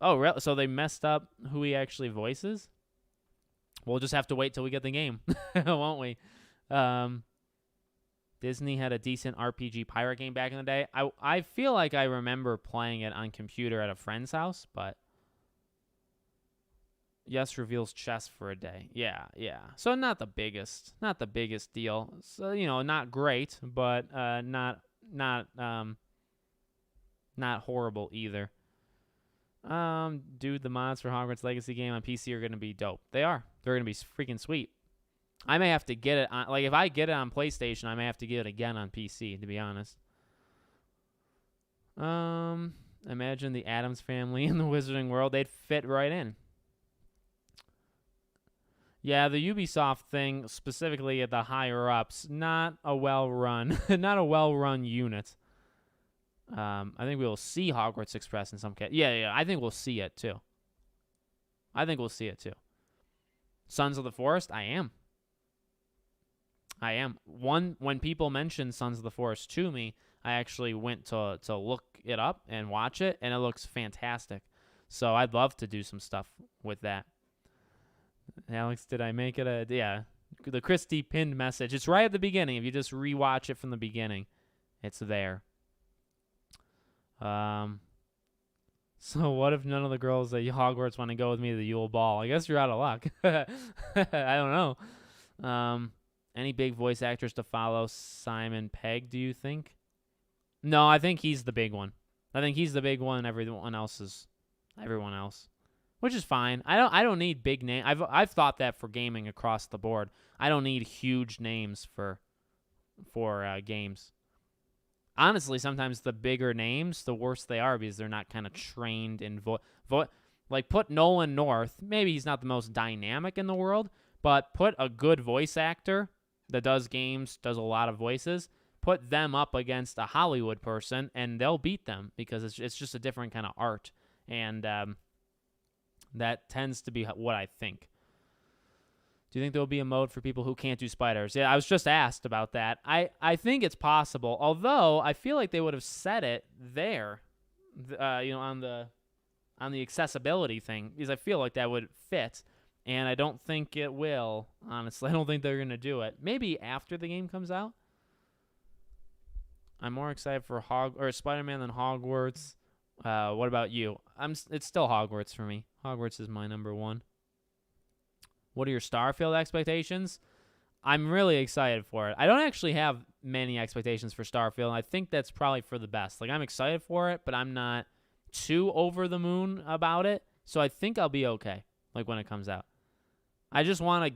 Oh, really? So they messed up who he actually voices? We'll just have to wait till we get the game, won't we? Disney had a decent RPG pirate game back in the day. I feel like I remember playing it on computer at a friend's house, but yes, reveals chess for a day. Yeah. So not the biggest deal. So, not great, but not horrible either. Dude, the mods for Hogwarts Legacy game on PC are going to be dope. They are. They're going to be freaking sweet. I may have to get it on, if I get it on PlayStation, I may have to get it again on PC, to be honest. Imagine the Addams family in the Wizarding World. They'd fit right in. Yeah, the Ubisoft thing, specifically at the higher ups, not a well-run unit. I think we will see Hogwarts Express in some case. Yeah, I think we'll see it too. Sons of the Forest, I am. When people mentioned Sons of the Forest to me, I actually went to look it up and watch it, and it looks fantastic. So I'd love to do some stuff with that. Alex, did I make it the Christy pinned message. It's right at the beginning. If you just rewatch it from the beginning, it's there. So what if none of the girls at Hogwarts want to go with me to the Yule Ball? I guess you're out of luck. I don't know. Any big voice actors to follow Simon Pegg, do you think? No, I think he's the big one. Everyone else is everyone else. Which is fine. I don't need big names. I've thought that for gaming across the board. I don't need huge names for games. Honestly, sometimes the bigger names, the worse they are because they're not kind of trained in like put Nolan North. Maybe he's not the most dynamic in the world, but put a good voice actor that does games, does a lot of voices, put them up against a Hollywood person, and they'll beat them because it's just a different kind of art, and that tends to be what I think. Do you think there will be a mode for people who can't do spiders? Yeah, I was just asked about that. I think it's possible, although I feel like they would have said it there, on the accessibility thing, because I feel like that would fit, and I don't think it will, honestly. I don't think they're going to do it. Maybe after the game comes out. I'm more excited for Spider-Man than Hogwarts. What about you? It's still Hogwarts for me. Hogwarts is my number one. What are your Starfield expectations? I'm really excited for it. I don't actually have many expectations for Starfield, and I think that's probably for the best. Like, I'm excited for it, but I'm not too over the moon about it, so I think I'll be okay, like, when it comes out. I just want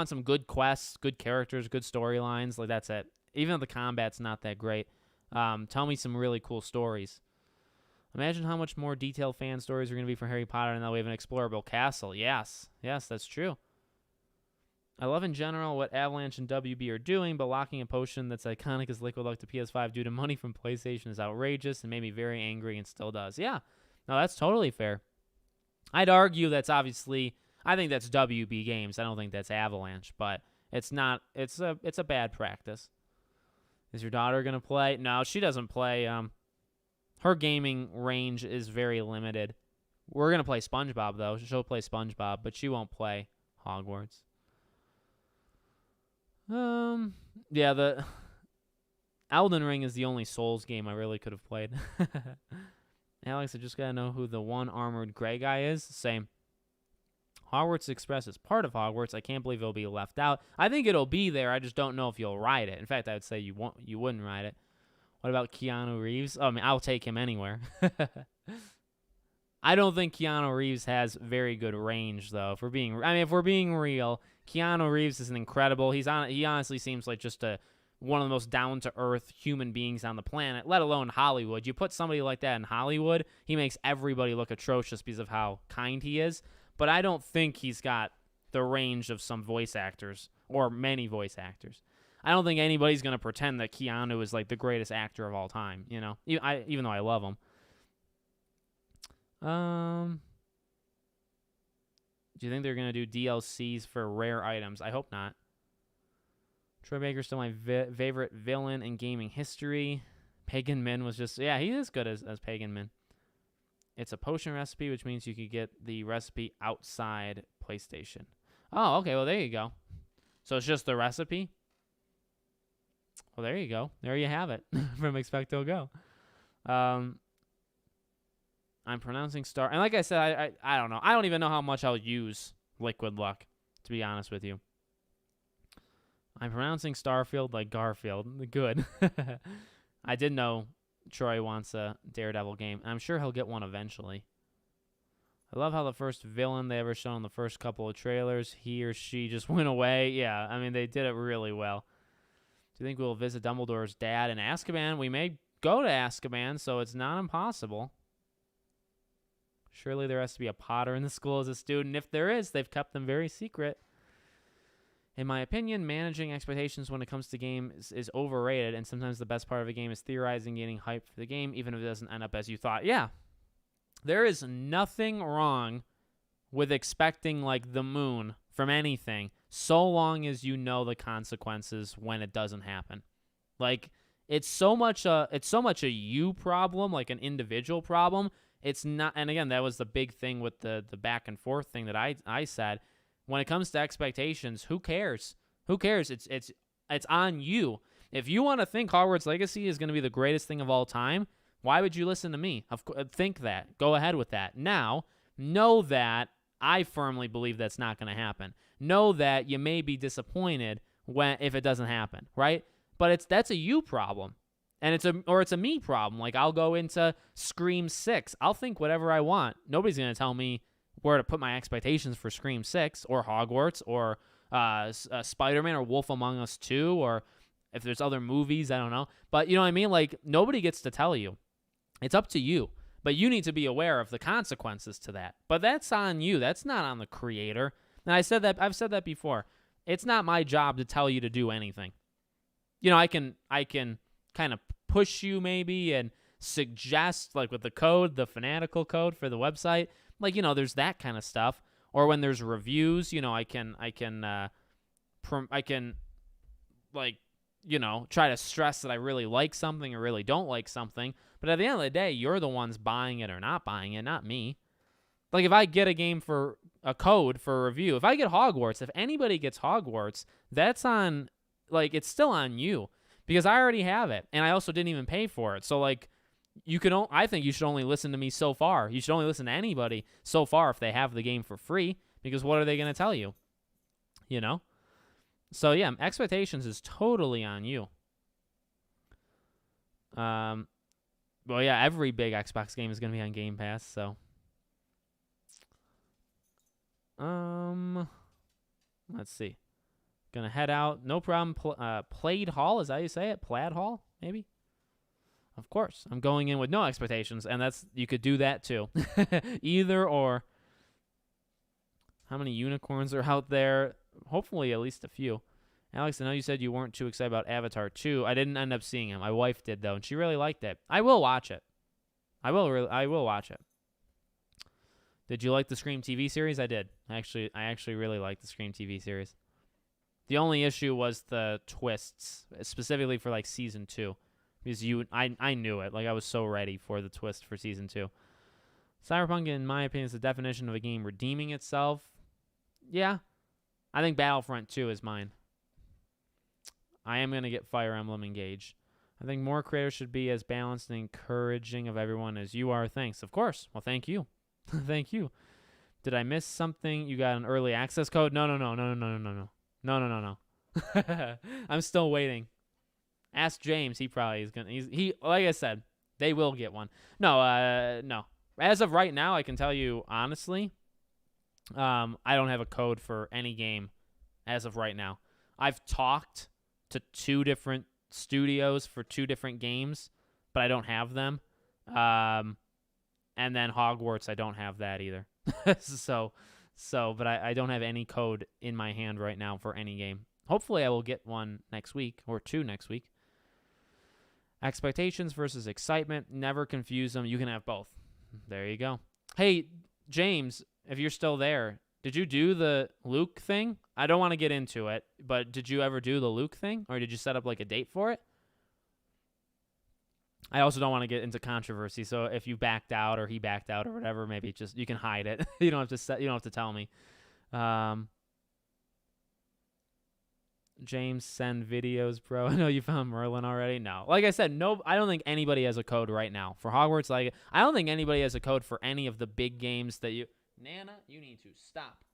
some good quests, good characters, good storylines. Like, that's it. Even though the combat's not that great, tell me some really cool stories. Imagine how much more detailed fan stories are going to be for Harry Potter, and now we have an explorable castle. Yes, that's true. I love in general what Avalanche and WB are doing, but locking a potion that's iconic as Liquid Luck to PS5 due to money from PlayStation is outrageous and made me very angry and still does. Yeah, no, that's totally fair. I'd argue that's obviously, I think that's WB Games. I don't think that's Avalanche, but it's not. It's a bad practice. Is your daughter going to play? No, she doesn't play. Her gaming range is very limited. We're going to play SpongeBob, though. She'll play SpongeBob, but she won't play Hogwarts. Yeah, the Elden Ring is the only Souls game I really could have played. Alex, I just got to know who the one armored gray guy is. Same. Hogwarts Express is part of Hogwarts. I can't believe it'll be left out. I think it'll be there. I just don't know if you'll ride it. In fact, I would say you wouldn't ride it. What about Keanu Reeves? I mean, I'll take him anywhere. I don't think Keanu Reeves has very good range, though. If we're being real, Keanu Reeves is an incredible. He honestly seems like just one of the most down-to-earth human beings on the planet, let alone Hollywood. You put somebody like that in Hollywood, he makes everybody look atrocious because of how kind he is. But I don't think he's got the range of some voice actors or many voice actors. I don't think anybody's going to pretend that Keanu is like the greatest actor of all time, even though I love him. Do you think they're going to do DLCs for rare items? I hope not. Troy Baker's still my favorite villain in gaming history. Pagan Min was just, yeah, he is good as Pagan Min. It's a potion recipe, which means you could get the recipe outside PlayStation. Oh, okay, well, there you go. So it's just the recipe? Well, there you go. There you have it from Expecto Go. I'm pronouncing star. And like I said, I don't know. I don't even know how much I'll use Liquid Luck, to be honest with you. I'm pronouncing Starfield like Garfield. Good. I did know Troy wants a Daredevil game, and I'm sure he'll get one eventually. I love how the first villain they ever shown in the first couple of trailers, he or she just went away. Yeah, I mean, they did it really well. Do you think we'll visit Dumbledore's dad in Azkaban? We may go to Azkaban, so it's not impossible. Surely there has to be a Potter in the school as a student. If there is, they've kept them very secret. In my opinion, managing expectations when it comes to games is overrated, and sometimes the best part of a game is theorizing, getting hyped for the game, even if it doesn't end up as you thought. Yeah, there is nothing wrong with expecting like the moon from anything, so long as you know the consequences when it doesn't happen. Like it's so much a you problem, like an individual problem. It's not, and again, that was the big thing with the back and forth thing that I said. When it comes to expectations, who cares? Who cares? It's on you. If you want to think Hogwarts Legacy is going to be the greatest thing of all time, why would you listen to me? Think that. Go ahead with that. Now, know that I firmly believe that's not going to happen. Know that you may be disappointed if it doesn't happen, right? But that's a you problem. And it's a me problem. Like I'll go into Scream 6. I'll think whatever I want. Nobody's going to tell me where to put my expectations for Scream 6 or Hogwarts or Spider-Man or Wolf Among Us 2 or if there's other movies, I don't know. But you know what I mean? Like nobody gets to tell you. It's up to you. But you need to be aware of the consequences to that. But that's on you. That's not on the creator. And I've said that before. It's not my job to tell you to do anything. You know, I can kind of push you maybe and suggest, like with the code, the Fanatical code for the website. Like, you know, there's that kind of stuff. Or when there's reviews, you know, I can like, you know, try to stress that I really like something or really don't like something. But at the end of the day, you're the ones buying it or not buying it, not me. Like if I get a game for a code for a review, if I get Hogwarts, if anybody gets Hogwarts, that's on, like, it's still on you because I already have it. And I also didn't even pay for it. So like, I think you should only listen to me so far. You should only listen to anybody so far if they have the game for free, because what are they going to tell you? You know? So yeah, expectations is totally on you. Well, yeah, every big Xbox game is going to be on Game Pass, so. Let's see. Gonna head out. No problem. Plaid Hall, is that how you say it? Plaid Hall, maybe? Of course. I'm going in with no expectations, and you could do that too. Either or. How many unicorns are out there? Hopefully at least a few. Alex, I know you said you weren't too excited about Avatar 2. I didn't end up seeing it. My wife did, though, and she really liked it. I will watch it. I will watch it. Did you like the Scream TV series? I did. I actually really liked the Scream TV series. The only issue was the twists, specifically for like season 2. Because I knew it. Like I was so ready for the twist for season 2. Cyberpunk, in my opinion, is the definition of a game redeeming itself. Yeah. I think Battlefront 2 is mine. I am going to get Fire Emblem Engage. I think more creators should be as balanced and encouraging of everyone as you are. Thanks. Of course. Well, thank you. Thank you. Did I miss something? You got an early access code? No. No. I'm still waiting. Ask James. He probably is going to. He like I said, they will get one. No. As of right now, I can tell you honestly, I don't have a code for any game as of right now. I've talked to 2 different studios for 2 different games, but I don't have them. And then Hogwarts, I don't have that either. But I don't have any code in my hand right now for any game. Hopefully I will get one next week, or 2 next week. Expectations versus excitement. Never confuse them. You can have both. There you go. Hey, James, if you're still there, Did you do the Luke thing? I don't want to get into it, but did you ever do the Luke thing? Or did you set up like a date for it? I also don't want to get into controversy, so if you backed out or he backed out or whatever, maybe just you can hide it. You don't have to tell me. James, send videos, bro. I know you found Merlin already. No, like I said, no. I don't think anybody has a code right now for Hogwarts. Like, I don't think anybody has a code for any of the big games that you. Nana, you need to stop.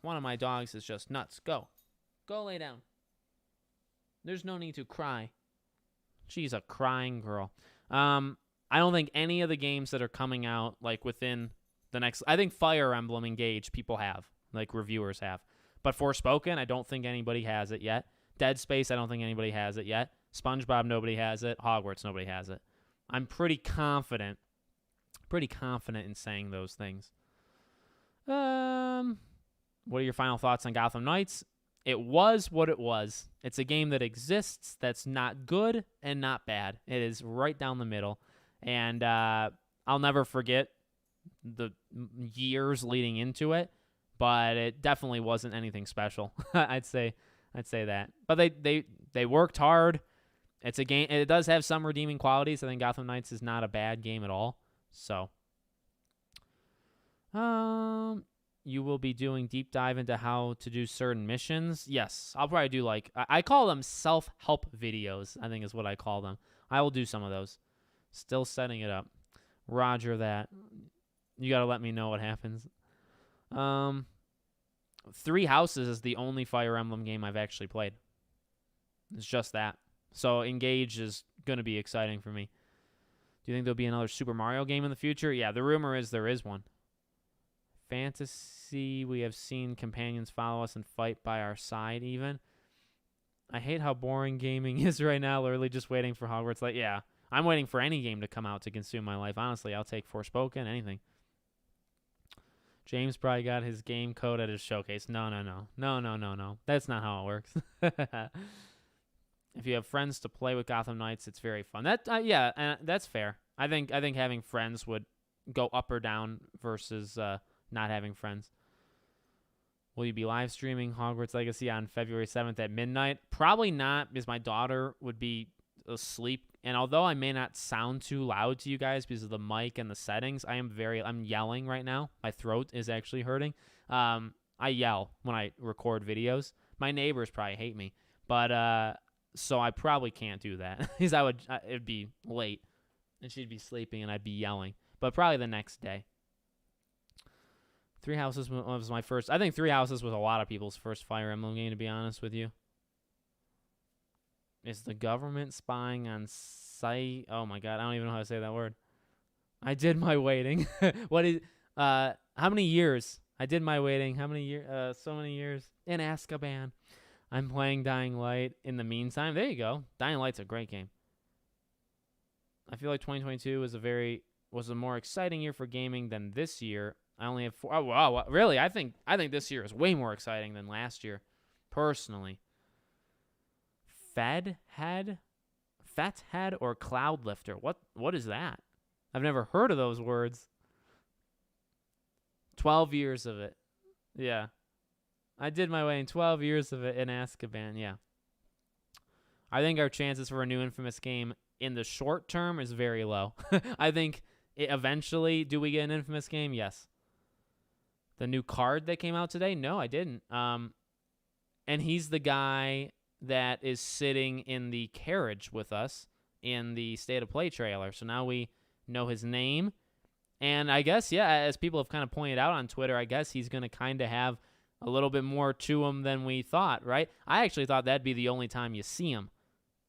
One of my dogs is just nuts. Go lay down. There's no need to cry. She's a crying girl. I don't think any of the games that are coming out like within the next. I think Fire Emblem Engage people have, like reviewers have. But Forspoken, I don't think anybody has it yet. Dead Space, I don't think anybody has it yet. SpongeBob, nobody has it. Hogwarts, nobody has it. I'm pretty confident in saying those things. What are your final thoughts on Gotham Knights? It was what it was. It's a game that exists that's not good and not bad. It is right down the middle. And I'll never forget the years leading into it. But it definitely wasn't anything special. I'd say that. But they worked hard. It's a game. It does have some redeeming qualities. I think Gotham Knights is not a bad game at all. So, you will be doing deep dive into how to do certain missions. Yes, I'll probably do I call them self-help videos. I think is what I call them. I will do some of those. Still setting it up. Roger that. You got to let me know what happens. Three Houses is the only Fire Emblem game I've actually played. It's just that. So Engage is going to be exciting for me. Do you think there'll be another Super Mario game in the future? Yeah, the rumor is there is one. Fantasy, we have seen companions follow us and fight by our side even. I hate how boring gaming is right now, literally just waiting for Hogwarts. Like, yeah, I'm waiting for any game to come out to consume my life. Honestly, I'll take Forspoken, anything. James probably got his game code at his showcase. No. That's not how it works. If you have friends to play with Gotham Knights, it's very fun. That's fair. I think having friends would go up or down versus not having friends. Will you be live streaming Hogwarts Legacy on February 7th at midnight? Probably not, because my daughter would be asleep. And although I may not sound too loud to you guys because of the mic and the settings, I'm yelling right now. My throat is actually hurting. I yell when I record videos. My neighbors probably hate me, but so I probably can't do that because it'd be late and she'd be sleeping and I'd be yelling. But probably the next day. Three Houses was my first. I think Three Houses was a lot of people's first Fire Emblem game, to be honest with you. Is the government spying on site? Oh my god, I don't even know how to say that word. I did my waiting. How many years? I did my waiting. How many years? So many years in Azkaban. I'm playing Dying Light in the meantime. There you go. Dying Light's a great game. I feel like 2022 was a more exciting year for gaming than this year. I only have 4. Oh wow, really? I think this year is way more exciting than last year, personally. Fathead or Cloud Lifter? What is that? I've never heard of those words. 12 years of it. Yeah. I did my way in 12 years of it in Azkaban, yeah. I think our chances for a new Infamous game in the short term is very low. I think eventually, do we get an Infamous game? Yes. The new card that came out today? No, I didn't. And he's the guy that is sitting in the carriage with us in the State of Play trailer. So now we know his name. And I guess, yeah, as people have kind of pointed out on Twitter, I guess he's going to kind of have a little bit more to him than we thought, right? I actually thought that'd be the only time you see him.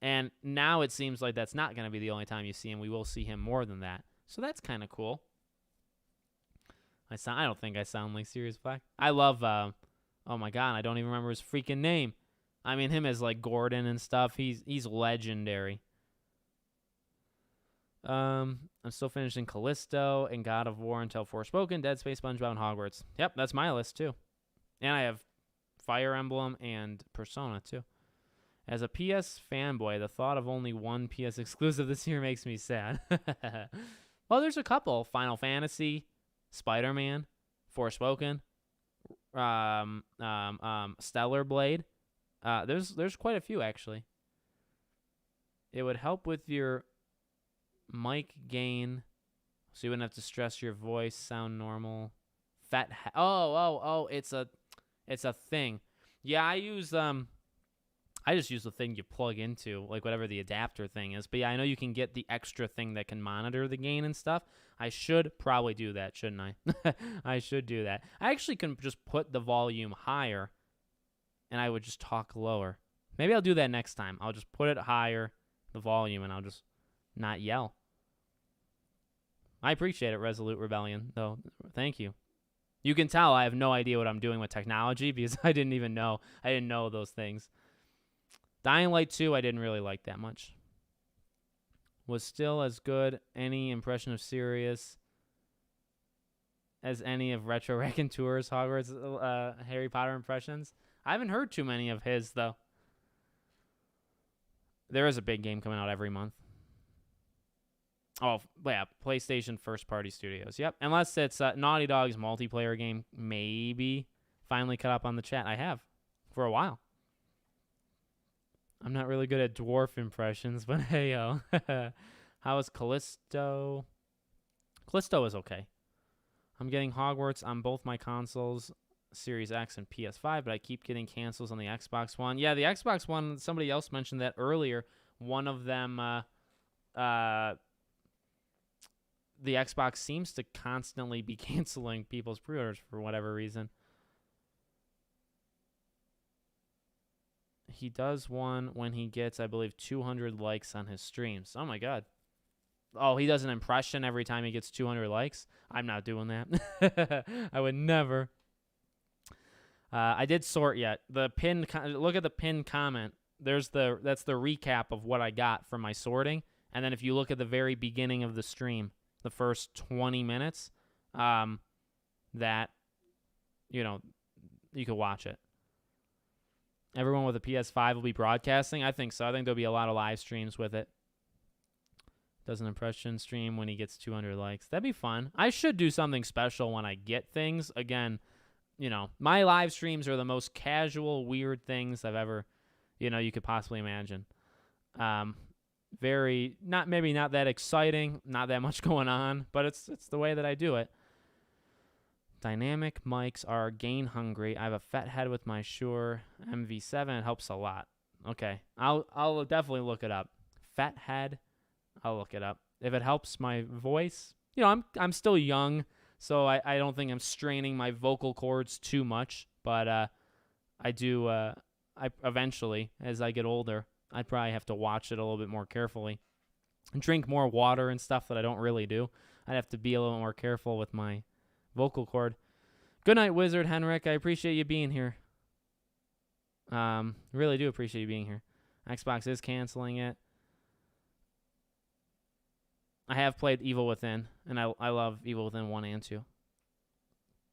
And now it seems like that's not going to be the only time you see him. We will see him more than that. So that's kind of cool. I don't think I sound like Sirius Black. I love, oh my god, I don't even remember his freaking name. I mean, him as like Gordon and stuff. He's legendary. I'm still finishing Callisto and God of War until Forspoken, Dead Space, SpongeBob, and Hogwarts. Yep, that's my list too. And I have Fire Emblem and Persona too. As a PS fanboy, the thought of only one PS exclusive this year makes me sad. Well, there's a couple. Final Fantasy, Spider-Man, Forspoken, Stellar Blade. There's quite a few actually. It would help with your mic gain, so you wouldn't have to stress your voice, sound normal. It's a thing. Yeah, I just use the thing you plug into, like whatever the adapter thing is. But yeah, I know you can get the extra thing that can monitor the gain and stuff. I should probably do that, shouldn't I? I should do that. I actually can just put the volume higher, and I would just talk lower. Maybe I'll do that next time. I'll just put it higher, the volume, and I'll just not yell. I appreciate it, Resolute Rebellion, though. Thank you. You can tell I have no idea what I'm doing with technology because I didn't know those things. Dying Light 2, I didn't really like that much. Was still as good any impression of Sirius as any of Retro Raconteur's Hogwarts Harry Potter impressions. I haven't heard too many of his, though. There is a big game coming out every month. Oh, yeah, PlayStation first-party studios. Yep, unless it's Naughty Dog's multiplayer game, maybe. Finally caught up on the chat. I have, for a while. I'm not really good at dwarf impressions, but hey-yo. How is Callisto? Callisto is okay. I'm getting Hogwarts on both my consoles, Series X and PS5, but I keep getting cancels on the Xbox One. Yeah, the Xbox One, somebody else mentioned that earlier. One of them, the Xbox seems to constantly be canceling people's pre-orders for whatever reason. He does one when he gets, I believe, 200 likes on his streams. Oh, my God. Oh, he does an impression every time he gets 200 likes? I'm not doing that. I would never. I did sort yet. The pinned look at the pinned comment. That's the recap of what I got from my sorting. And then if you look at the very beginning of the stream, the first 20 minutes, that, you could watch it. Everyone with a PS5 will be broadcasting? I think so. I think there'll be a lot of live streams with it. Does an impression stream when he gets 200 likes. That'd be fun. I should do something special when I get things. Again, my live streams are the most casual, weird things I've ever, you could possibly imagine. Maybe not that exciting, not that much going on, but it's the way that I do it. Dynamic mics are gain hungry. I have a fat head with my Shure MV7. It helps a lot. Okay, I'll definitely look it up. Fat head, I'll look it up. If it helps my voice, I'm still young, so I don't think I'm straining my vocal cords too much. But I do. I eventually, as I get older, I'd probably have to watch it a little bit more carefully and drink more water and stuff that I don't really do. I'd have to be a little more careful with my vocal cord. Good night, Wizard Henrik. I appreciate you being here. Really do appreciate you being here. Xbox is canceling it. I have played Evil Within, and I love Evil Within 1 and 2.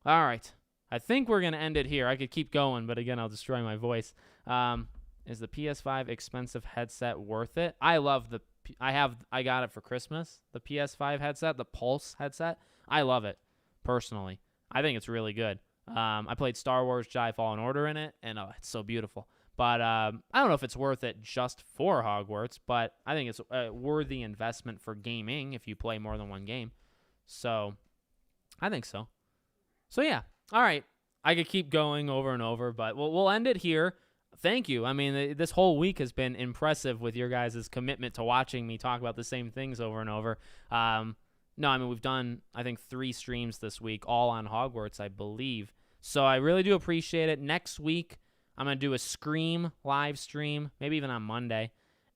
All right. I think we're going to end it here. I could keep going, but again, I'll destroy my voice. Is the PS5 expensive headset worth it? I got it for Christmas, the PS5 headset, the Pulse headset. I love it. Personally, I think it's really good. I played Star Wars Jedi Fallen Order in it, and it's so beautiful. But I don't know if it's worth it just for Hogwarts, but I think it's a worthy investment for gaming if you play more than one game. So I think so. So yeah, all right. I could keep going over and over, but we'll end it here. Thank you. I mean, this whole week has been impressive with your guys' commitment to watching me talk about the same things over and over. No, I mean, we've done, I think, 3 streams this week, all on Hogwarts, I believe. So I really do appreciate it. Next week, I'm going to do a Scream live stream, maybe even on Monday.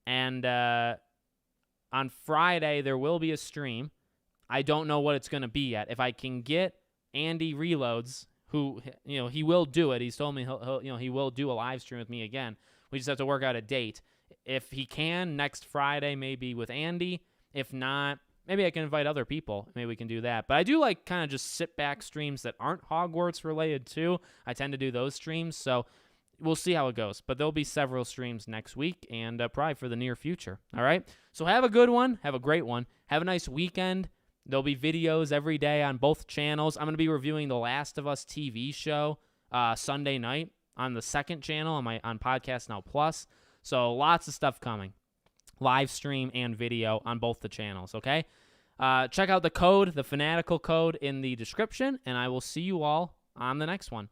And on Friday, there will be a stream. I don't know what it's going to be yet. If I can get Andy Reloads, who, he will do it. He's told me he will do a live stream with me again. We just have to work out a date. If he can, next Friday, maybe with Andy. If not, maybe I can invite other people. Maybe we can do that. But I do like kind of just sit back streams that aren't Hogwarts related too. I tend to do those streams. So we'll see how it goes. But there'll be several streams next week and probably for the near future. All right. So have a good one. Have a great one. Have a nice weekend. There'll be videos every day on both channels. I'm going to be reviewing The Last of Us TV show Sunday night on the second channel on Podcast Now Plus. So lots of stuff coming. Live stream and video on both the channels, okay? Check out the code, the Fanatical code in the description, and I will see you all on the next one.